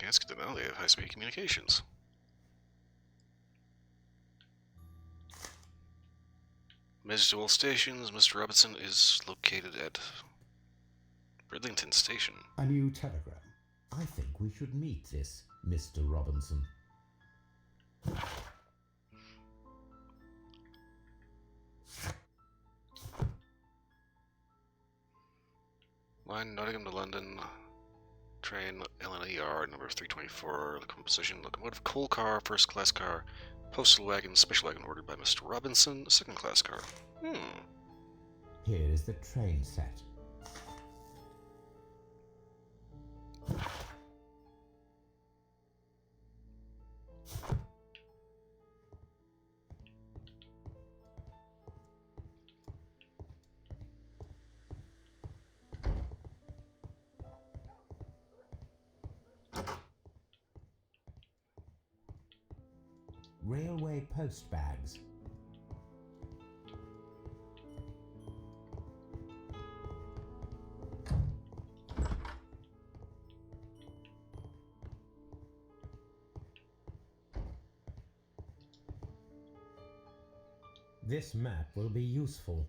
That's good to know. They have high-speed communications. Message to all stations. Mr. Robinson is located at Bridlington Station. A new telegram. I think we should meet this Mr. Robinson. Line Nottingham to London. Train LNER number 324. The composition: locomotive, coal car, first class car, postal wagon, special wagon ordered by Mr. Robinson, second class car. Here is the train set. Railway post bags. This map will be useful.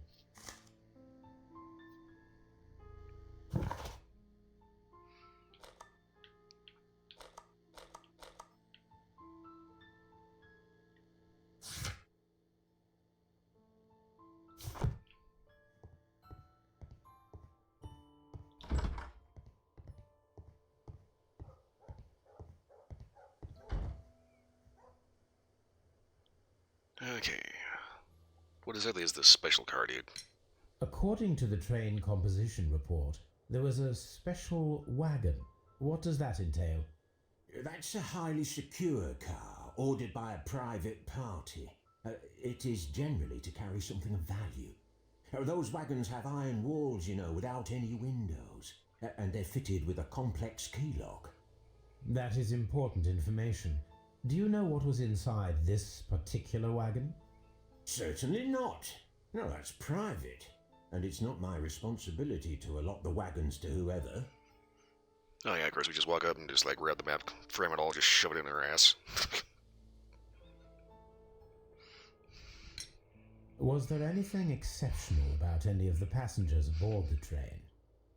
Okay. What exactly is this special car, dude? According to the train composition report, there was a special wagon. What does that entail? That's a highly secure car, ordered by a private party. It is generally to carry something of value. Those wagons have iron walls, you know, without any windows. And they're fitted with a complex key lock. That is important information. Do you know what was inside this particular wagon? Certainly not. No, that's private. And it's not my responsibility to allot the wagons to whoever. Oh yeah, of course we just walk up and just like grab the map, frame it all, just shove it in their ass. Was there anything exceptional about any of the passengers aboard the train?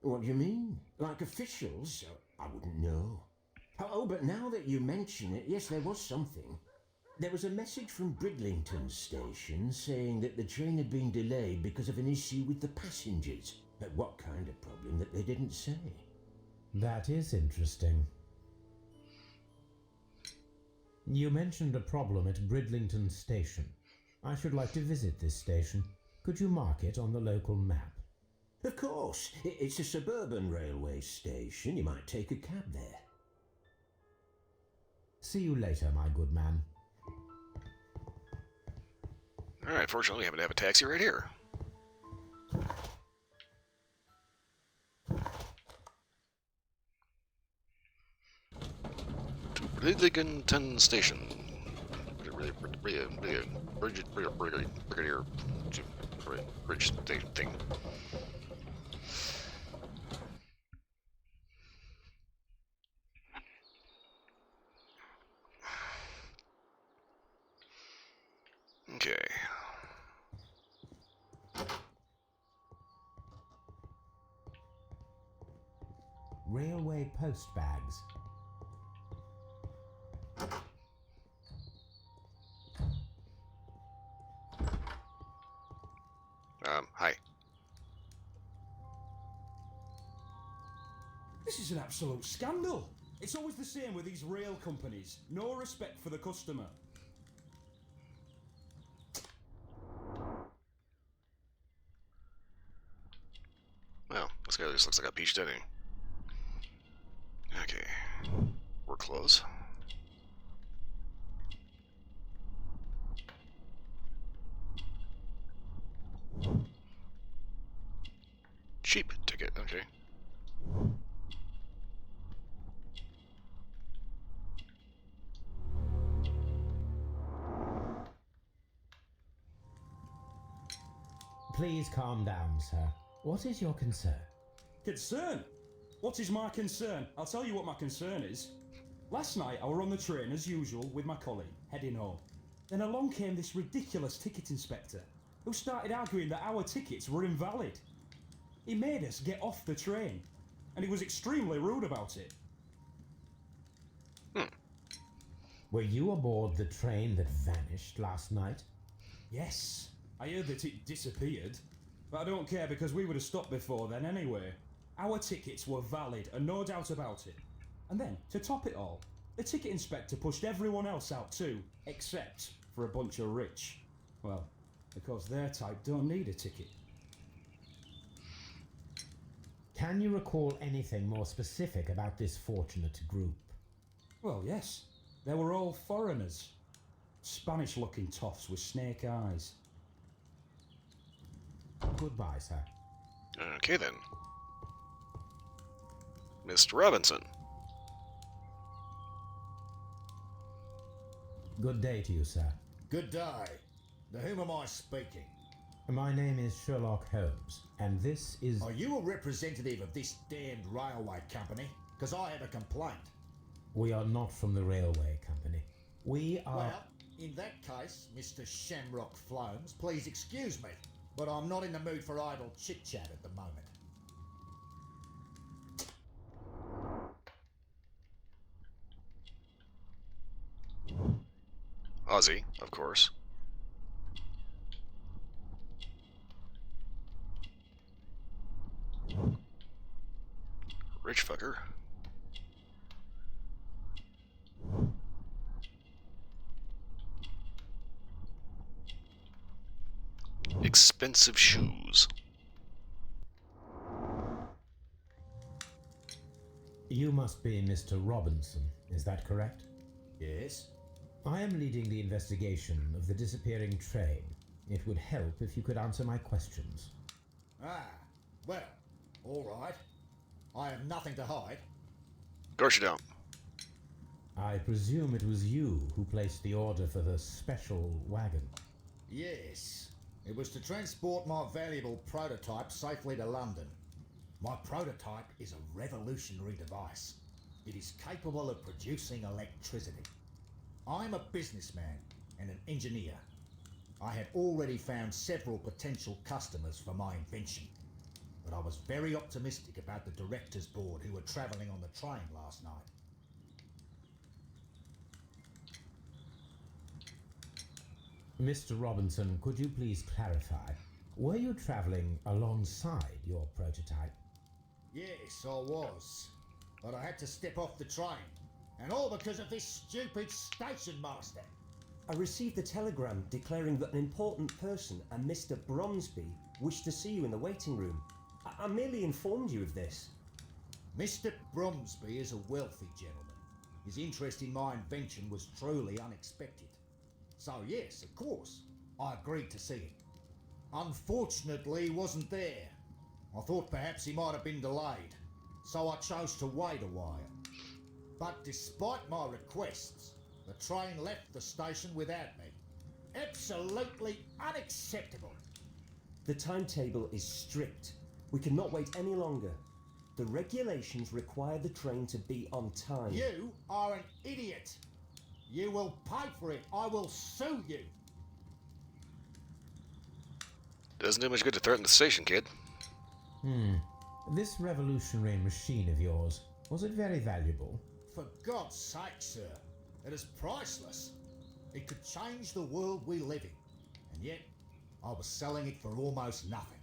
What do you mean? Like officials? I wouldn't know. Oh, but now that you mention it, yes, there was something. There was a message from Bridlington Station saying that the train had been delayed because of an issue with the passengers. But what kind of problem that they didn't say? That is interesting. You mentioned a problem at Bridlington Station. I should like to visit this station. Could you mark it on the local map? Of course. It's a suburban railway station. You might take a cab there. See you later, my good man. Alright, fortunately we happen to have a taxi right here. To Bridlington Station. Brigadier Bridge thing. Okay. Railway post bags. This is an absolute scandal. It's always the same with these rail companies. No respect for the customer. Well, this guy just looks like a peach denny. Okay. We're close. Cheap ticket, okay. Please calm down, sir. What is your concern? Concern? What is my concern? I'll tell you what my concern is. Last night I were on the train as usual with my colleague, heading home. Then along came this ridiculous ticket inspector, who started arguing that our tickets were invalid. He made us get off the train, and he was extremely rude about it. Were you aboard the train that vanished last night? Yes, I heard that it disappeared, but I don't care because we would have stopped before then anyway. Our tickets were valid and no doubt about it. And then, to top it all, the ticket inspector pushed everyone else out too, except for a bunch of rich. Well, because their type don't need a ticket. Can you recall anything more specific about this fortunate group? Well, yes. They were all foreigners. Spanish-looking toffs with snake eyes. Goodbye, sir. Okay then. Mr. Robinson. Good day to you, sir. Good day. To whom am I speaking? My name is Sherlock Holmes, and this is... Are you a representative of this damned railway company? Because I have a complaint. We are not from the railway company. We are... Well, in that case, Mr. Shamrock Flomes, please excuse me, but I'm not in the mood for idle chit-chat at the moment. Aussie, of course. Rich fucker. Expensive shoes. You must be Mr. Robinson, is that correct? Yes? I am leading the investigation of the disappearing train. It would help if you could answer my questions. Ah, well, all right. I have nothing to hide. Of course you don't. I presume it was you who placed the order for the special wagon. Yes. It was to transport my valuable prototype safely to London. My prototype is a revolutionary device. It is capable of producing electricity. I'm a businessman and an engineer. I had already found several potential customers for my invention, but I was very optimistic about the directors' board who were travelling on the train last night. Mr. Robinson, could you please clarify? Were you travelling alongside your prototype? Yes, I was. But I had to step off the train. And all because of this stupid station master. I received a telegram declaring that an important person, a Mr. Bromsby, wished to see you in the waiting room. I merely informed you of this. Mr. Bromsby is a wealthy gentleman. His interest in my invention was truly unexpected. So yes, of course, I agreed to see him. Unfortunately, he wasn't there. I thought perhaps he might have been delayed, so I chose to wait a while. But despite my requests, the train left the station without me. Absolutely unacceptable. The timetable is strict. We cannot wait any longer. The regulations require the train to be on time. You are an idiot. You will pay for it. I will sue you. Doesn't do much good to threaten the station, kid. This revolutionary machine of yours, was it very valuable? For God's sake, sir, it is priceless. It could change the world we live in. And yet, I was selling it for almost nothing.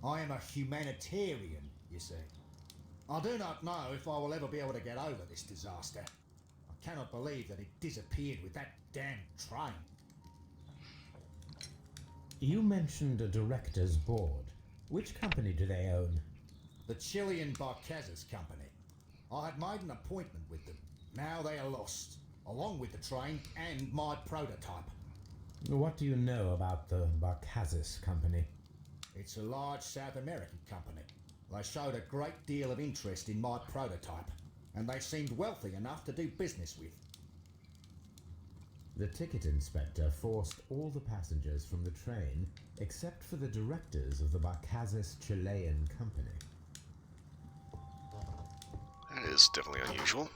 I am a humanitarian, you see. I do not know if I will ever be able to get over this disaster. I cannot believe that it disappeared with that damn train. You mentioned a director's board. Which company do they own? The Chilean Barcazas Company. I had made an appointment with them. Now they are lost, along with the train and my prototype. What do you know about the Barcazas Company? It's a large South American company. They showed a great deal of interest in my prototype, and they seemed wealthy enough to do business with. The ticket inspector forced all the passengers from the train except for the directors of the Barcazas Chilean Company. That is definitely unusual.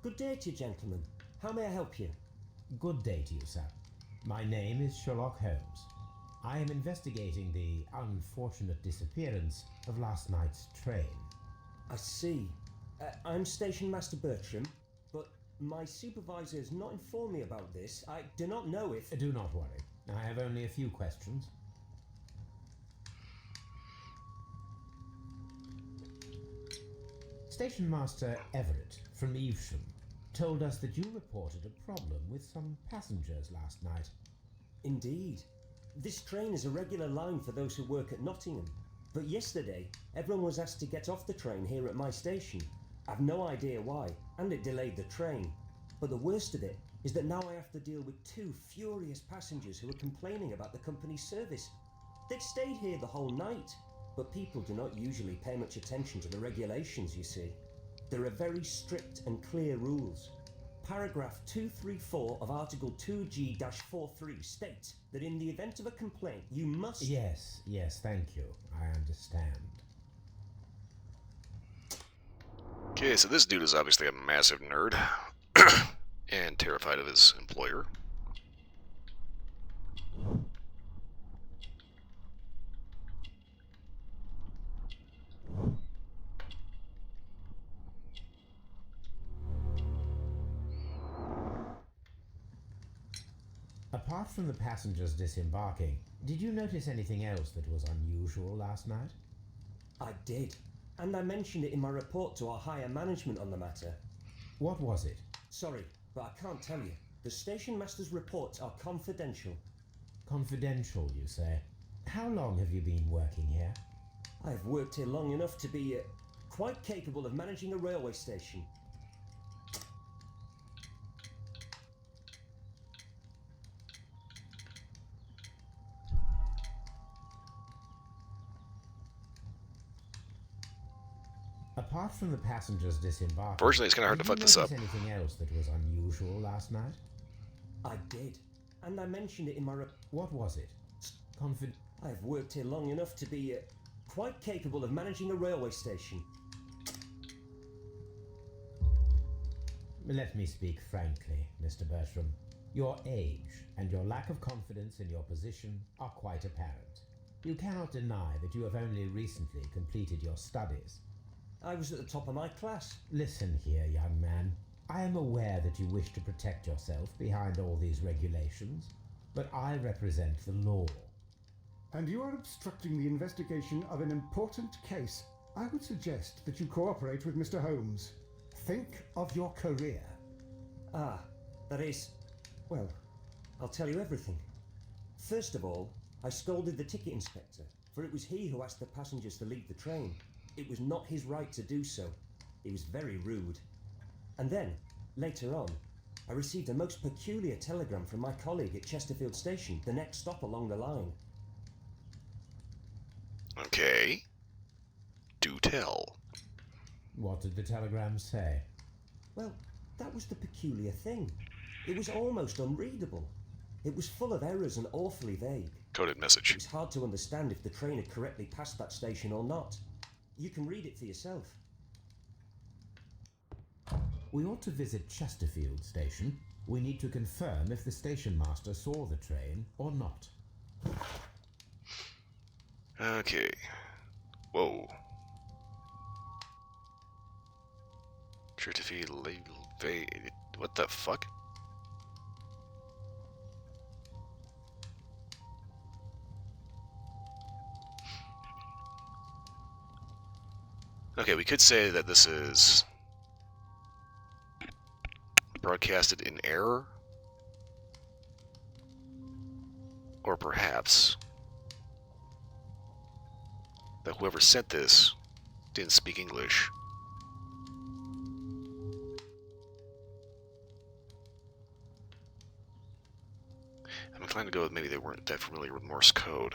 Good day to you, gentlemen. How may I help you? Good day to you, sir. My name is Sherlock Holmes. I am investigating the unfortunate disappearance of last night's train. I see. I'm Station Master Bertram, but my supervisor has not informed me about this. I do not know if... Do not worry. I have only a few questions. Station Master Everett from Evesham told us that you reported a problem with some passengers last night. Indeed. This train is a regular line for those who work at Nottingham. But yesterday, everyone was asked to get off the train here at my station. I've no idea why, and it delayed the train. But the worst of it is that now I have to deal with two furious passengers who are complaining about the company's service. They'd stayed here the whole night, but people do not usually pay much attention to the regulations, you see. There are very strict and clear rules. Paragraph 234 of Article 2G-43 states that in the event of a complaint, you must... Yes, thank you. I understand. Okay, so this dude is obviously a massive nerd and terrified of his employer. Apart from the passengers disembarking, did you notice anything else that was unusual last night? I did, and I mentioned it in my report to our higher management on the matter. What was it? Sorry, but I can't tell you. The station master's reports are confidential. Confidential, you say? How long have you been working here? I have worked here long enough to be quite capable of managing a railway station. Apart from the passengers disembarking, Fortunately, it's kind of hard to fuck this up. Did you notice anything else that was unusual last night? I did, and I mentioned it in my What was it? I have worked here long enough to be quite capable of managing a railway station. Let me speak frankly, Mr. Bertram. Your age and your lack of confidence in your position are quite apparent. You cannot deny that you have only recently completed your studies. I was at the top of my class. Listen here, young man. I am aware that you wish to protect yourself behind all these regulations, but I represent the law. And you are obstructing the investigation of an important case. I would suggest that you cooperate with Mr. Holmes. Think of your career. Ah, that is... Well, I'll tell you everything. First of all, I scolded the ticket inspector, for it was he who asked the passengers to leave the train. It was not his right to do so. He was very rude. And then, later on, I received a most peculiar telegram from my colleague at Chesterfield Station, the next stop along the line. Okay. Do tell. What did the telegram say? Well, that was the peculiar thing. It was almost unreadable. It was full of errors and awfully vague. Coded message. It was hard to understand if the train had correctly passed that station or not. You can read it for yourself. We ought to visit Chesterfield Station. We need to confirm if the station master saw the train or not. Okay. Whoa. Chesterfield, what the fuck? Okay, we could say that this is broadcasted in error. Or perhaps that whoever sent this didn't speak English. I'm inclined to go with maybe they weren't that familiar with Morse code.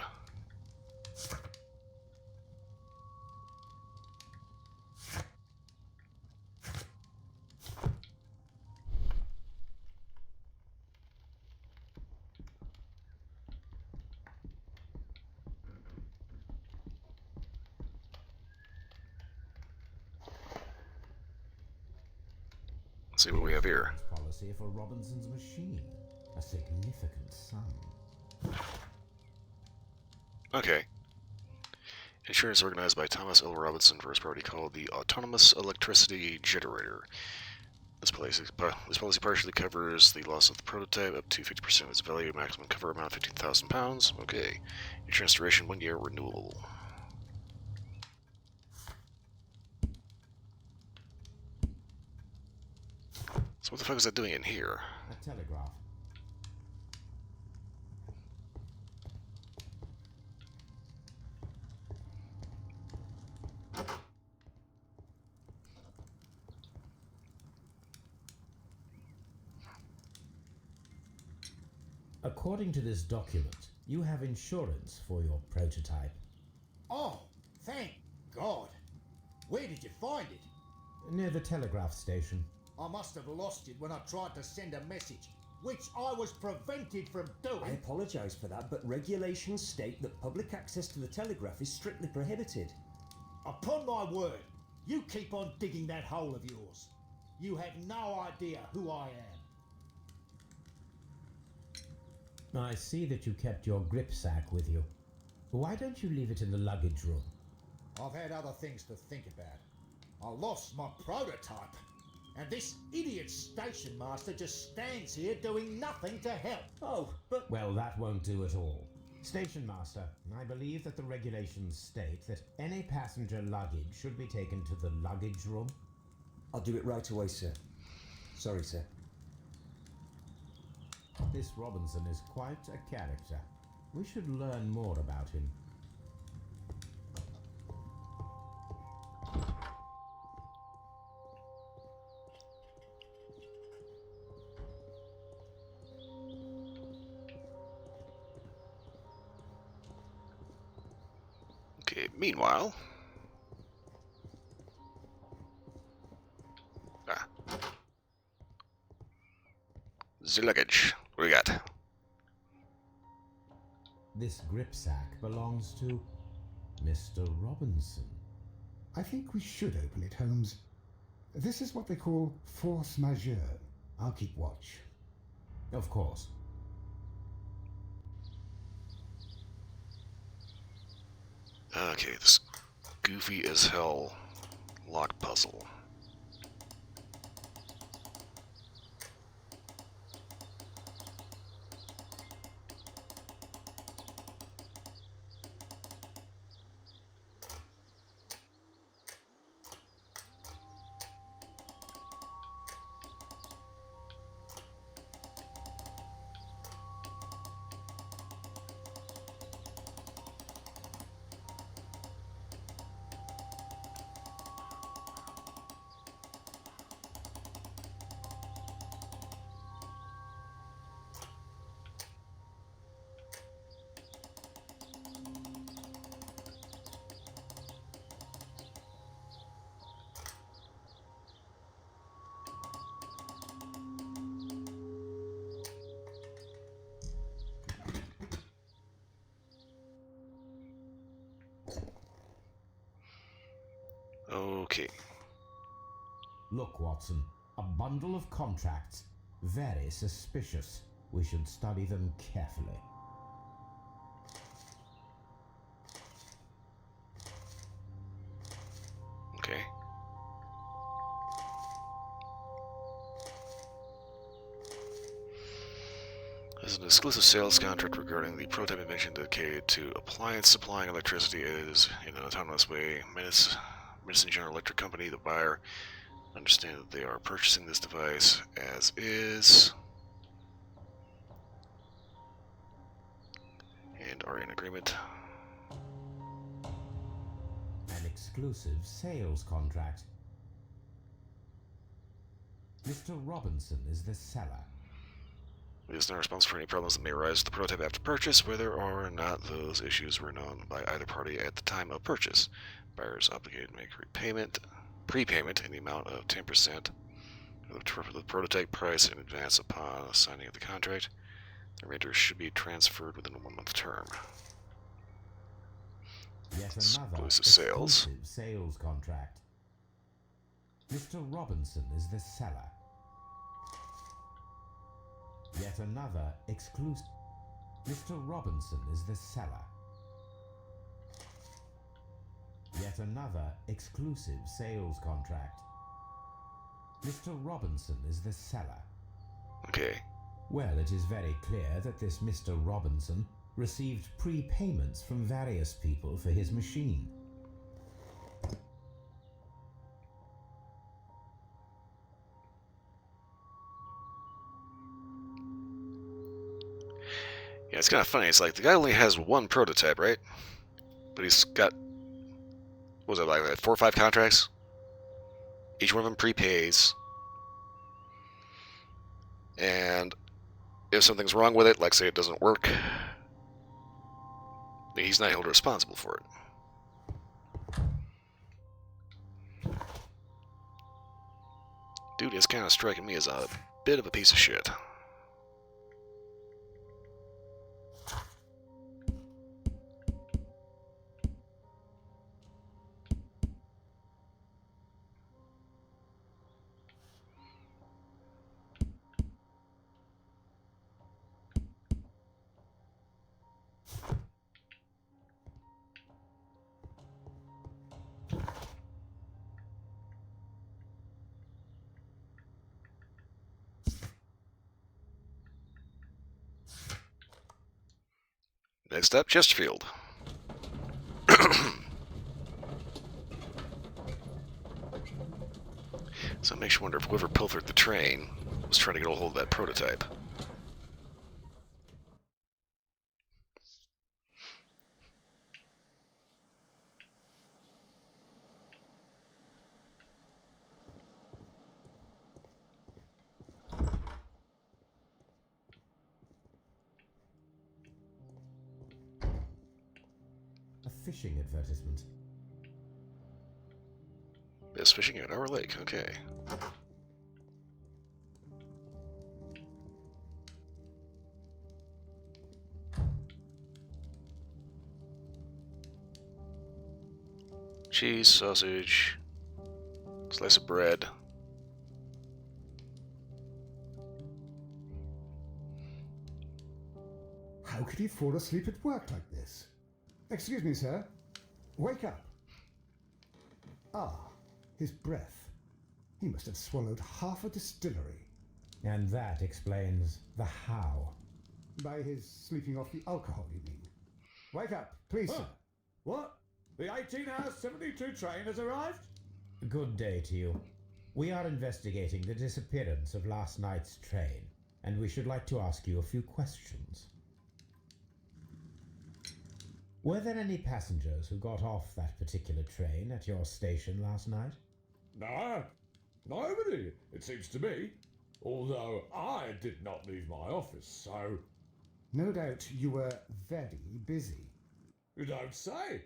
Let's see what we have here. Policy for Robinson's machine. A significant sum. Okay. Insurance organized by Thomas L. Robinson for his property called the Autonomous Electricity Generator. This policy partially covers the loss of the prototype up to 50% of its value, maximum cover amount £15,000. Okay. Insurance duration 1 year, renewable. So what the fuck is that doing in here? A telegraph. According to this document, you have insurance for your prototype. Oh, thank God. Where did you find it? Near the telegraph station. I must have lost it when I tried to send a message, which I was prevented from doing. I apologise for that, but regulations state that public access to the telegraph is strictly prohibited. Upon my word, you keep on digging that hole of yours. You have no idea who I am. I see that you kept your grip sack with you. Why don't you leave it in the luggage room? I've had other things to think about. I lost my prototype, and this idiot station master just stands here doing nothing to help. Oh, but... Well, that won't do at all. Station master, I believe that the regulations state that any passenger luggage should be taken to the luggage room. I'll do it right away, sir. Sorry, sir. This Robinson is quite a character. We should learn more about him. Okay, meanwhile... the luggage. What do we got? This grip sack belongs to Mr. Robinson. I think we should open it, Holmes. This is what they call force majeure. I'll keep watch. Of course. Okay, this goofy as hell lock puzzle. Okay. Look, Watson, a bundle of contracts. Very suspicious. We should study them carefully. Okay. This is an exclusive sales contract regarding the prototype invention dedicated to appliance supplying electricity is in an autonomous way. Medicine General Electric Company, the buyer, understand that they are purchasing this device as is, and are in agreement. An exclusive sales contract. Mr. Robinson is the seller. It is not responsible for any problems that may arise with the prototype after purchase, whether or not those issues were known by either party at the time of purchase. Buyer is obligated to make prepayment in the amount of 10% of the prototype price in advance upon signing of the contract. The remainder should be transferred within a 1-month term. Yet another exclusive sales contract. Mr. Robinson is the seller. Yet another exclusive. Mr. Robinson is the seller. Yet another exclusive sales contract. Mr. Robinson is the seller. Okay. Well, it is very clear that this Mr. Robinson received prepayments from various people for his machine. Yeah, it's kind of funny. It's like the guy only has one prototype, right? But he's got, what was it, like 4 or 5 contracts? Each one of them prepays. And if something's wrong with it, like say it doesn't work, then he's not held responsible for it. Dude is kind of striking me as a bit of a piece of shit. Next up, Chesterfield. So it makes you wonder if whoever pilfered the train was trying to get a hold of that prototype. A fishing advertisement. Best fishing at our lake, okay. Cheese, sausage, slice of bread. How could he fall asleep at work like this? Excuse me, sir. Wake up. Ah, his breath. He must have swallowed half a distillery. And that explains the how. By his sleeping off the alcohol, you mean? Wake up, please, sir. What? The 18-hour 72 train has arrived? Good day to you. We are investigating the disappearance of last night's train, and we should like to ask you a few questions. Were there any passengers who got off that particular train at your station last night? No, nobody, it seems to me. Although I did not leave my office, so... No doubt you were very busy. You don't say.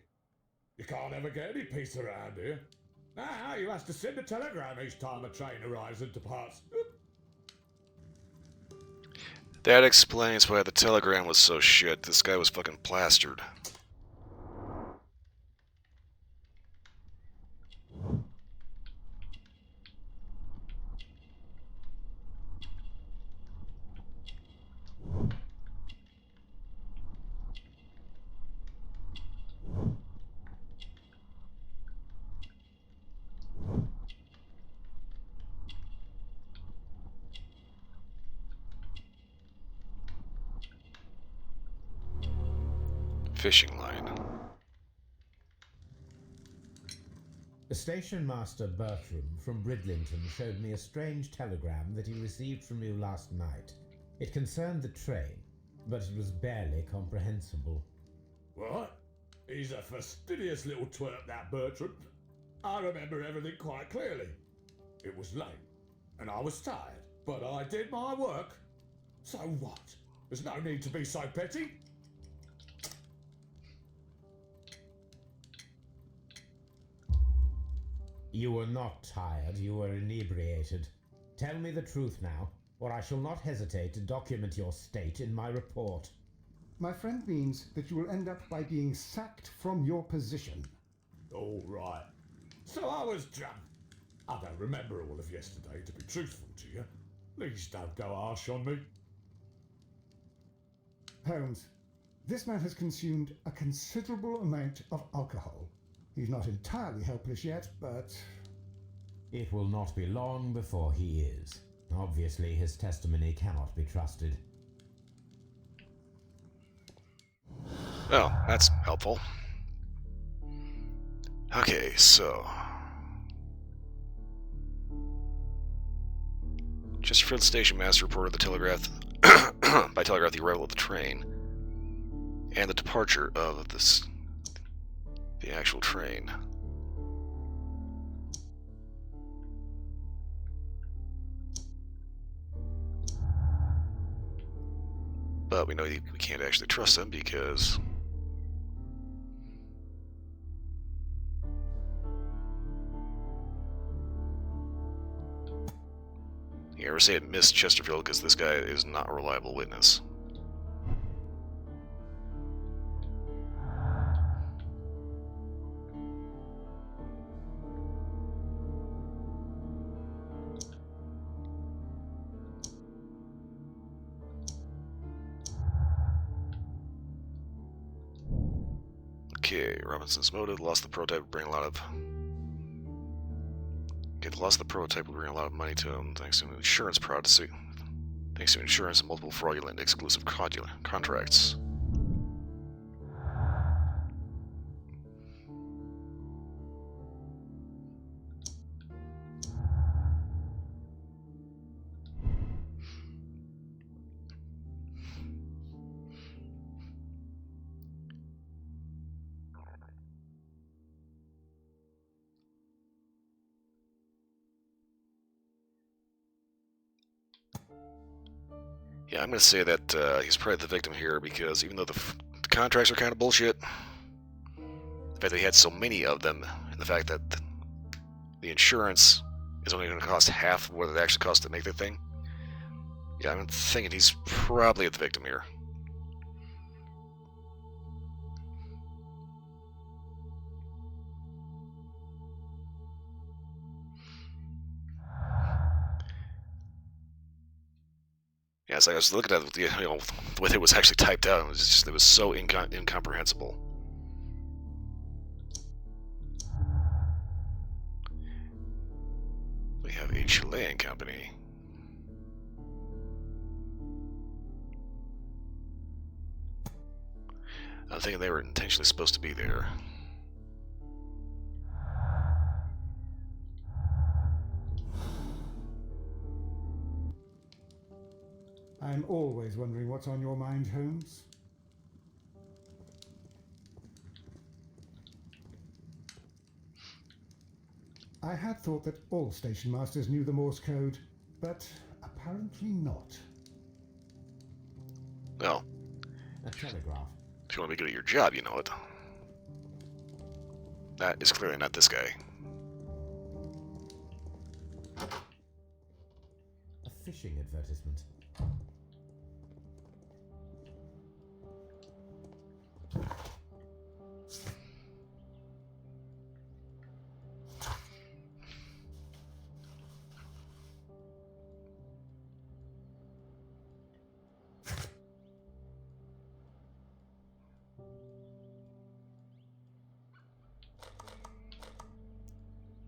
You can't ever get any peace around here. Now you have to send a telegram each time a train arrives and departs. That explains why the telegram was so shit. This guy was fucking plastered. Fishing line. Station Master Bertram from Bridlington showed me a strange telegram that he received from you last night. It concerned the train, but it was barely comprehensible. What? He's a fastidious little twerp, that Bertram. I remember everything quite clearly. It was late, and I was tired, but I did my work. So what? There's no need to be so petty. You were not tired, you were inebriated. Tell me the truth now, or I shall not hesitate to document your state in my report. My friend means that you will end up by being sacked from your position. All right. So I was drunk. I don't remember all of yesterday, to be truthful to you. Please don't go harsh on me. Holmes, this man has consumed a considerable amount of alcohol. He's not entirely helpless yet, but... It will not be long before he is. Obviously, his testimony cannot be trusted. Well, that's helpful. Okay, so... Chesterfield Station Master reported the telegraph by telegraph the arrival of the train and the departure of the actual train. But we know we can't actually trust them because you ever say it missed Chesterfield because this guy is not a reliable witness. Okay, Robinson's motive, lost the prototype, would bring a lot of... lost the prototype, would bring a lot of money to him, thanks to an insurance policy. Thanks to insurance and multiple fraudulent exclusive contracts. Yeah, I'm going to say that he's probably the victim here because even though the contracts are kind of bullshit, the fact that he had so many of them, and the fact that the insurance is only going to cost half of what it actually costs to make the thing, yeah, I'm thinking he's probably the victim here. Yeah, so I was looking at it, the way it was actually typed out, it was so incomprehensible. We have a Chilean company. I'm thinking they were intentionally supposed to be there. I'm always wondering what's on your mind, Holmes. I had thought that all station masters knew the Morse code, but apparently not. Well, a telegraph. If you want to be good at your job, you know it. That is clearly not this guy. A fishing advertisement.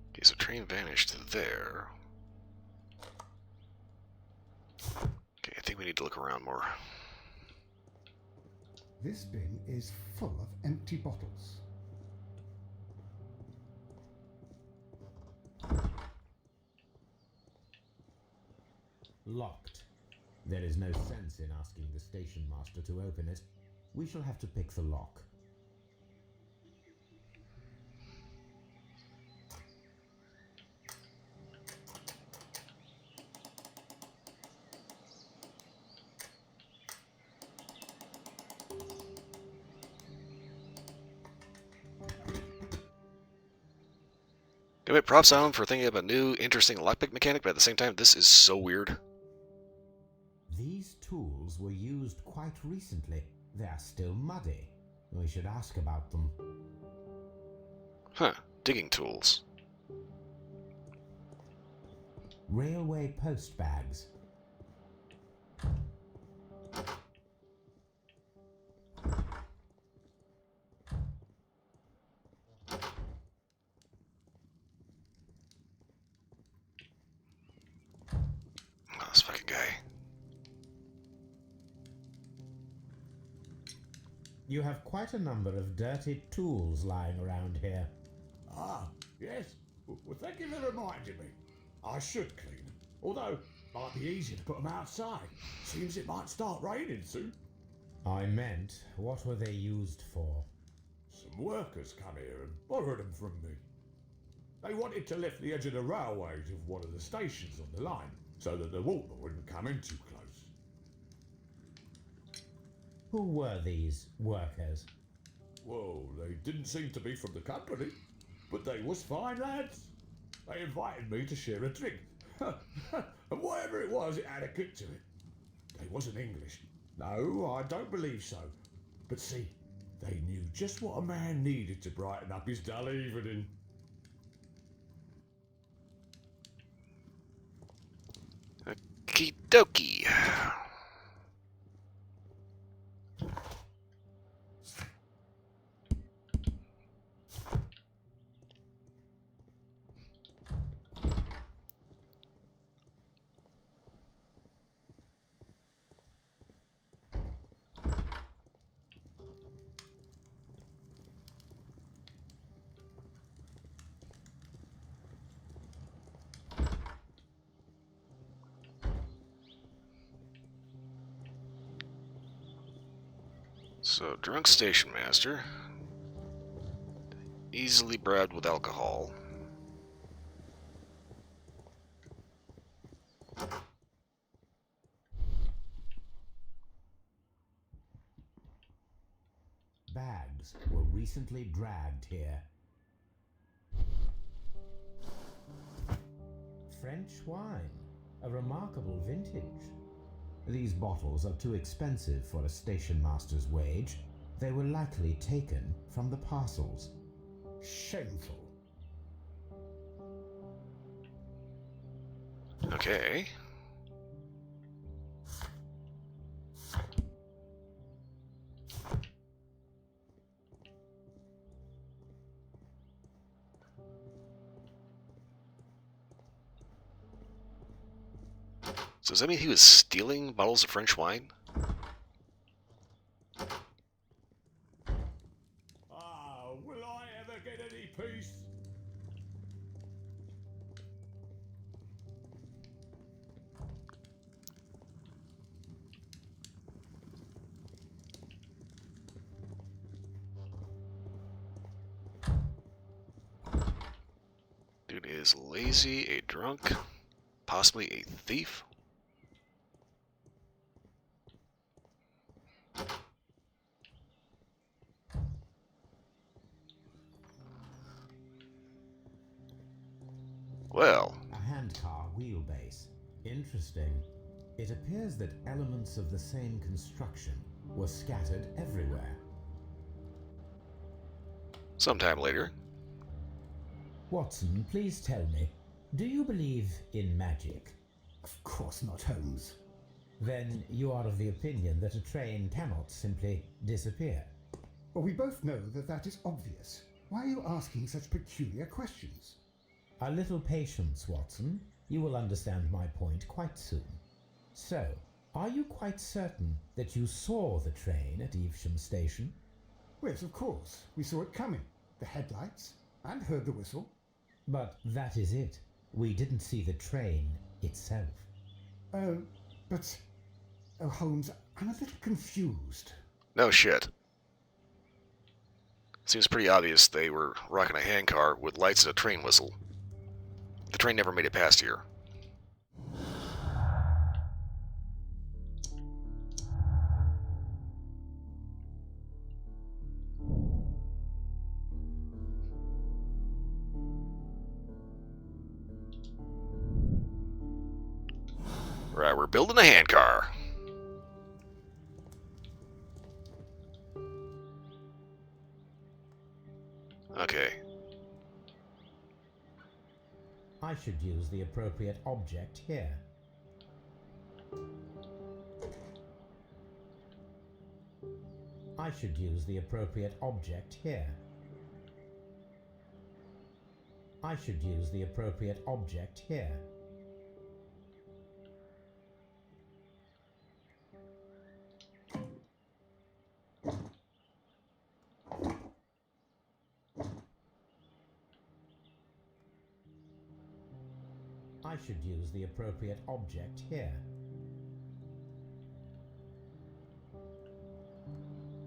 Okay, so train vanished there. Okay, I think we need to look around more. This bin is full of empty bottles. Locked. There is no sense in asking the station master to open it. We shall have to pick the lock. Give it props on for thinking of a new, interesting lockpick mechanic, but at the same time, this is so weird. These tools were used quite recently. They are still muddy. We should ask about them. Huh. Digging tools. Railway post bags. Oh, this fucking guy. You have quite a number of dirty tools lying around here. Ah, yes. Well, thank you for reminding me. I should clean them. Although, it might be easier to put them outside. Seems it might start raining soon. I meant, what were they used for? Some workers come here and borrowed them from me. They wanted to lift the edge of the railways of one of the stations on the line, so that the water wouldn't come in too close. Who were these workers? Well, they didn't seem to be from the company, but they was fine lads. They invited me to share a drink. And whatever it was, it had a kick to it. They wasn't English. No, I don't believe so. But see, they knew just what a man needed to brighten up his dull evening. Okie dokie. So, drunk station master. Easily bribed with alcohol. Bags were recently dragged here. French wine, a remarkable vintage. These bottles are too expensive for a station master's wage. They were likely taken from the parcels. Shameful. Okay. So does that mean he was stealing bottles of French wine? Ah, will I ever get any peace? Dude is lazy, a drunk, possibly a thief. Well, A handcar wheelbase. Interesting. It appears that elements of the same construction were scattered everywhere. sometime later. Watson, please tell me, do you believe in magic? Of course not, Holmes. Then you are of the opinion that a train cannot simply disappear. Well, we both know that that is obvious. Why are you asking such peculiar questions? A little patience, Watson. You will understand my point quite soon. So, are you quite certain that you saw the train at Evesham Station? Yes, of course. We saw it coming. The headlights, and heard the whistle. But that is it. We didn't see the train itself. But... Oh, Holmes, I'm a little confused. No shit. Seems pretty obvious they were rocking a handcar with lights and a train whistle. The train never made it past here. Right, we're building a handcar. Okay. I should use the appropriate object here. I should use the appropriate object here. I should use the appropriate object here. I should use the appropriate object here.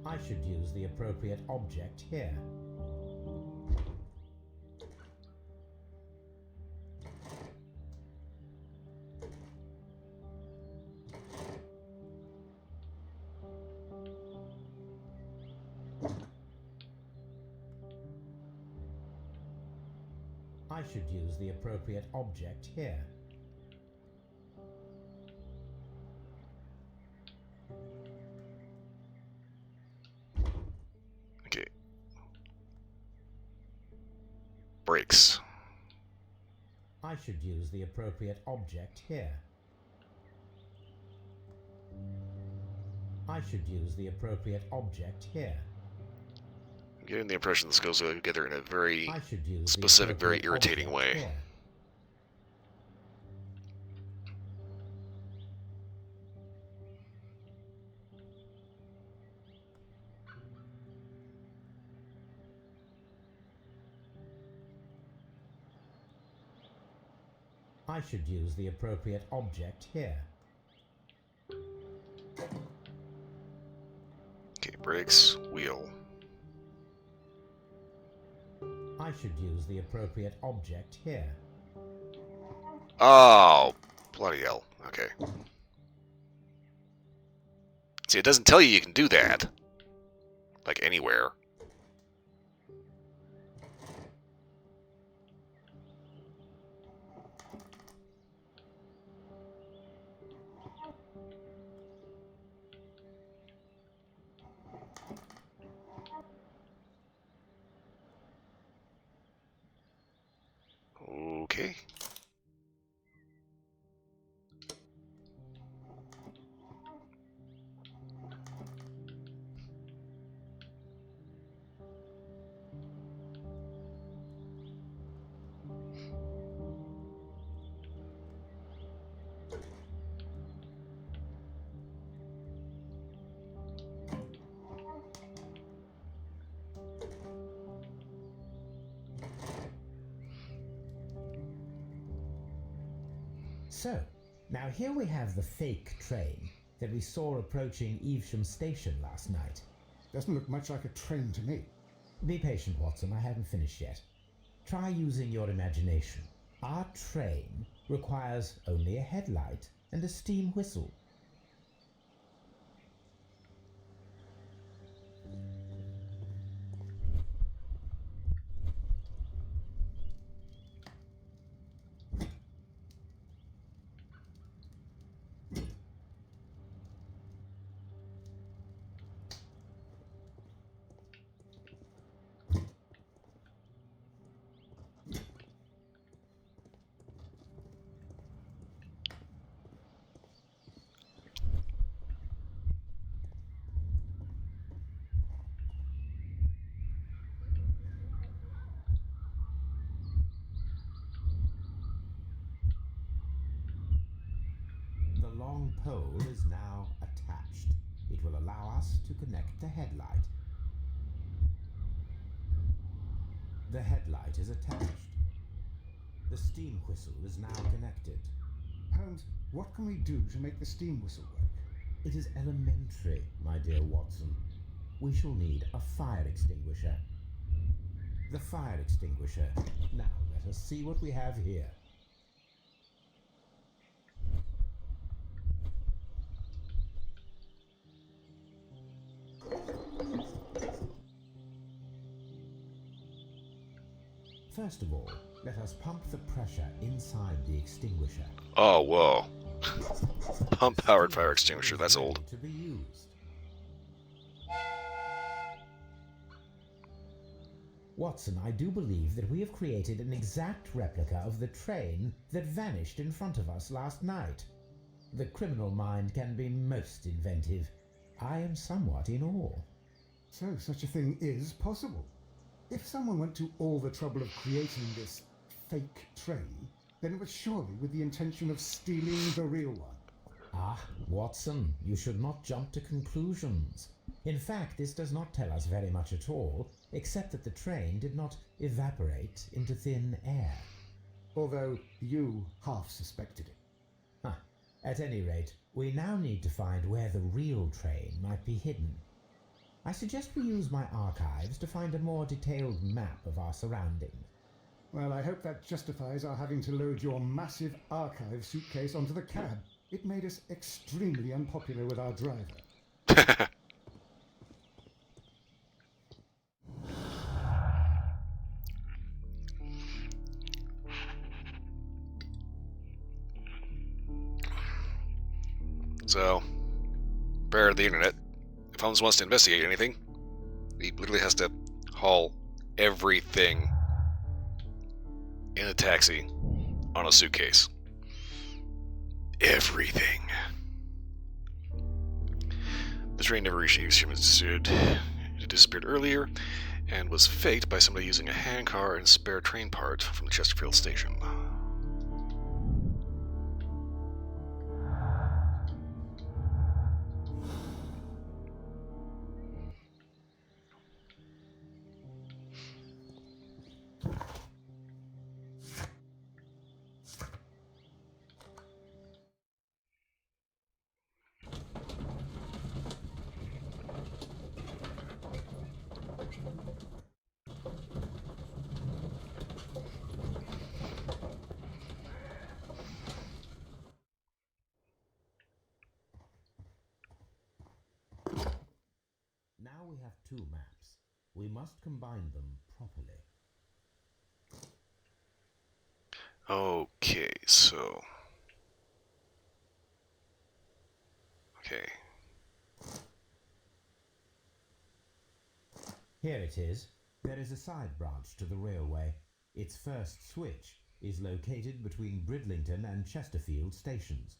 I should use the appropriate object here. I should use the appropriate object here. Okay. Brakes. I should use the appropriate object here. I should use the appropriate object here. I'm getting the impression this goes together in a very I should use specific, the very appropriate irritating object way. here. I should use the appropriate object here. Okay, brakes, wheel. I should use the appropriate object here. Oh, bloody hell. Okay. See, it doesn't tell you can do that. Like, anywhere. Okay. So, now here we have the fake train that we saw approaching Evesham Station last night. Doesn't look much like a train to me. Be patient, Watson, I haven't finished yet. Try using your imagination. Our train requires only a headlight and a steam whistle. The long pole is now attached. It will allow us to connect the headlight. The headlight is attached. The steam whistle is now connected. Holmes, what can we do to make the steam whistle work? It is elementary, my dear Watson. We shall need a fire extinguisher. The fire extinguisher. Now, let us see what we have here. First of all, let us pump the pressure inside the extinguisher. Oh, whoa. Pump-powered fire extinguisher, that's old. To be used. Watson, I do believe that we have created an exact replica of the train that vanished in front of us last night. The criminal mind can be most inventive. I am somewhat in awe. So, such a thing is possible. If someone went to all the trouble of creating this fake train, then it was surely with the intention of stealing the real one. Ah, Watson, you should not jump to conclusions. In fact, this does not tell us very much at all, except that the train did not evaporate into thin air. Although you half suspected it. Huh. At any rate, we now need to find where the real train might be hidden. I suggest we use my archives to find a more detailed map of our surroundings. Well, I hope that justifies our having to load your massive archive suitcase onto the cab. It made us extremely unpopular with our driver. So, bear the internet. If Holmes wants to investigate anything, he literally has to haul everything in a taxi on a suitcase. Everything. The train never reached Houston. It disappeared earlier and was faked by somebody using a handcar and spare train part from the Chesterfield station. Now we have two maps. We must combine them properly. Okay, so... Okay. Here it is. There is a side branch to the railway. Its first switch is located between Bridlington and Chesterfield stations.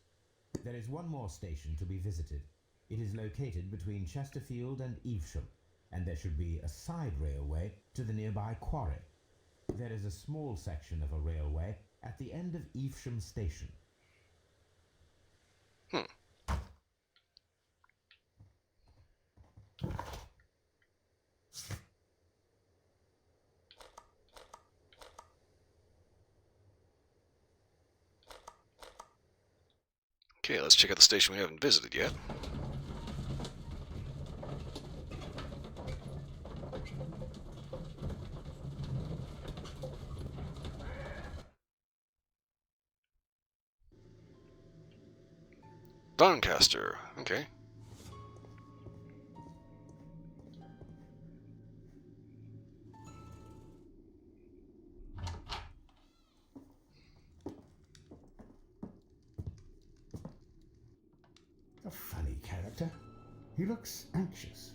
There is one more station to be visited. It is located between Chesterfield and Evesham, and there should be a side railway to the nearby quarry. There is a small section of a railway at the end of Evesham station. Okay, let's check out the station we haven't visited yet. Doncaster, okay. A funny character. He looks anxious.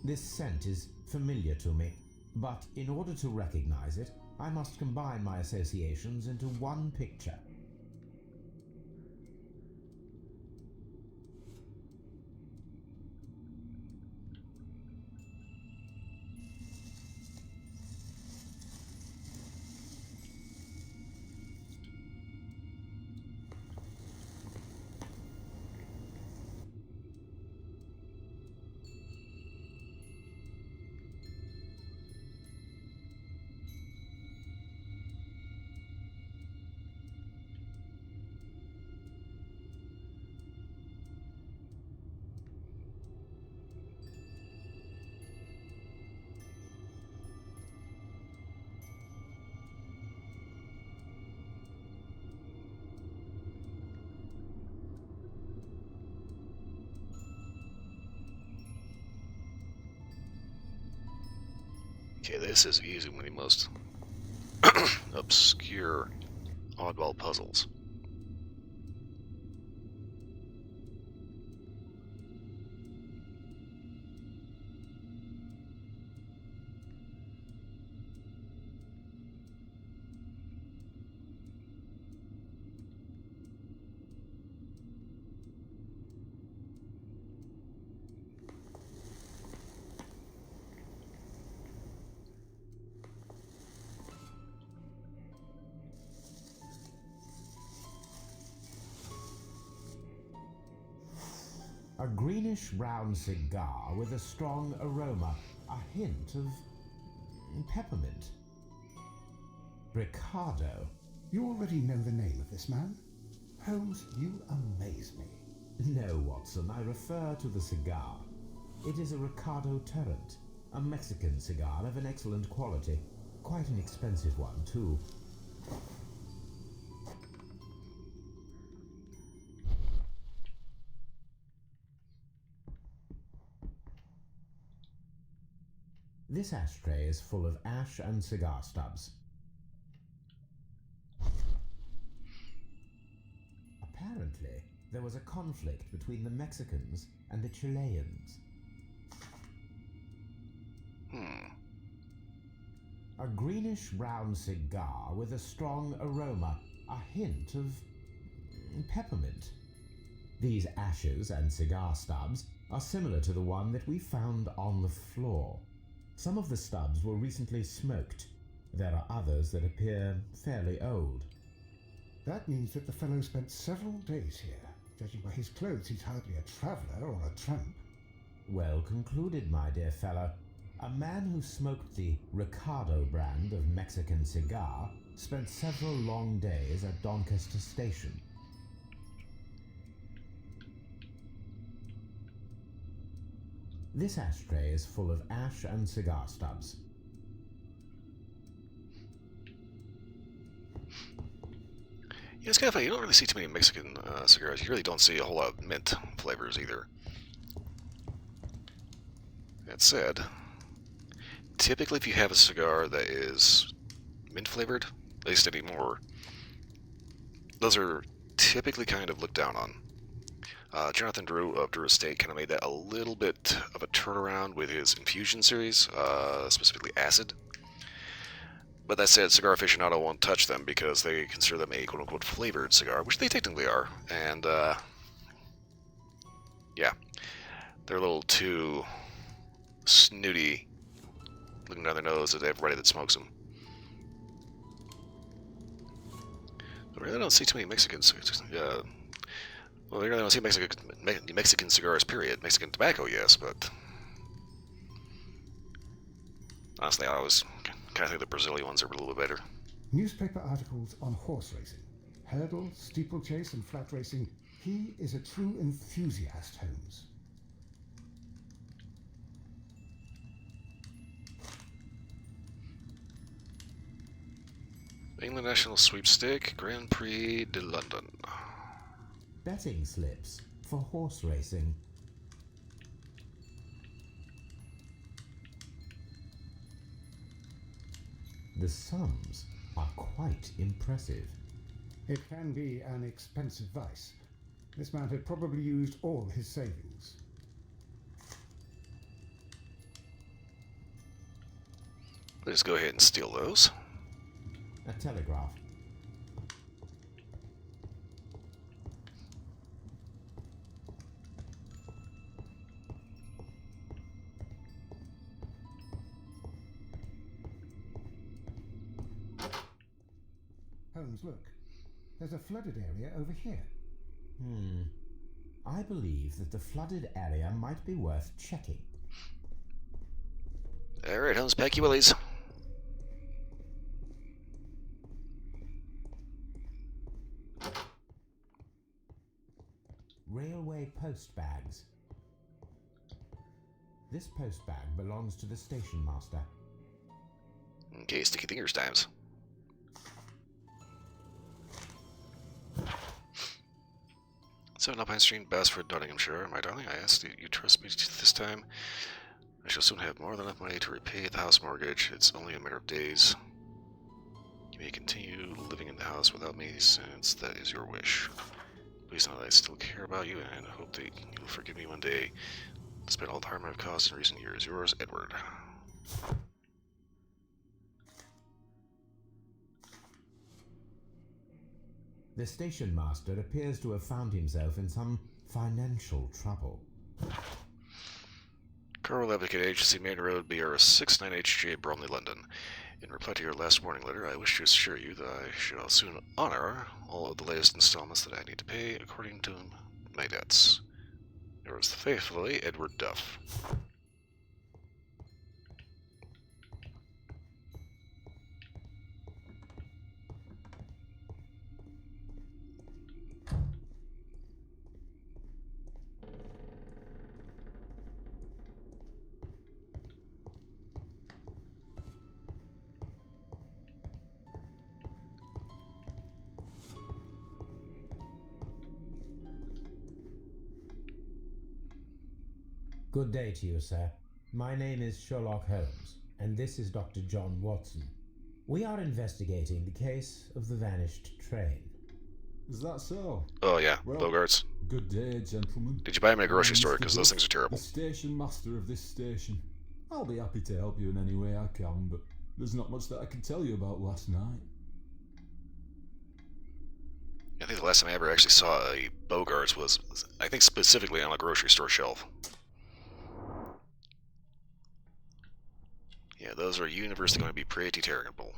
This scent is familiar to me, but in order to recognize it, I must combine my associations into one picture. Okay, this is easily one of the most obscure oddball puzzles. A greenish-brown cigar with a strong aroma, a hint of peppermint. Ricardo. You already know the name of this man? Holmes, you amaze me. No, Watson, I refer to the cigar. It is a Ricardo Tarrant, a Mexican cigar of an excellent quality. Quite an expensive one, too. This ashtray is full of ash and cigar stubs. Apparently, there was a conflict between the Mexicans and the Chileans. A greenish-brown cigar with a strong aroma, a hint of peppermint. These ashes and cigar stubs are similar to the one that we found on the floor. Some of the stubs were recently smoked. There are others that appear fairly old. That means that the fellow spent several days here. Judging by his clothes, he's hardly a traveller or a tramp. Well concluded, my dear fellow. A man who smoked the Ricardo brand of Mexican cigar spent several long days at Doncaster Station. This ashtray is full of ash and cigar stubs. Yeah, it's kind of funny. You don't really see too many Mexican cigars. You really don't see a whole lot of mint flavors either. That said, typically if you have a cigar that is mint flavored, at least anymore, those are typically kind of looked down on. Jonathan Drew of Drew Estate kind of made that a little bit of a turnaround with his infusion series, specifically Acid. But that said, Cigar Aficionado won't touch them because they consider them a quote-unquote flavored cigar, which they technically are. And, yeah, they're a little too snooty looking down their nose at everybody that smokes them. I really don't see too many Mexicans. Well, I really don't see Mexican cigars, period. Mexican tobacco, yes, but honestly, I always kind of think the Brazilian ones are a little bit better. Newspaper articles on horse racing. Hurdle, steeplechase and flat racing. He is a true enthusiast, Holmes. England National Sweepstake, Grand Prix de London. Betting slips for horse racing. The sums are quite impressive. It can be an expensive vice. This man had probably used all his savings. Let's go ahead and steal those. A telegraph. Holmes, look. There's a flooded area over here. I believe that the flooded area might be worth checking. Alright, Holmes, pack your willies. Railway post bags. This post bag belongs to the station master. Okay, sticky fingers times. So, Alpine Street, Basford, Nottinghamshire. My darling, I ask that you trust me this time. I shall soon have more than enough money to repay the house mortgage. It's only a matter of days. You may continue living in the house without me since that is your wish. Please know that I still care about you and hope that you will forgive me one day, despite all the harm I've caused in recent years. Yours, Edward. The station master appears to have found himself in some financial trouble. Carl Advocate Agency, Main Road, BR69HJ, Bromley, London. In reply to your last warning letter, I wish to assure you that I shall soon honor all of the latest installments that I need to pay according to my debts. Yours faithfully, Edward Duff. Good day to you, sir. My name is Sherlock Holmes, and this is Dr. John Watson. We are investigating the case of the vanished train. Is that so? Oh yeah, Well, Bogarts. Good day, gentlemen. Did you buy them at a grocery store? Mr. Because those Duff, things are terrible. The station master of this station. I'll be happy to help you in any way I can, but there's not much that I can tell you about last night. I think the last time I ever actually saw a Bogarts was, I think, specifically on a grocery store shelf. Yeah, those are universally going to be pretty terrible.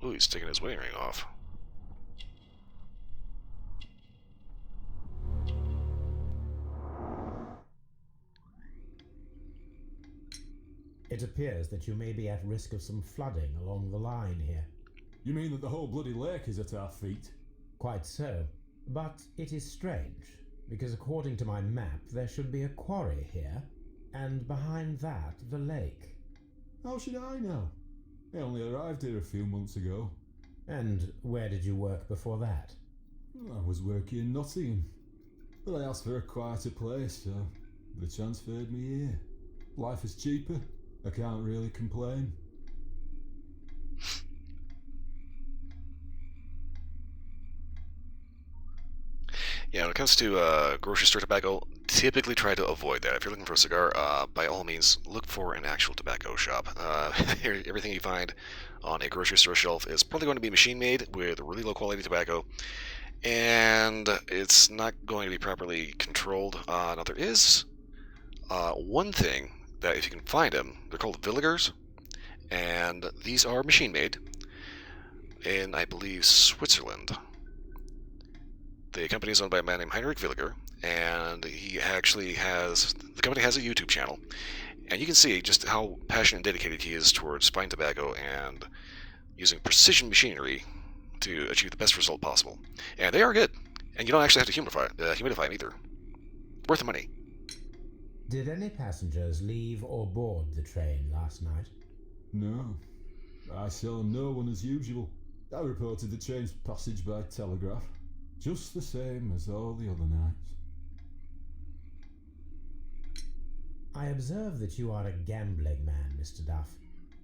Ooh, he's taking his wedding ring off. It appears that you may be at risk of some flooding along the line here. You mean that the whole bloody lake is at our feet? Quite so. But it is strange, because according to my map, there should be a quarry here, and behind that, the lake. How should I know? I only arrived here a few months ago. And where did you work before that? I was working in Nottingham, but I asked for a quieter place, so they transferred me here. Life is cheaper. I can't really complain. Yeah, when it comes to grocery store tobacco, typically try to avoid that. If you're looking for a cigar, by all means, look for an actual tobacco shop. Everything you find on a grocery store shelf is probably going to be machine-made with really low-quality tobacco, and it's not going to be properly controlled. Now, there is one thing that if you can find them, they're called Villigers, and these are machine-made in, I believe, Switzerland. The company is owned by a man named Heinrich Villiger, and he actually the company has a YouTube channel, and you can see just how passionate and dedicated he is towards fine tobacco and using precision machinery to achieve the best result possible. And they are good, and you don't actually have to humidify them either. Worth the money. Did any passengers leave or board the train last night? No. I saw no one as usual. I reported the train's passage by telegraph. Just the same as all the other nights. I observe that you are a gambling man, Mr. Duff.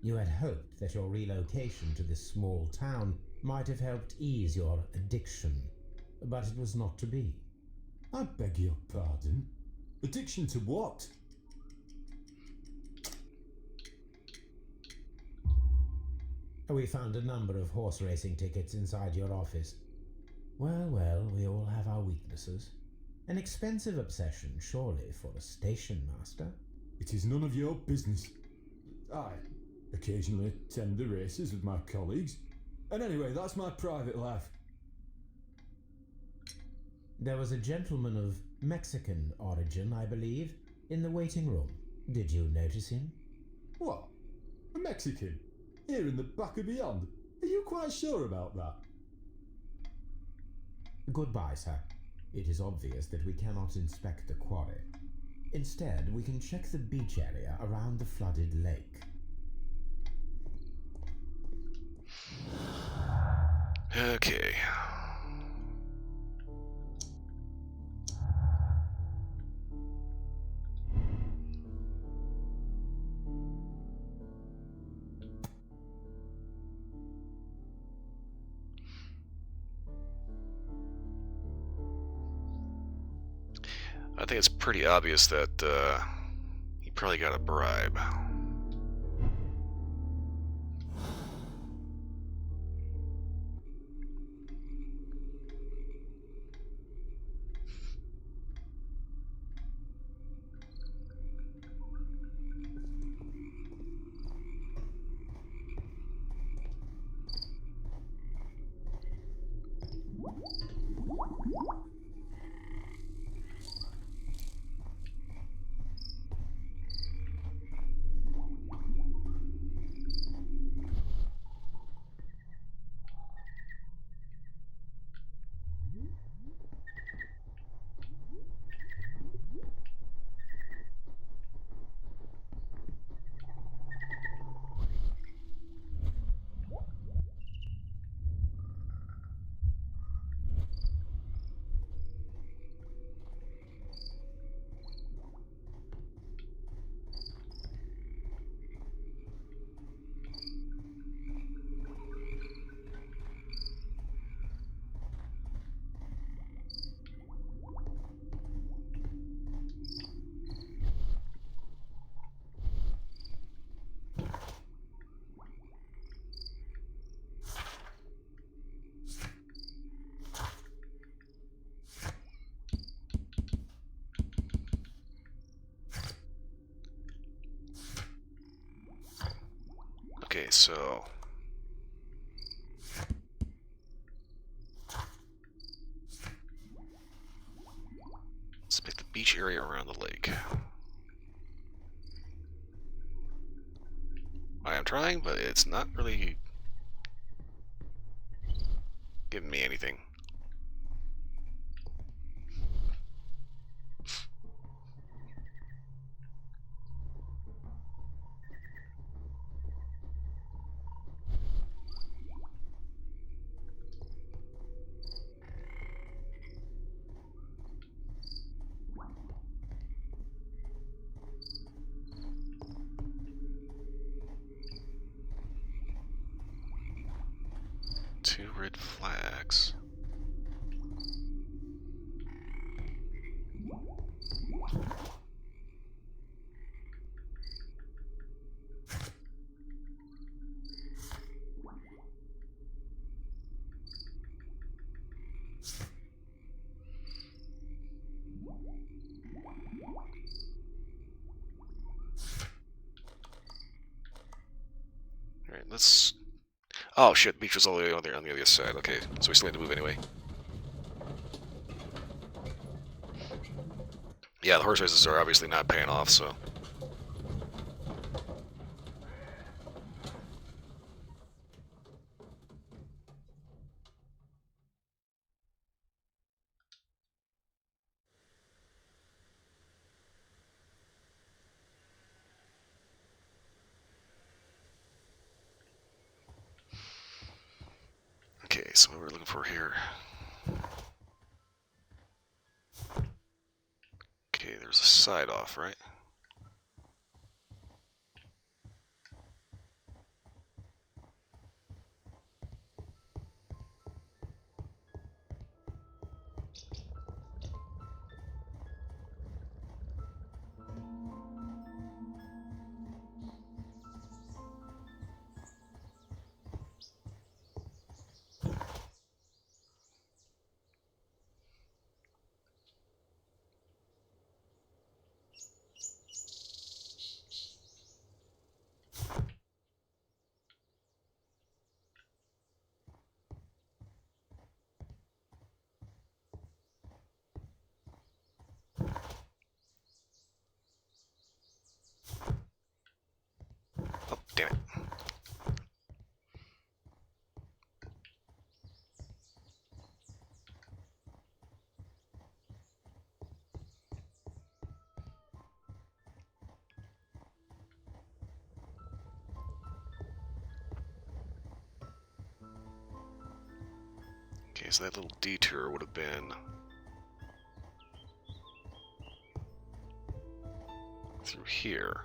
You had hoped that your relocation to this small town might have helped ease your addiction, but it was not to be. I beg your pardon? Addiction to what? We found a number of horse racing tickets inside your office. Well, we all have our weaknesses. An expensive obsession, surely, for a station master. It is none of your business. I occasionally attend the races with my colleagues. And anyway, that's my private life. There was a gentleman of Mexican origin, I believe, in the waiting room. Did you notice him? What? A Mexican? Here in the back of beyond? Are you quite sure about that? Goodbye, sir. It is obvious that we cannot inspect the quarry. Instead, we can check the beach area around the flooded lake. Okay. I think it's pretty obvious that he probably got a bribe. Okay, so let's pick the beach area around the lake. I am trying, but it's not really giving me anything. Two red flags. Alright, let's... Oh shit, beach was all the way over there on the other side. Okay, so we still need to move anyway. Yeah, the horse races are obviously not paying off, so... Okay, so what we're looking for here. Okay, there's a side off, right? Okay, so that little detour would have been through here.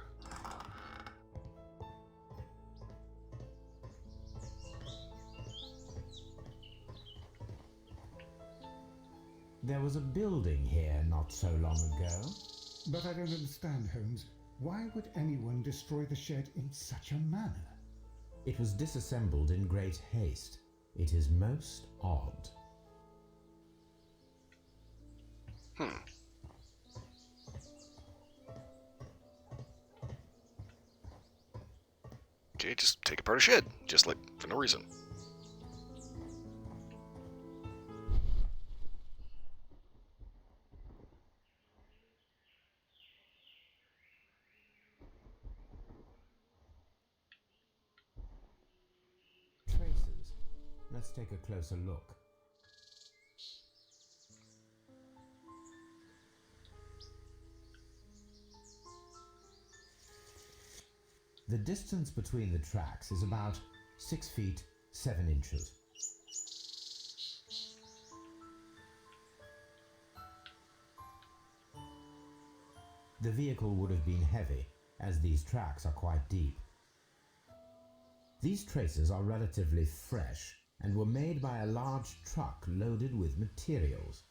There was a building here not so long ago. But I don't understand, Holmes. Why would anyone destroy the shed in such a manner? It was disassembled in great haste. It is most odd. Okay, just take apart a shed, just like for no reason. Traces. Let's take a closer look. The distance between the tracks is about 6 feet 7 inches. The vehicle would have been heavy, as these tracks are quite deep. These traces are relatively fresh and were made by a large truck loaded with materials.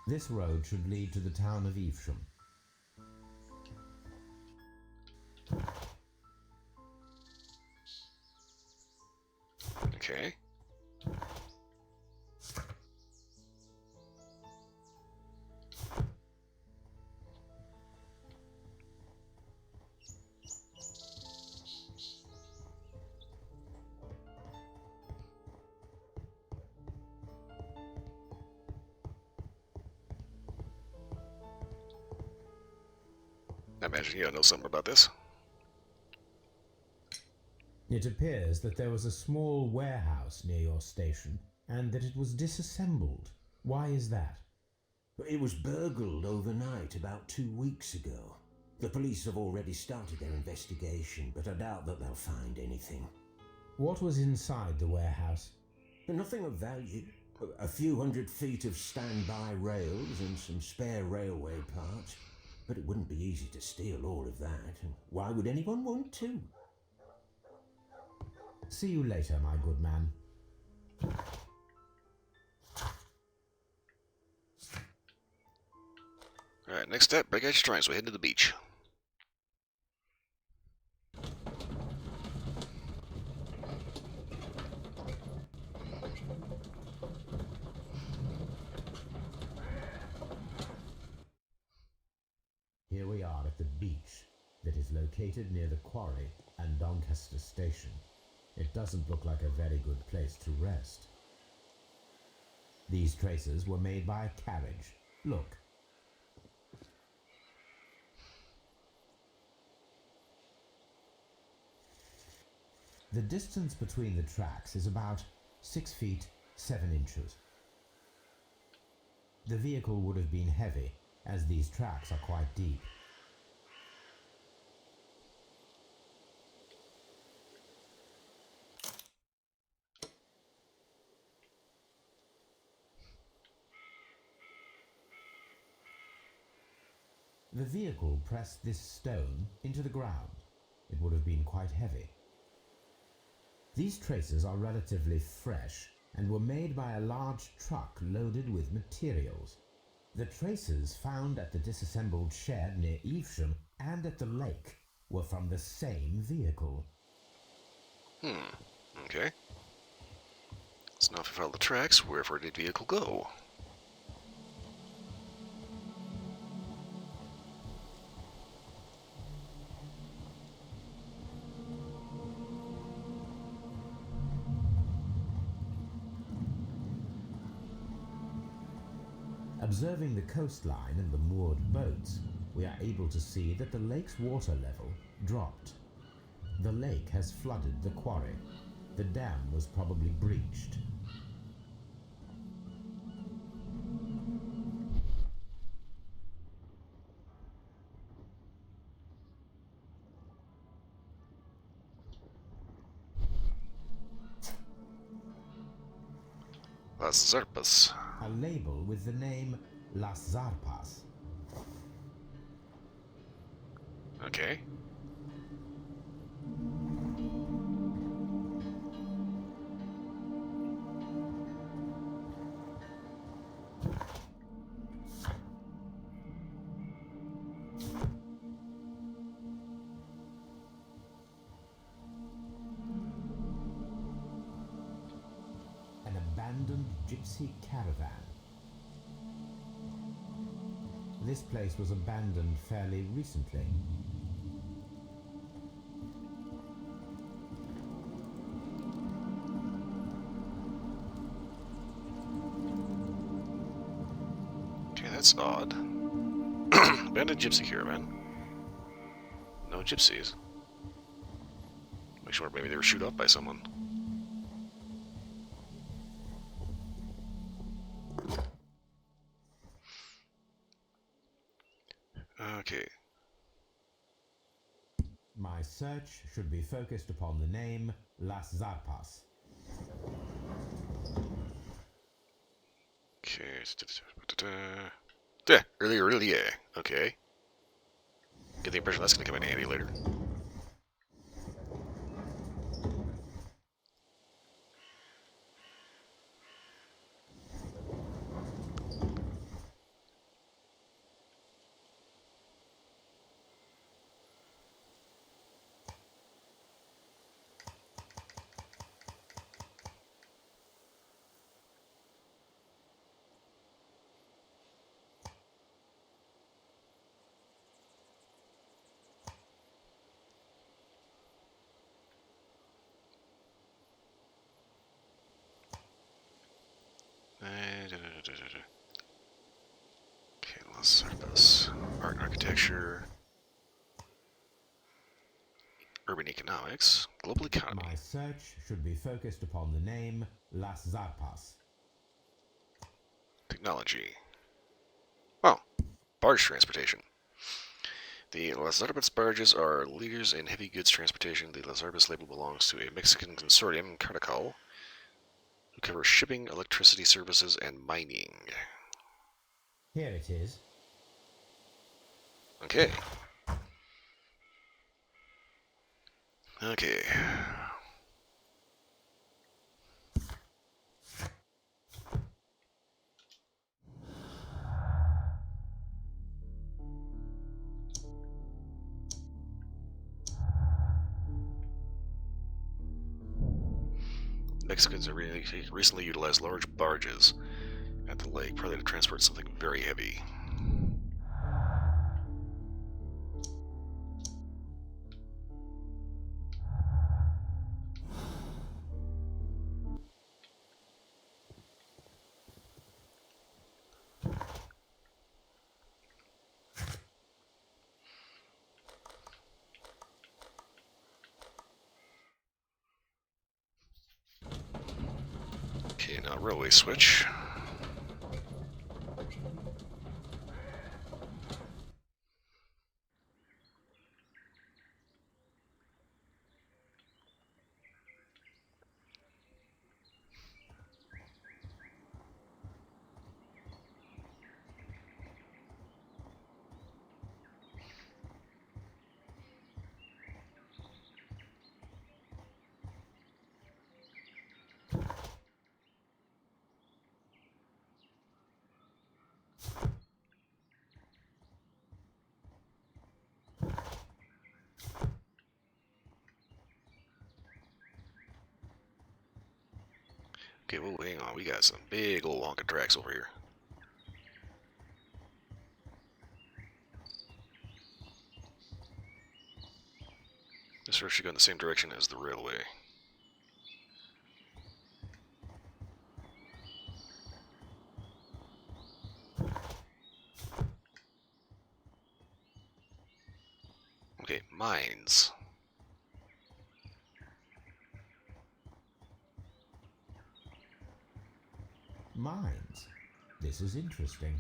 This road should lead to the town of Evesham. Okay. I imagine you know something about this. It appears that there was a small warehouse near your station and that it was disassembled. Why is that? It was burgled overnight about 2 weeks ago. The police have already started their investigation, but I doubt that they'll find anything. What was inside the warehouse? Nothing of value. A few 100 feet of standby rails and some spare railway parts. But it wouldn't be easy to steal all of that. Why would anyone want to? See you later, my good man. Alright, next step, break out your strength, so we head to the beach. Here we are at the beach that is located near the quarry and Doncaster station. It doesn't look like a very good place to rest. These traces were made by a carriage. Look. The distance between the tracks is about 6 feet 7 inches. The vehicle would have been heavy, as these tracks are quite deep. The vehicle pressed this stone into the ground. It would have been quite heavy. These traces are relatively fresh and were made by a large truck loaded with materials. The traces found at the disassembled shed near Evesham and at the lake were from the same vehicle. Okay. So now if we follow the tracks, wherever did the vehicle go? Observing the coastline and the moored boats, we are able to see that the lake's water level dropped. The lake has flooded the quarry. The dam was probably breached. Las Zarpas. A label with the name Las Zarpas. Okay. An abandoned gypsy caravan. This place was abandoned fairly recently. Okay, that's odd. Abandoned gypsy caravan. No gypsies. Make sure maybe they were shoot up by someone. Okay. My search should be focused upon the name Las Zarpas. Okay. Yeah, really, yeah. Okay. Get the impression that's going to come in handy later. Okay, Las Zarpas. Art and architecture. Urban economics. Global economy. My search should be focused upon the name Las Zarpas. Technology. Oh, barge transportation. The Las Zarpas barges are leaders in heavy goods transportation. The Las Zarpas label belongs to a Mexican consortium, Carnical, who cover shipping, electricity services, and mining. Here it is. Okay. Okay. Mexicans have recently utilized large barges at the lake, probably to transport something very heavy. Okay, now railway switch. Okay, well, hang on. We got some big old Wonka tracks over here. This road should go in the same direction as the railway. Okay, mines. Mines. This is interesting.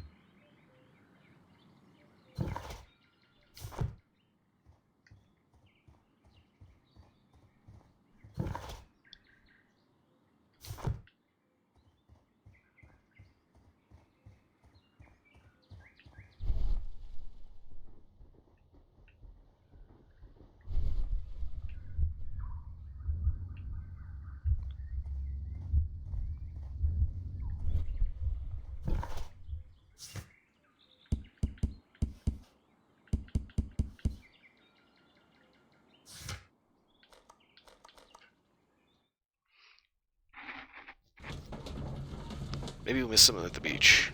Maybe we missed something at the beach.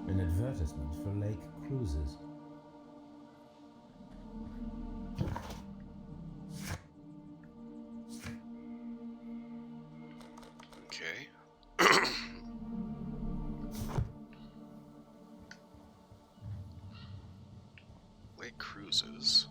An advertisement for lake cruises. Okay. Lake cruises.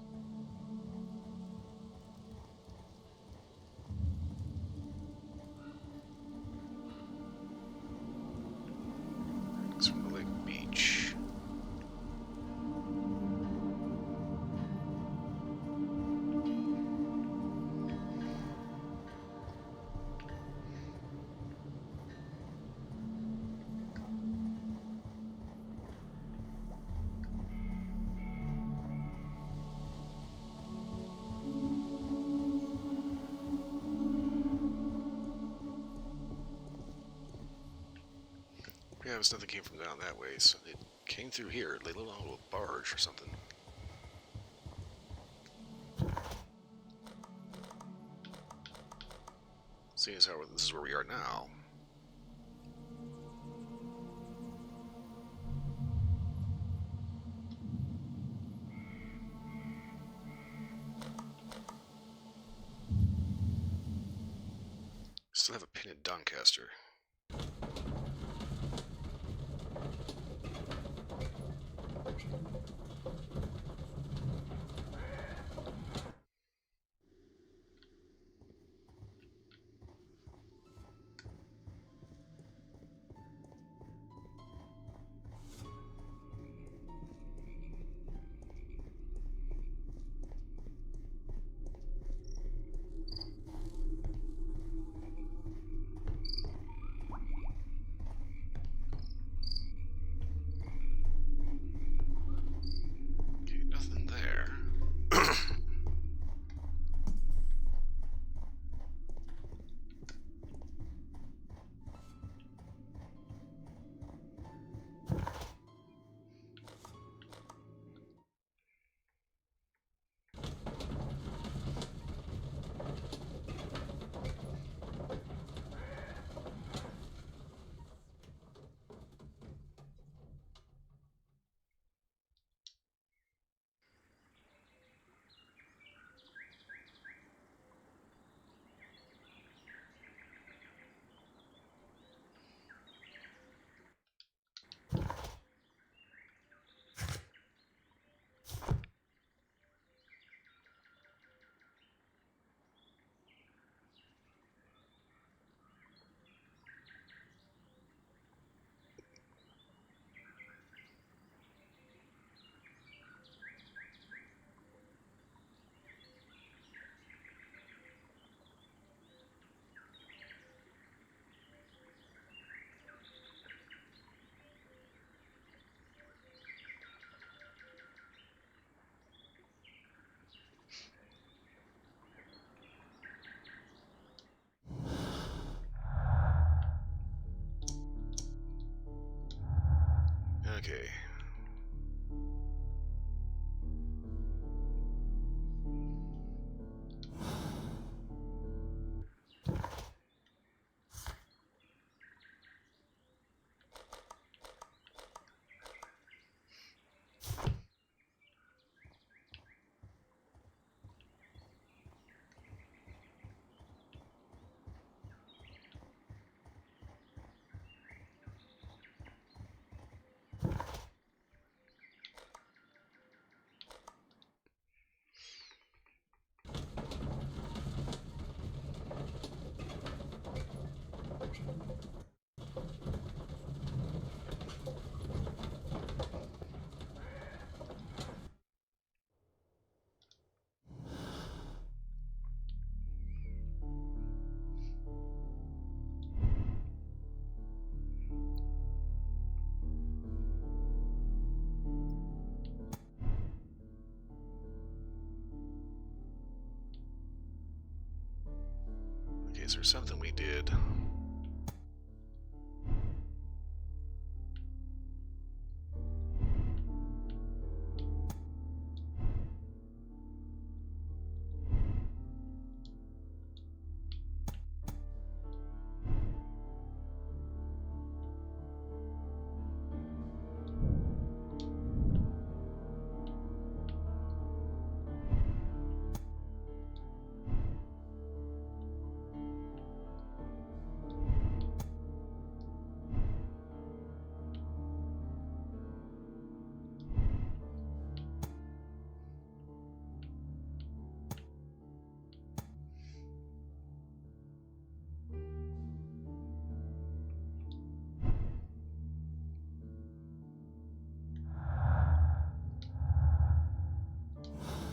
It's from the lake beach. Yeah, it was nothing came from down that way, so it came through here. They looked on a barge or something. Seeing as how this is where we are now. Still have a pin in Doncaster. Okay. Okay, is there something we did?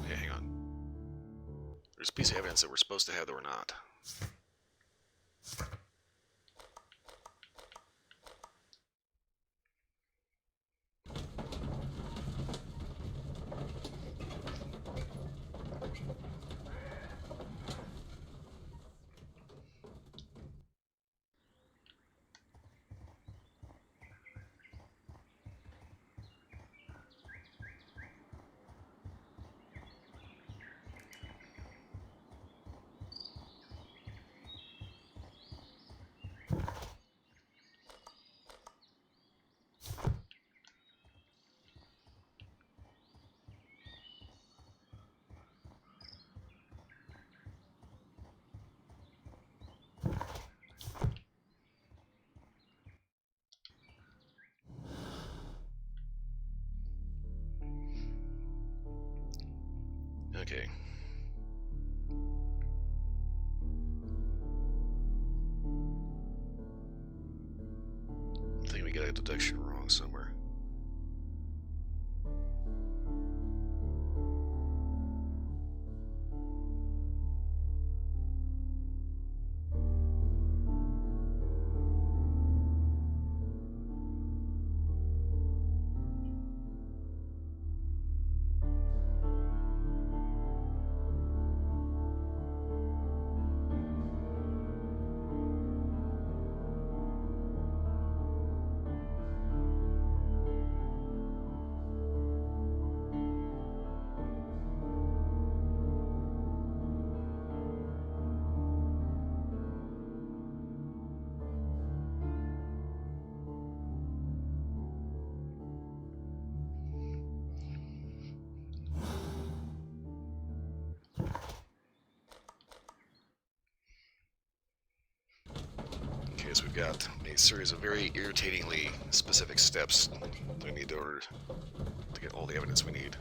Yeah, hang on. There's a piece of evidence that we're supposed to have that we're not. Okay. I think we got a deduction wrong somewhere. Okay, so we've got a series of very irritatingly specific steps that we need in order to get all the evidence we need.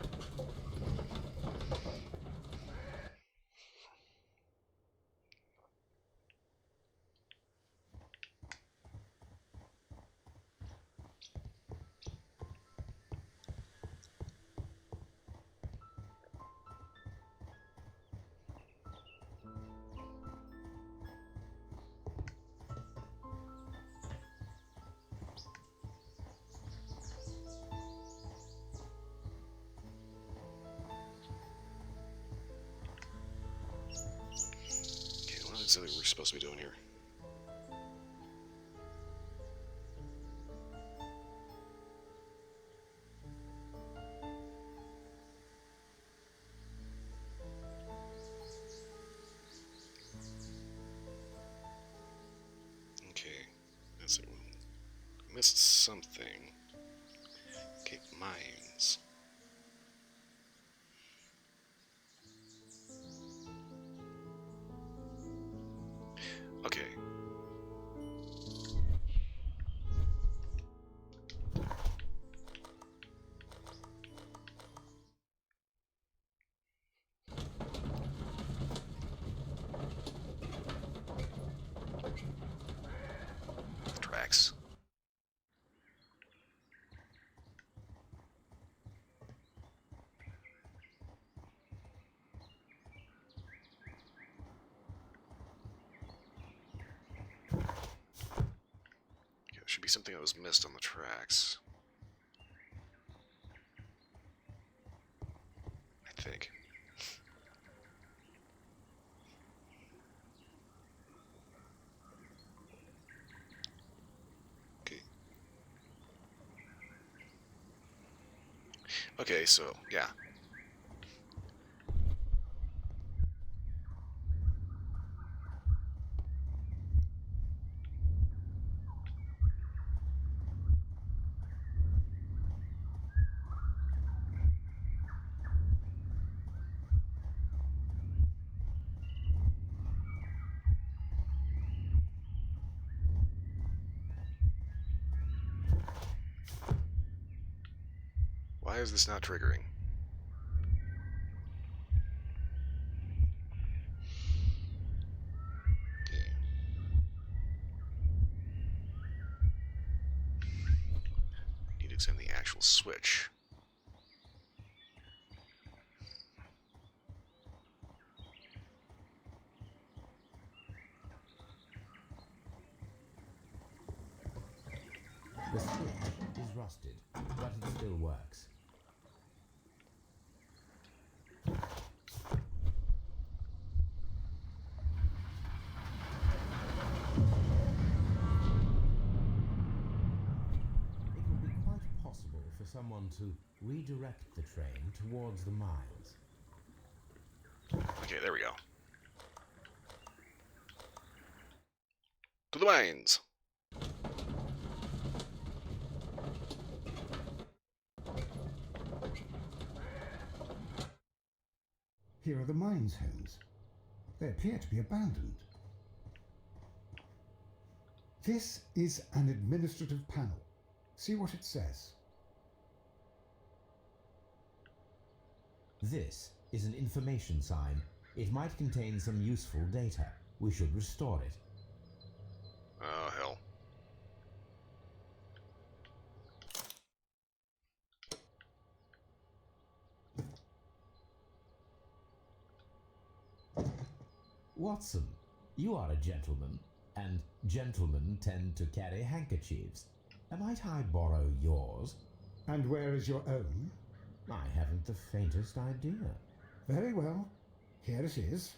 Okay, what is it we're supposed to be doing here? Missed something. Okay, mines. Okay. Tracks. There should be something that was missed on the tracks. I think. Okay. Okay, so, yeah. Why is this not triggering? Need to examine the actual switch. The switch is rusted, but it still works. It would be quite possible for someone to redirect the train towards the mines. Okay, there we go. To the mines! Here are the mines, Holmes. They appear to be abandoned. This is an administrative panel. See what it says. This is an information sign. It might contain some useful data. We should restore it. Oh, hell. Watson, you are a gentleman, and gentlemen tend to carry handkerchiefs. Might I borrow yours? And where is your own? I haven't the faintest idea. Very well. Here it is.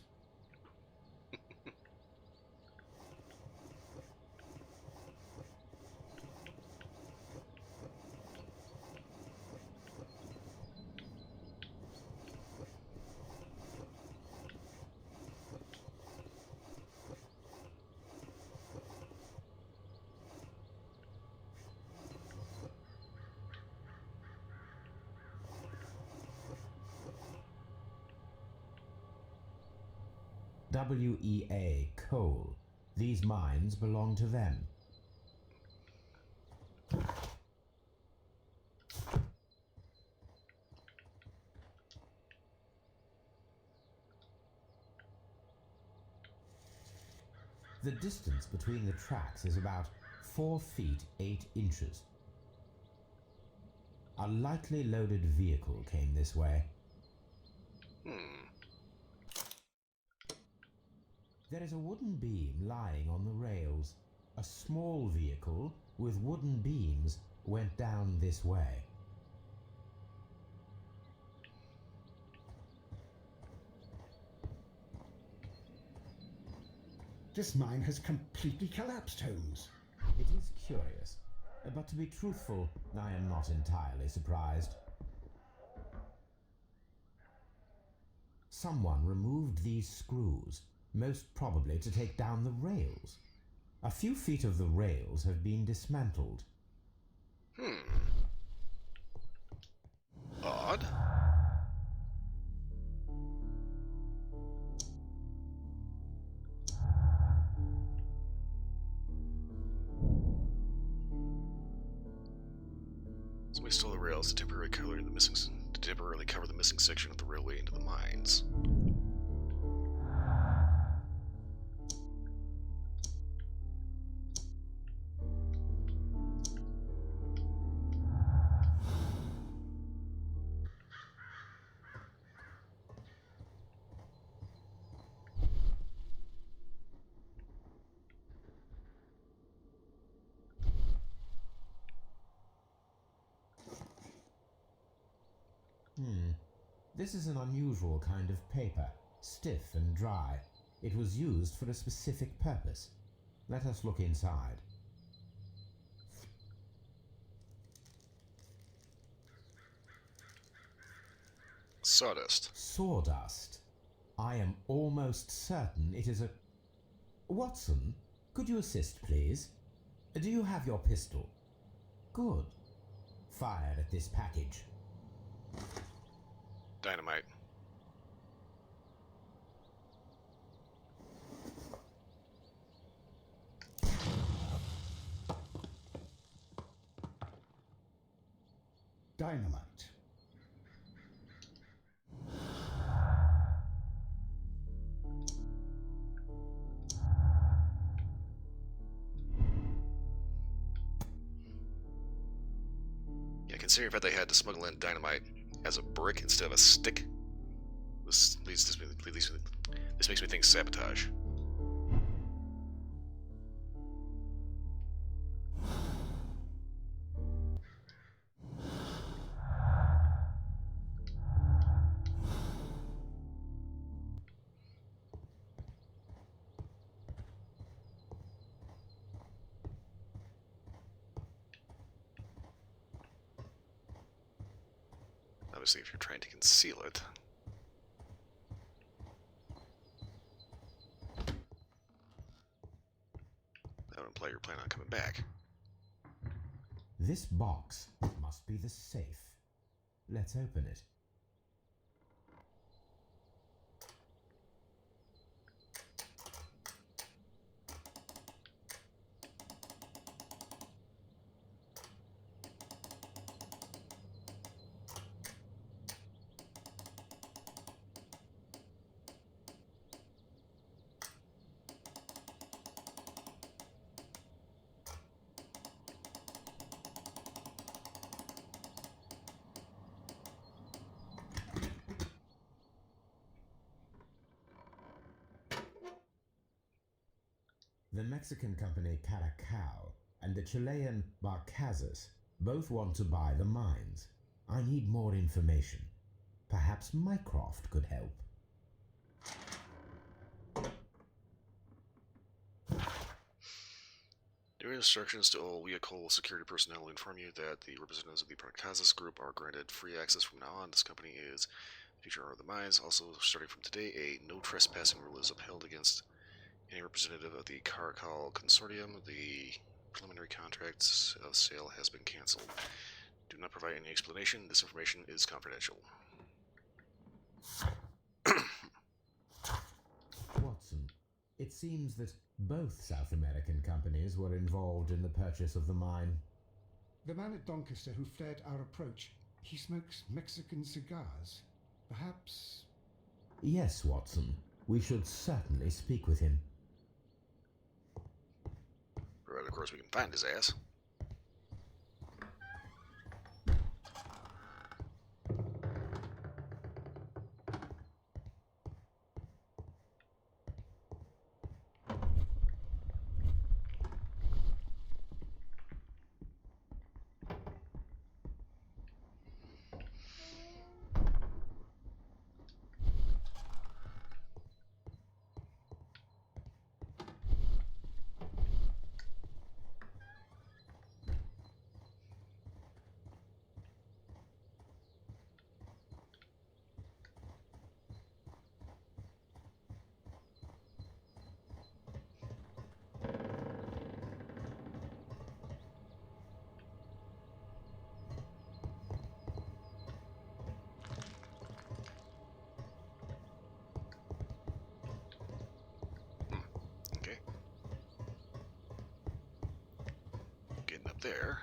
WEA Coal. These mines belong to them. The distance between the tracks is about 4 feet 8 inches. A lightly loaded vehicle came this way. There is a wooden beam lying on the rails. A small vehicle with wooden beams went down this way. This mine has completely collapsed, Holmes. It is curious, but to be truthful, I am not entirely surprised. Someone removed these screws, most probably to take down the rails. A few feet of the rails have been dismantled. Odd. Somebody stole the rails to temporarily cover the missing section of the railway into the mines. This is an unusual kind of paper, stiff and dry. It was used for a specific purpose. Let us look inside. Sawdust. Sawdust. I am almost certain it is a... Watson, could you assist, please? Do you have your pistol? Good. Fire at this package. Dynamite. Dynamite. Yeah, considering that they had to smuggle in dynamite as a brick instead of a stick, this makes me think sabotage. Obviously, if you're trying to conceal it. That would imply you're planning on coming back. This box must be the safe. Let's open it. The Mexican company Caracao and the Chilean Barcazas both want to buy the mines. I need more information. Perhaps Mycroft could help. During instructions to all vehicle security personnel, inform you that the representatives of the Barcazas group are granted free access from now on. This company is the future owner of the mines. Also, starting from today, a no trespassing rule is upheld against any representative of the Caracal Consortium. The preliminary contract of sale has been cancelled. Do not provide any explanation. This information is confidential. Watson, it seems that both South American companies were involved in the purchase of the mine. The man at Doncaster who fled our approach, he smokes Mexican cigars. Perhaps... Yes, Watson. We should certainly speak with him. Right, of course, we can find his ass. there.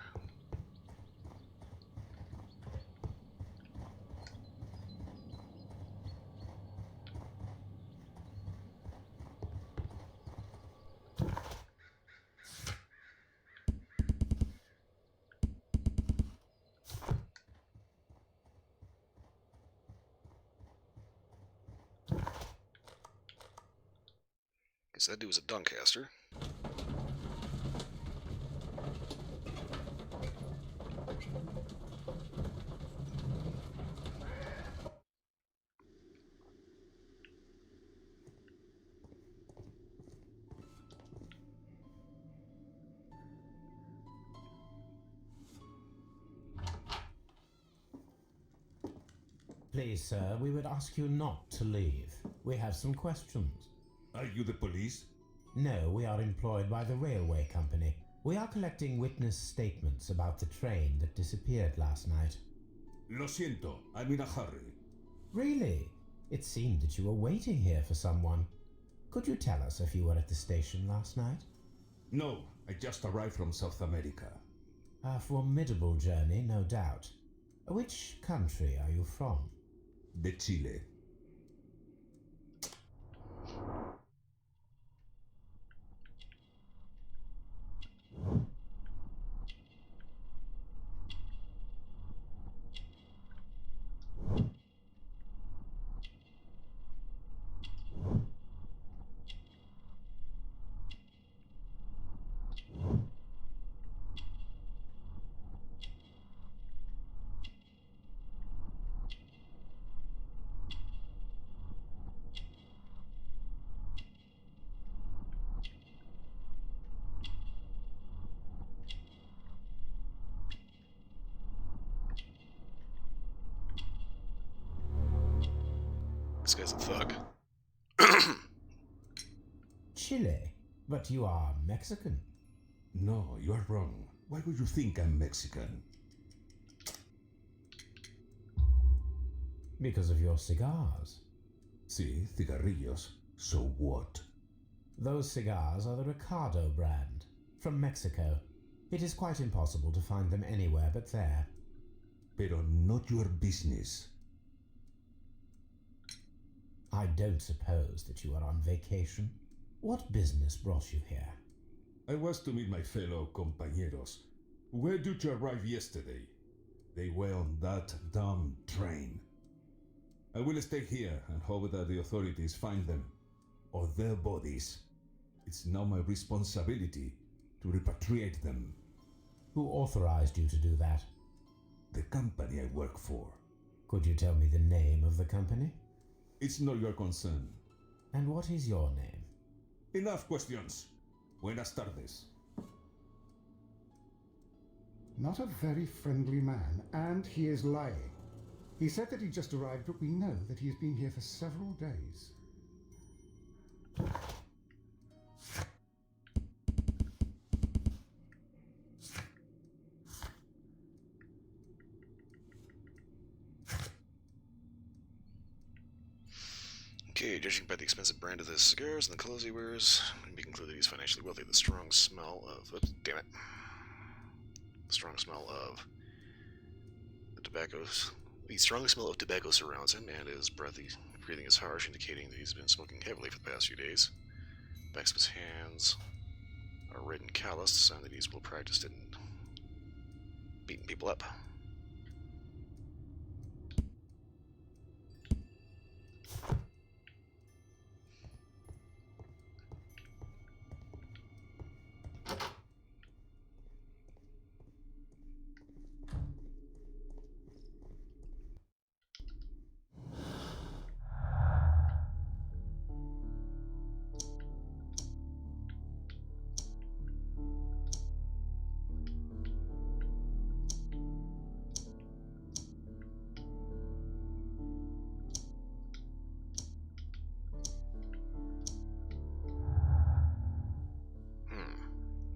Guess that dude was a Doncaster. Please, sir, we would ask you not to leave. We have some questions. Are you the police? No, we are employed by the railway company. We are collecting witness statements about the train that disappeared last night. Lo siento, I'm in a hurry. Really? It seemed that you were waiting here for someone. Could you tell us if you were at the station last night? No, I just arrived from South America. A formidable journey, no doubt. Which country are you from? De Chile. This guy's a thug. Chile? But you are Mexican. No, you are wrong. Why would you think I'm Mexican? Because of your cigars. Sí, cigarrillos. So what? Those cigars are the Ricardo brand, from Mexico. It is quite impossible to find them anywhere but there. Pero not your business. I don't suppose that you are on vacation. What business brought you here? I was to meet my fellow compañeros. Where did you arrive yesterday? They were on that damn train. I will stay here and hope that the authorities find them, or their bodies. It's now my responsibility to repatriate them. Who authorized you to do that? The company I work for. Could you tell me the name of the company? It's not your concern. And what is your name? Enough questions. Buenas tardes. Not a very friendly man, and he is lying. He said that he just arrived, but we know that he has been here for several days. Okay, judging by the expensive brand of the cigars and the clothes he wears, it can be concluded he's financially wealthy. The strong smell of... Oops, damn it. The strong smell of the tobacco's... The strong smell of tobacco surrounds him, and his breathing is harsh, indicating that he's been smoking heavily for the past few days. Backs of his hands are red and calloused, sign that he's well practiced in beating people up.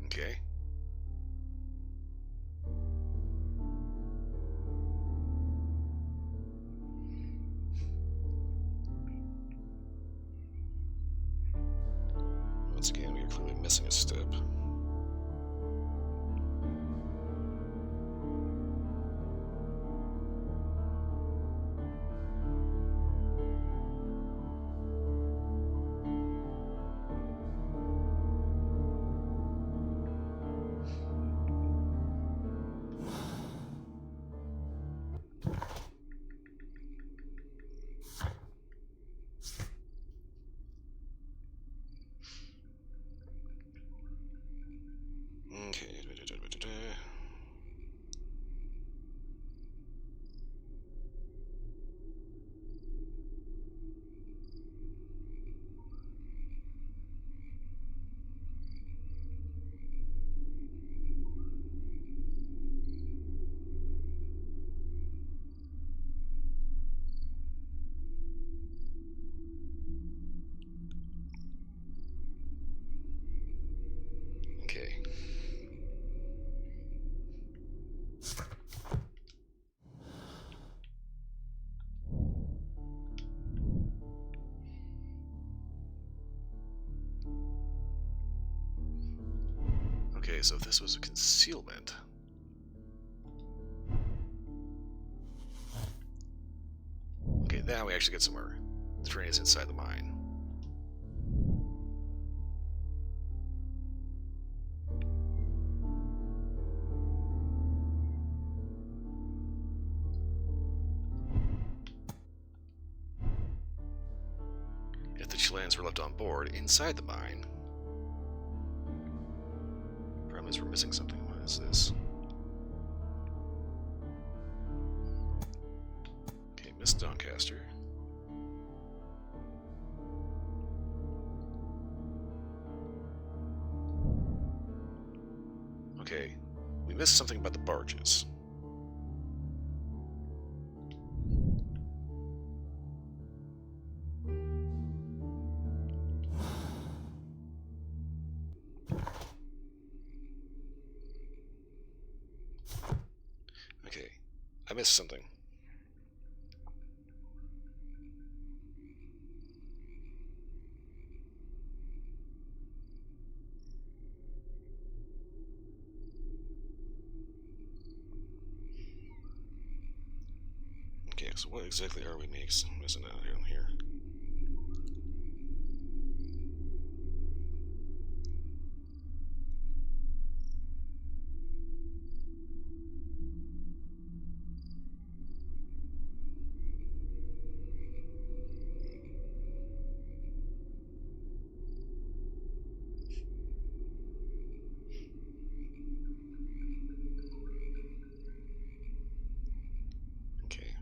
Okay. Once again, we are clearly missing a step. so if this was a concealment... Okay, now we actually get somewhere. The train is inside the mine. If the Chileans were left on board inside the mine... Problem is we're missing something. What is this? Okay, Miss Doncaster. Okay, we missed something about the barges. Okay, I missed something. Okay, so what exactly are we missing out here? Okay.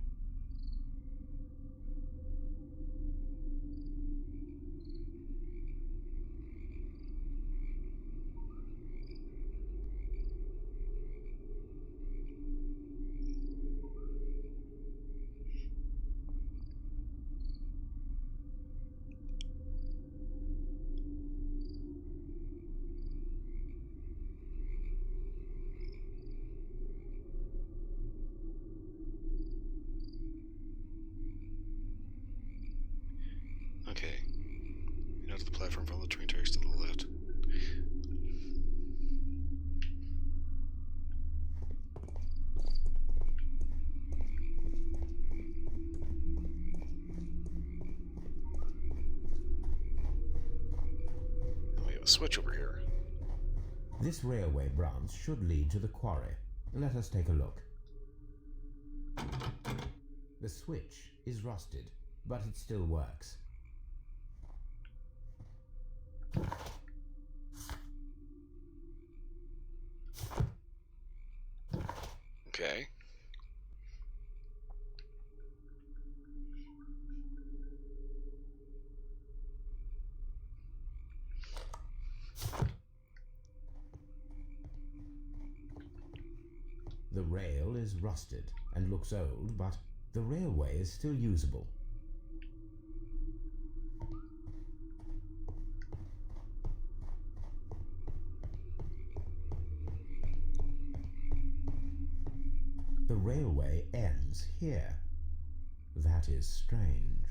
Okay. Get out to the platform, follow the train tracks to the left. And we have a switch over here. This railway branch should lead to the quarry. Let us take a look. The switch is rusted, but it still works. Okay. The rail is rusted and looks old, but the railway is still usable. The railway ends here. That is strange.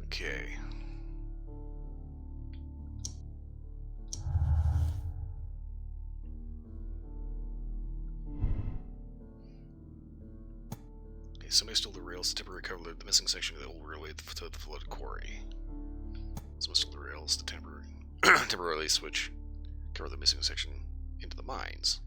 Okay. Okay, somebody stole the rails to temporarily cover the missing section of the old railway to the flooded quarry. Someone stole the rails to temporarily cover the missing section into the mines.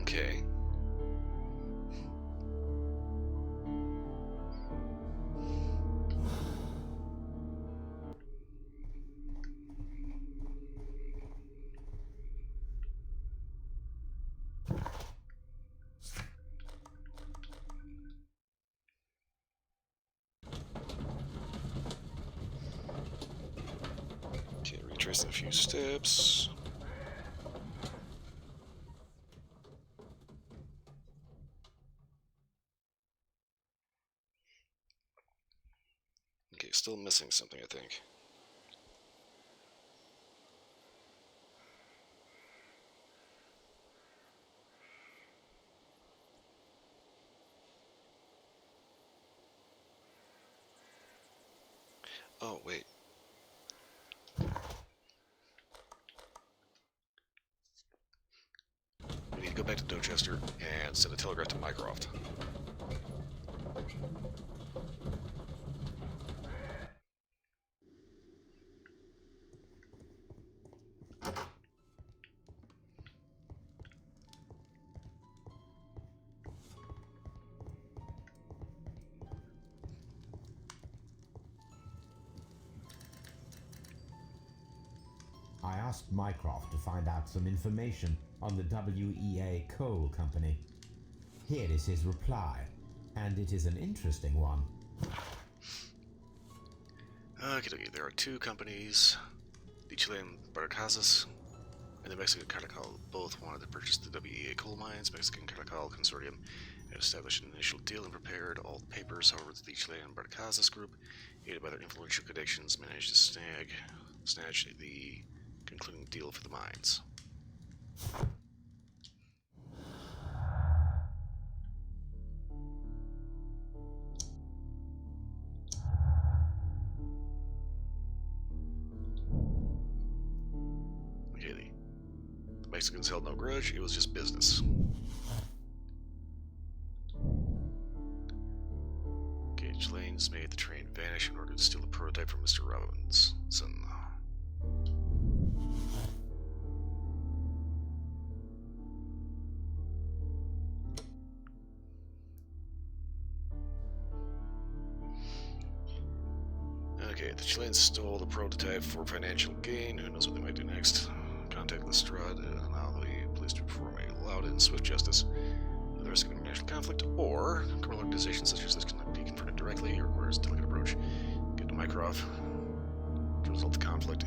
Okay. Okay, retrace a few steps. Okay, still missing something, I think. Oh, wait. We need to go back to Dorchester and send a telegraph to Mycroft. I asked Mycroft to find out some information on the WEA Coal Company. Here is his reply, and it is an interesting one. Okay, there are two companies, the Chilean Barcazas and the Mexican Caracol. Both wanted to purchase the WEA coal mines. Mexican Caracol Consortium had established an initial deal and prepared all the papers. However, the Chilean Barcazas group, aided by their influential connections, managed to snatch the concluding deal for the mines. Okay, the Mexicans held no grudge, it was just business. Okay, Chileans made the train vanish in order to steal a prototype from Mr. Robinson. Okay, the Chileans stole the prototype for financial gain. Who knows what they might do next? Contact Lestrade and allow the police to perform a loud and swift justice. The risk of international conflict, or criminal organizations such as this cannot be confronted directly or requires a delicate approach. Get to Mycroft to resolve the conflict.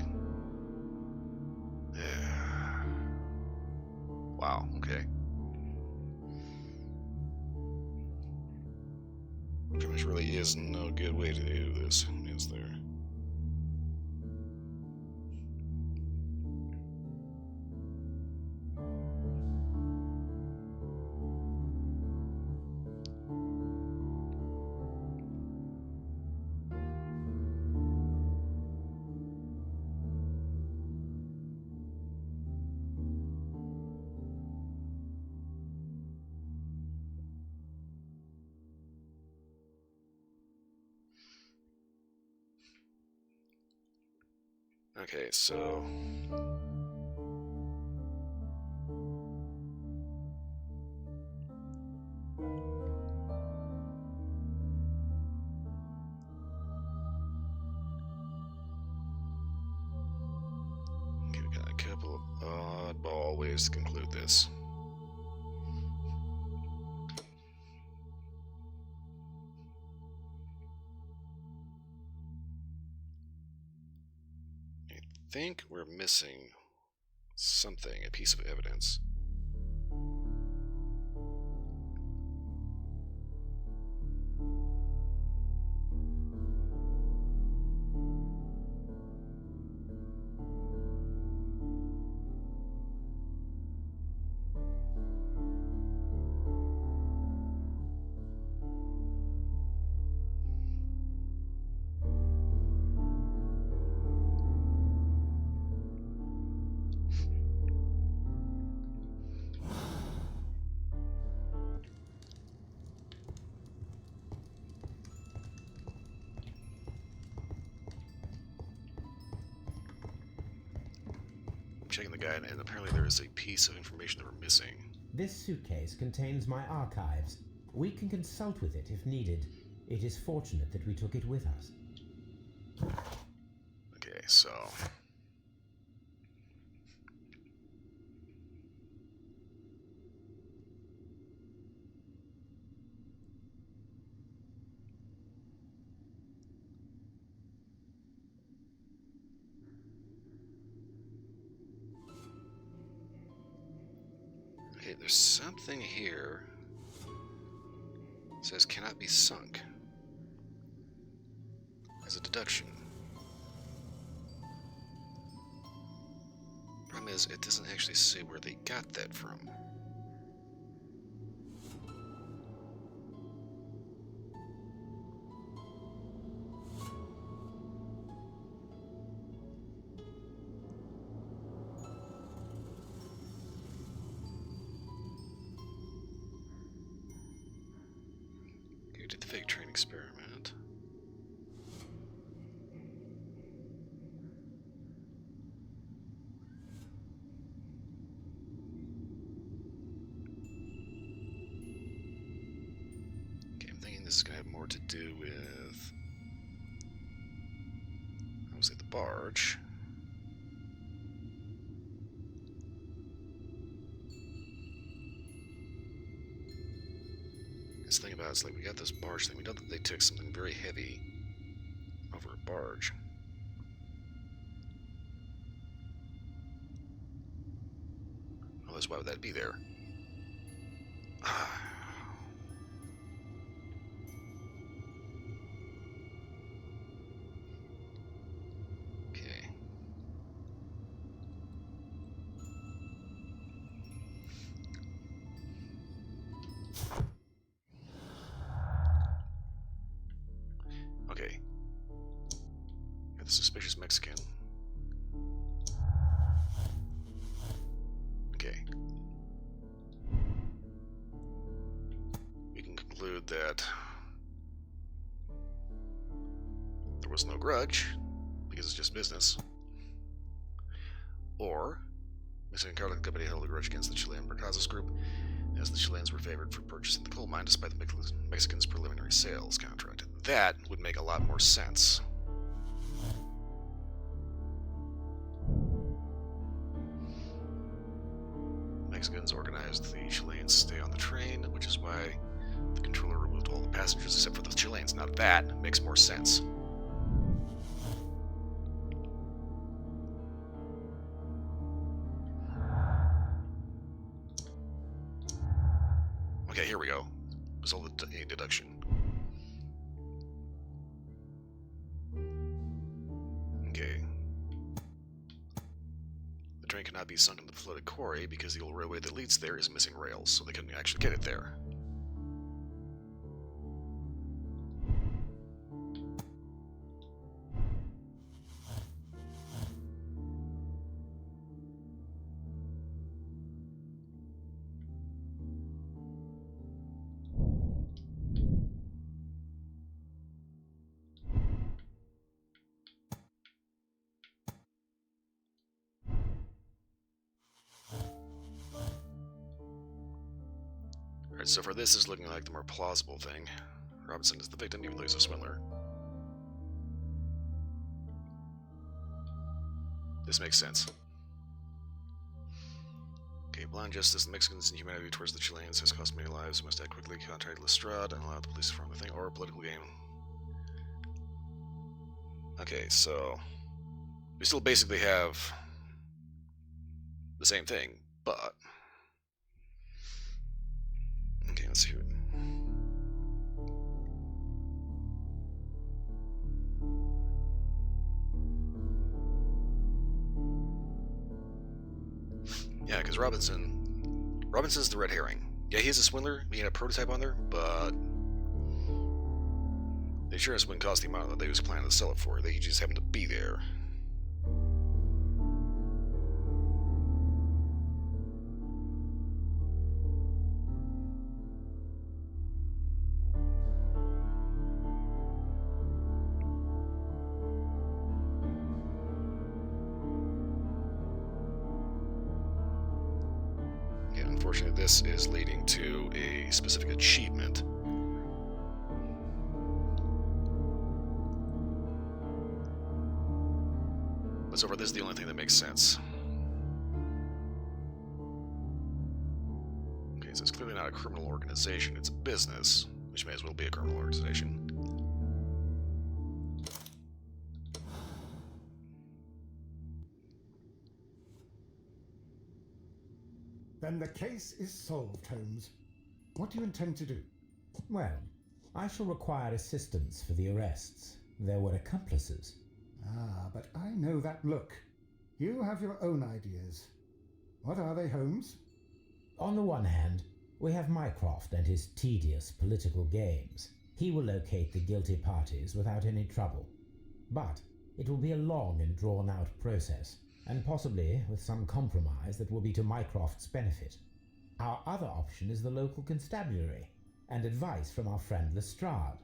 Wow, okay. There really is no good way to do this, is there? Okay, so okay, we got a couple of oddball ways to conclude this. I think we're missing something, a piece of evidence. Checking the guide, and apparently there is a piece of information that we're missing. This suitcase contains my archives. We can consult with it if needed. It is fortunate that we took it with us. Okay, so okay, there's something here. It says cannot be sunk. as a deduction. Problem is, it doesn't actually say where they got that from. You did the fake train experiment. Okay, I'm thinking this is going to have more to do with, obviously, the barge. This thing about it's like we got this barge thing. We know that they took something very heavy over a barge. Otherwise, why would that be there? Okay. Okay. Got the suspicious Mexican. Okay. We can conclude that there was no grudge, because it's just business. Or, Mexican Cartel Company held a grudge against the Chilean Mercazos group, as the Chileans were favored for purchasing the coal mine despite the Mexicans' preliminary sales contract. That would make a lot more sense. Mexicans organized the Chileans to stay on the train, which is why the controller removed all the passengers except for the Chileans. Now that makes more sense. Okay, here we go. Result of a deduction. Okay. The train cannot be sunk into the flooded quarry because the old railway that leads there is missing rails, so they couldn't actually get it there. Alright, so for this is looking like the more plausible thing. Robinson is the victim, even though he's a swindler. This makes sense. Okay, blind justice, the Mexicans' inhumanity towards the Chileans has cost many lives. We must act quickly, contact Lestrade, and allow the police to form the thing, or a political game. Okay, so we still basically have the same thing, but okay, let's see. Yeah, because Robinson's the red herring. Yeah, he's a swindler. He had a prototype on there, but the insurance wouldn't cost the amount that they was planning to sell it for. He just happened to be there. Unfortunately, this is leading to a specific achievement. But so far, this is the only thing that makes sense. Okay, so it's clearly not a criminal organization, it's a business, which may as well be a criminal organization. Then the case is solved, Holmes. What do you intend to do? Well, I shall require assistance for the arrests. there were accomplices. Ah, but I know that look. You have your own ideas. What are they, Holmes? On the one hand, we have Mycroft and his tedious political games. He will locate the guilty parties without any trouble. But it will be a long and drawn-out process, and possibly with some compromise that will be to Mycroft's benefit. Our other option is the local constabulary, and advice from our friend Lestrade.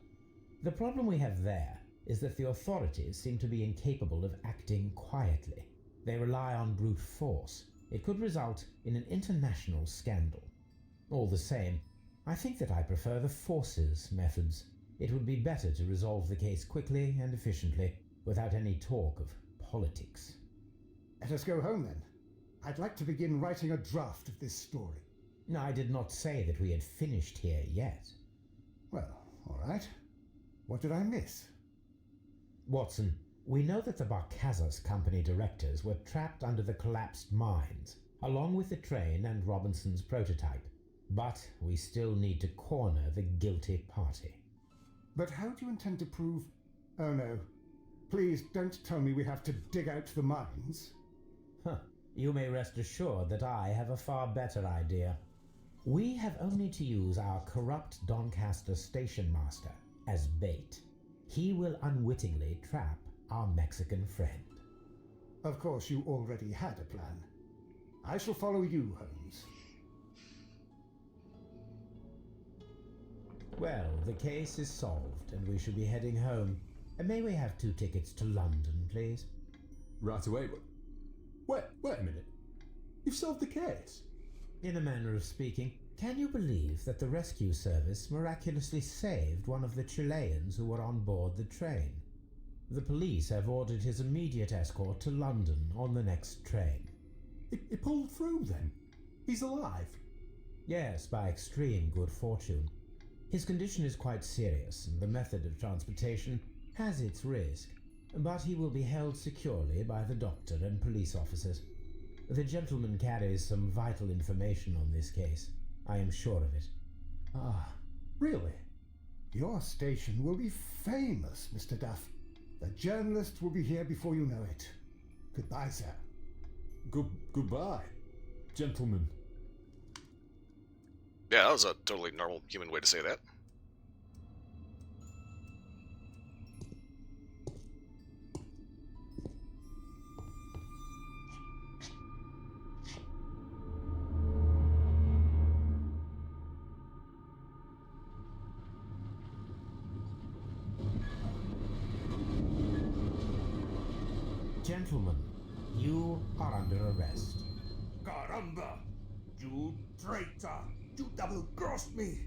The problem we have there is that the authorities seem to be incapable of acting quietly. They rely on brute force. It could result in an international scandal. All the same, I think that I prefer the forces methods. It would be better to resolve the case quickly and efficiently, without any talk of politics. Let us go home then. I'd like to begin writing a draft of this story. I did not say that we had finished here yet. Well, all right. What did I miss? Watson, we know that the Barcazas Company directors were trapped under the collapsed mines, along with the train and Robinson's prototype. But we still need to corner the guilty party. But how do you intend to prove... Oh no. Please don't tell me we have to dig out the mines. You may rest assured that I have a far better idea. We have only to use our corrupt Doncaster station master as bait. He will unwittingly trap our Mexican friend. Of course, you already had a plan. I shall follow you, Holmes. Well, the case is solved, and we should be heading home. May we have 2 tickets to London, please? Right away, but... Wait a minute. You've solved the case? In a manner of speaking, can you believe that the rescue service miraculously saved one of the Chileans who were on board the train? The police have ordered his immediate escort to London on the next train. He pulled through then? He's alive? Yes, by extreme good fortune. His condition is quite serious, and the method of transportation has its risk, but he will be held securely by the doctor and police officers. The gentleman carries some vital information on this case. I am sure of it. Ah, really? Your station will be famous, Mr. Duff. The journalists will be here before you know it. Goodbye, sir. Goodbye, gentlemen. Yeah, that was a totally normal human way to say that. Gentlemen, you are under arrest. Caramba! You traitor! You double-crossed me!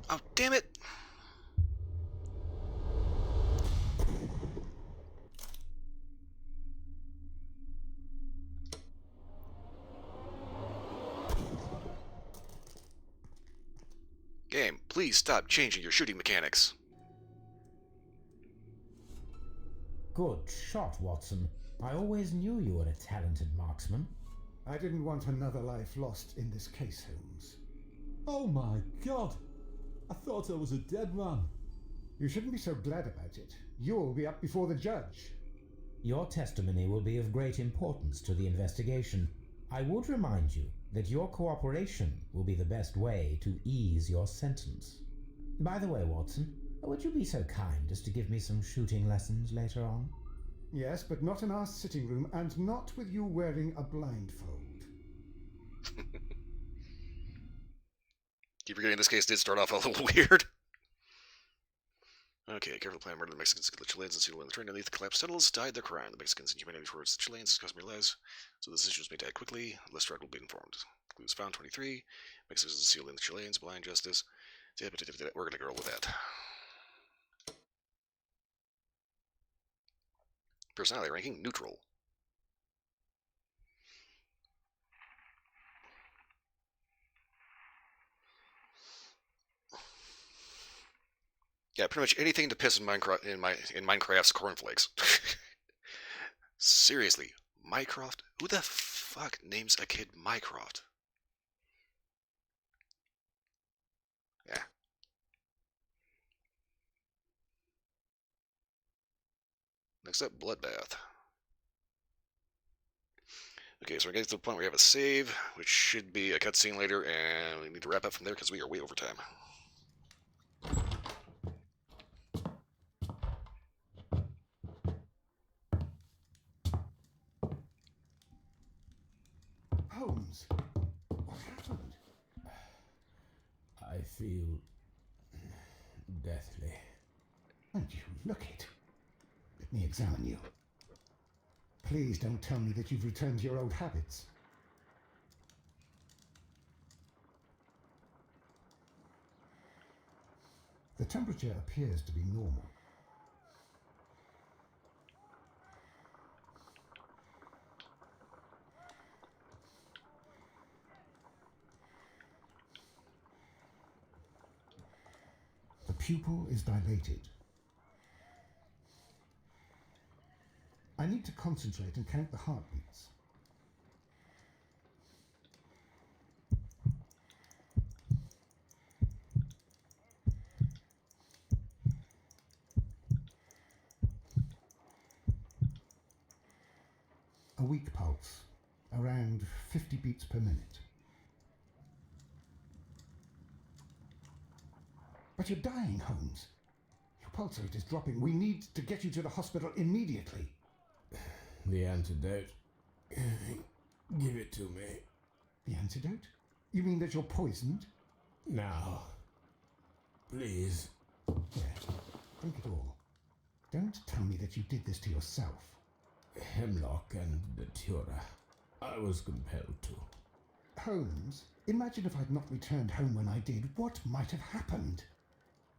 Oh, damn it! Game, please stop changing your shooting mechanics. Good shot, Watson. I always knew you were a talented marksman. I didn't want another life lost in this case, Holmes. Oh my God! I thought I was a dead man. You shouldn't be so glad about it. You'll be up before the judge. Your testimony will be of great importance to the investigation. I would remind you that your cooperation will be the best way to ease your sentence. By the way, Watson, would you be so kind as to give me some shooting lessons later on? Yes, but not in our sitting room, and not with you wearing a blindfold. Keep forgetting this case did start off a little weird. Okay, careful plan murder the Mexicans kill the Chileans and seal when the train underneath the collapsed tunnels died their crime. The Mexicans' inhumanity towards the Chileans has cost me lives, so the decision was made to act quickly. Lestrade will be informed. Clues found 23. Mexicans seal in the Chileans, blind justice. We're gonna go with that. Personality ranking neutral. Yeah, pretty much anything to piss in Minecraft's cornflakes. Seriously, Mycroft? Who the fuck names a kid Mycroft? Yeah. Next up, Bloodbath. Okay, so we're getting to the point where we have a save, which should be a cutscene later, and we need to wrap up from there because we are way over time. Holmes, what happened? I feel deathly. And you look it. Let me examine you. Please don't tell me that you've returned to your old habits. The temperature appears to be normal. The pupil is dilated. I need to concentrate and count the heartbeats. A weak pulse, around 50 beats per minute. But you're dying, Holmes. Your pulse rate is dropping. We need to get you to the hospital immediately. The antidote. Give it to me. The antidote? You mean that you're poisoned? Now. Please. There. Drink it all. Don't tell me that you did this to yourself. Hemlock and Datura. I was compelled to. Holmes, imagine if I'd not returned home when I did. What might have happened?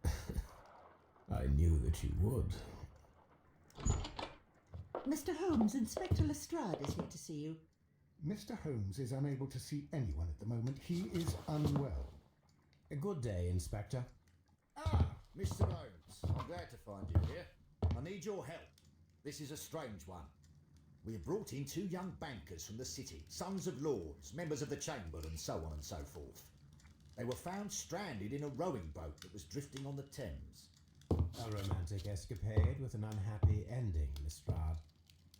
I knew that you would. Mr. Holmes, Inspector Lestrade is here to see you. Mr. Holmes is unable to see anyone at the moment. He is unwell. A good day, Inspector. Ah, Mr. Holmes, I'm glad to find you here. I need your help. This is a strange one. We have brought in 2 young bankers from the city, sons of lords, members of the chamber, and so on and so forth. They were found stranded in a rowing boat that was drifting on the Thames. A romantic escapade with an unhappy ending, Lestrade.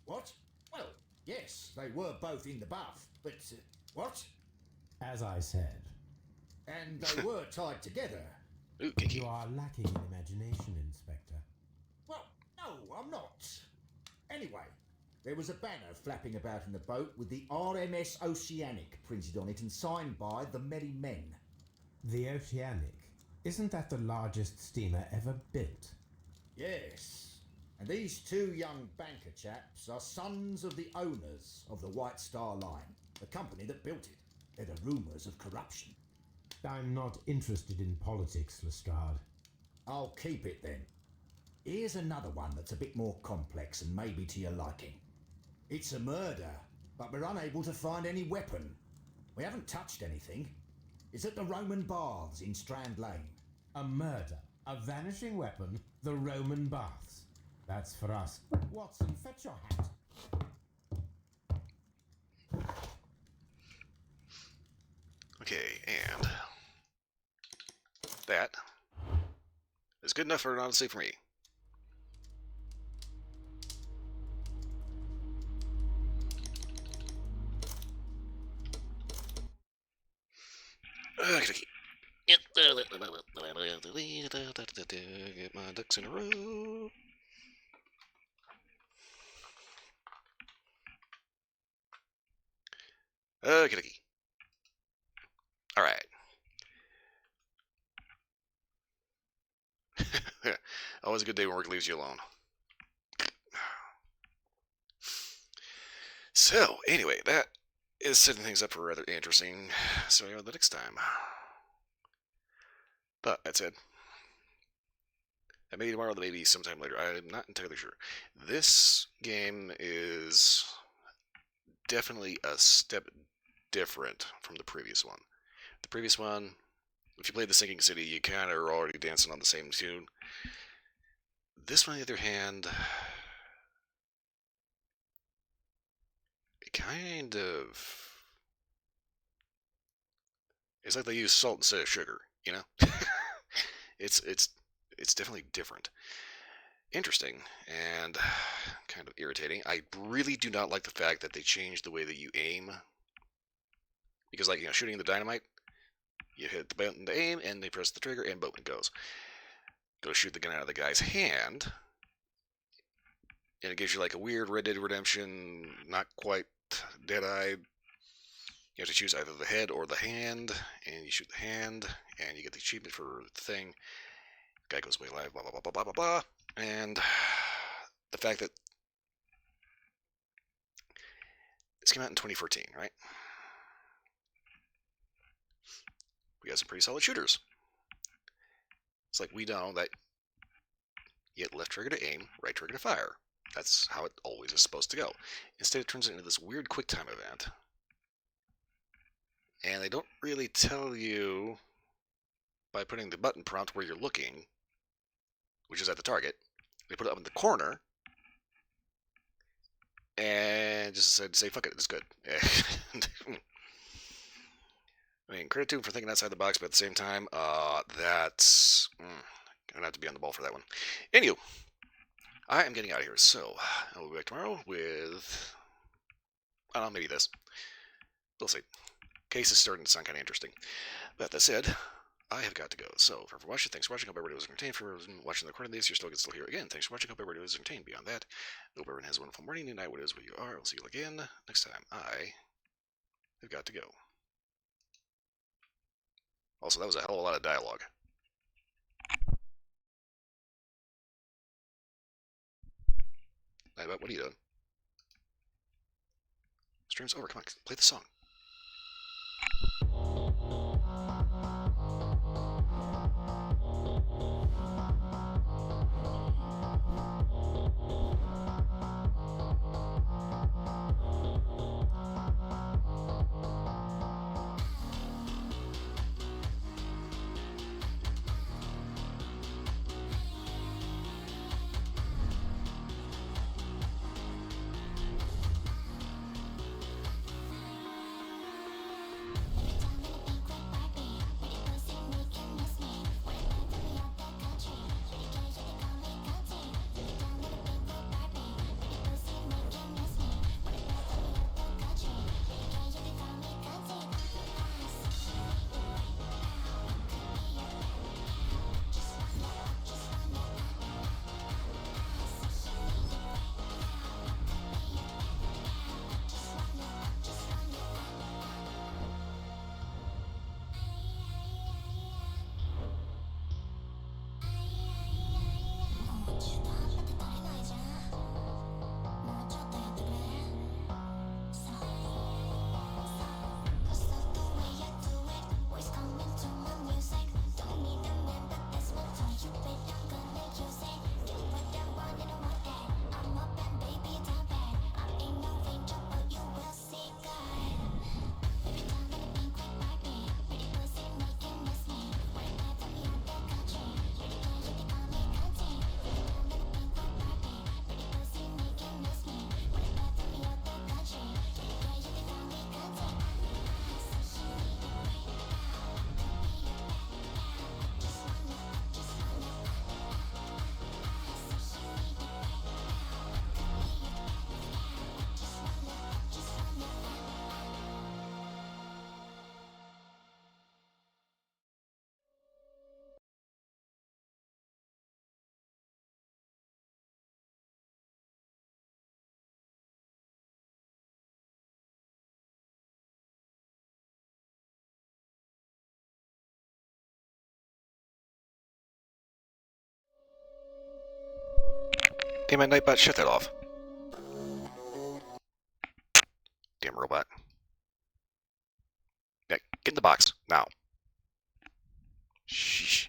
What? Well, yes, they were both in the bath, but... what? As I said. And they were tied together. Ooh, Kiki. You are lacking in imagination, Inspector. Well, no, I'm not. Anyway, there was a banner flapping about in the boat with the RMS Oceanic printed on it and signed by the Merry Men. The Oceanic. Isn't that the largest steamer ever built? Yes. And these 2 young banker chaps are sons of the owners of the White Star Line, the company that built it. There are rumours of corruption. I'm not interested in politics, Lestrade. I'll keep it then. Here's another one that's a bit more complex and maybe to your liking. It's a murder, but we're unable to find any weapon. We haven't touched anything. It's at the Roman Baths in Strand Lane. A murder, a vanishing weapon, the Roman Baths. That's for us. Watson, fetch your hat. Okay, and that is good enough for an honestly for me. Okay. Get my ducks in a row. Okay. All right. Always a good day when work leaves you alone. So, anyway, that is setting things up for rather interesting scenario the next time. But that said, that may be tomorrow, that may be sometime later. I'm not entirely sure. This game is definitely a step different from the previous one. The previous one, if you played The Sinking City, you kind of are already dancing on the same tune. This one, on the other hand, kind of... It's like they use salt instead of sugar, you know? it's definitely different. Interesting and kind of irritating. I really do not like the fact that they changed the way that you aim. Because, like, shooting the dynamite, you hit the button to aim, and they press the trigger, and boom, it goes. Go shoot the gun out of the guy's hand, and it gives you, like, a weird Red Dead Redemption, not quite Dead-Eye. You have to choose either the head or the hand, and you shoot the hand, and you get the achievement for the thing. Guy goes away alive, blah, blah, blah, blah, blah, blah, blah. And the fact that this came out in 2014, right? We got some pretty solid shooters. It's like we know that you hit left trigger to aim, right trigger to fire. That's how it always is supposed to go. Instead, it turns into this weird quick time event. And they don't really tell you by putting the button prompt where you're looking, which is at the target. They put it up in the corner, and just said, say, fuck it, it's good. I mean, credit to him for thinking outside the box, but at the same time, that's... gonna have to be on the ball for that one. Anywho, I am getting out of here, so I will be back tomorrow with... I don't know, maybe this. We'll see. Case is starting to sound kind of interesting. But that said, I have got to go. So, for watching, thanks for watching. Hope everybody was entertained. For watching the recording of this, you're still here again. Thanks for watching. Hope everybody was entertained. Beyond that, hope everyone has a wonderful morning and night, whatever it is where you are. I'll see you again next time. I have got to go. Also, that was a hell of a lot of dialogue. What are you doing? Stream's over. Come on, play the song. Damn it, Nightbot, shut that off. Damn robot. Yeah, get in the box, now. Shh.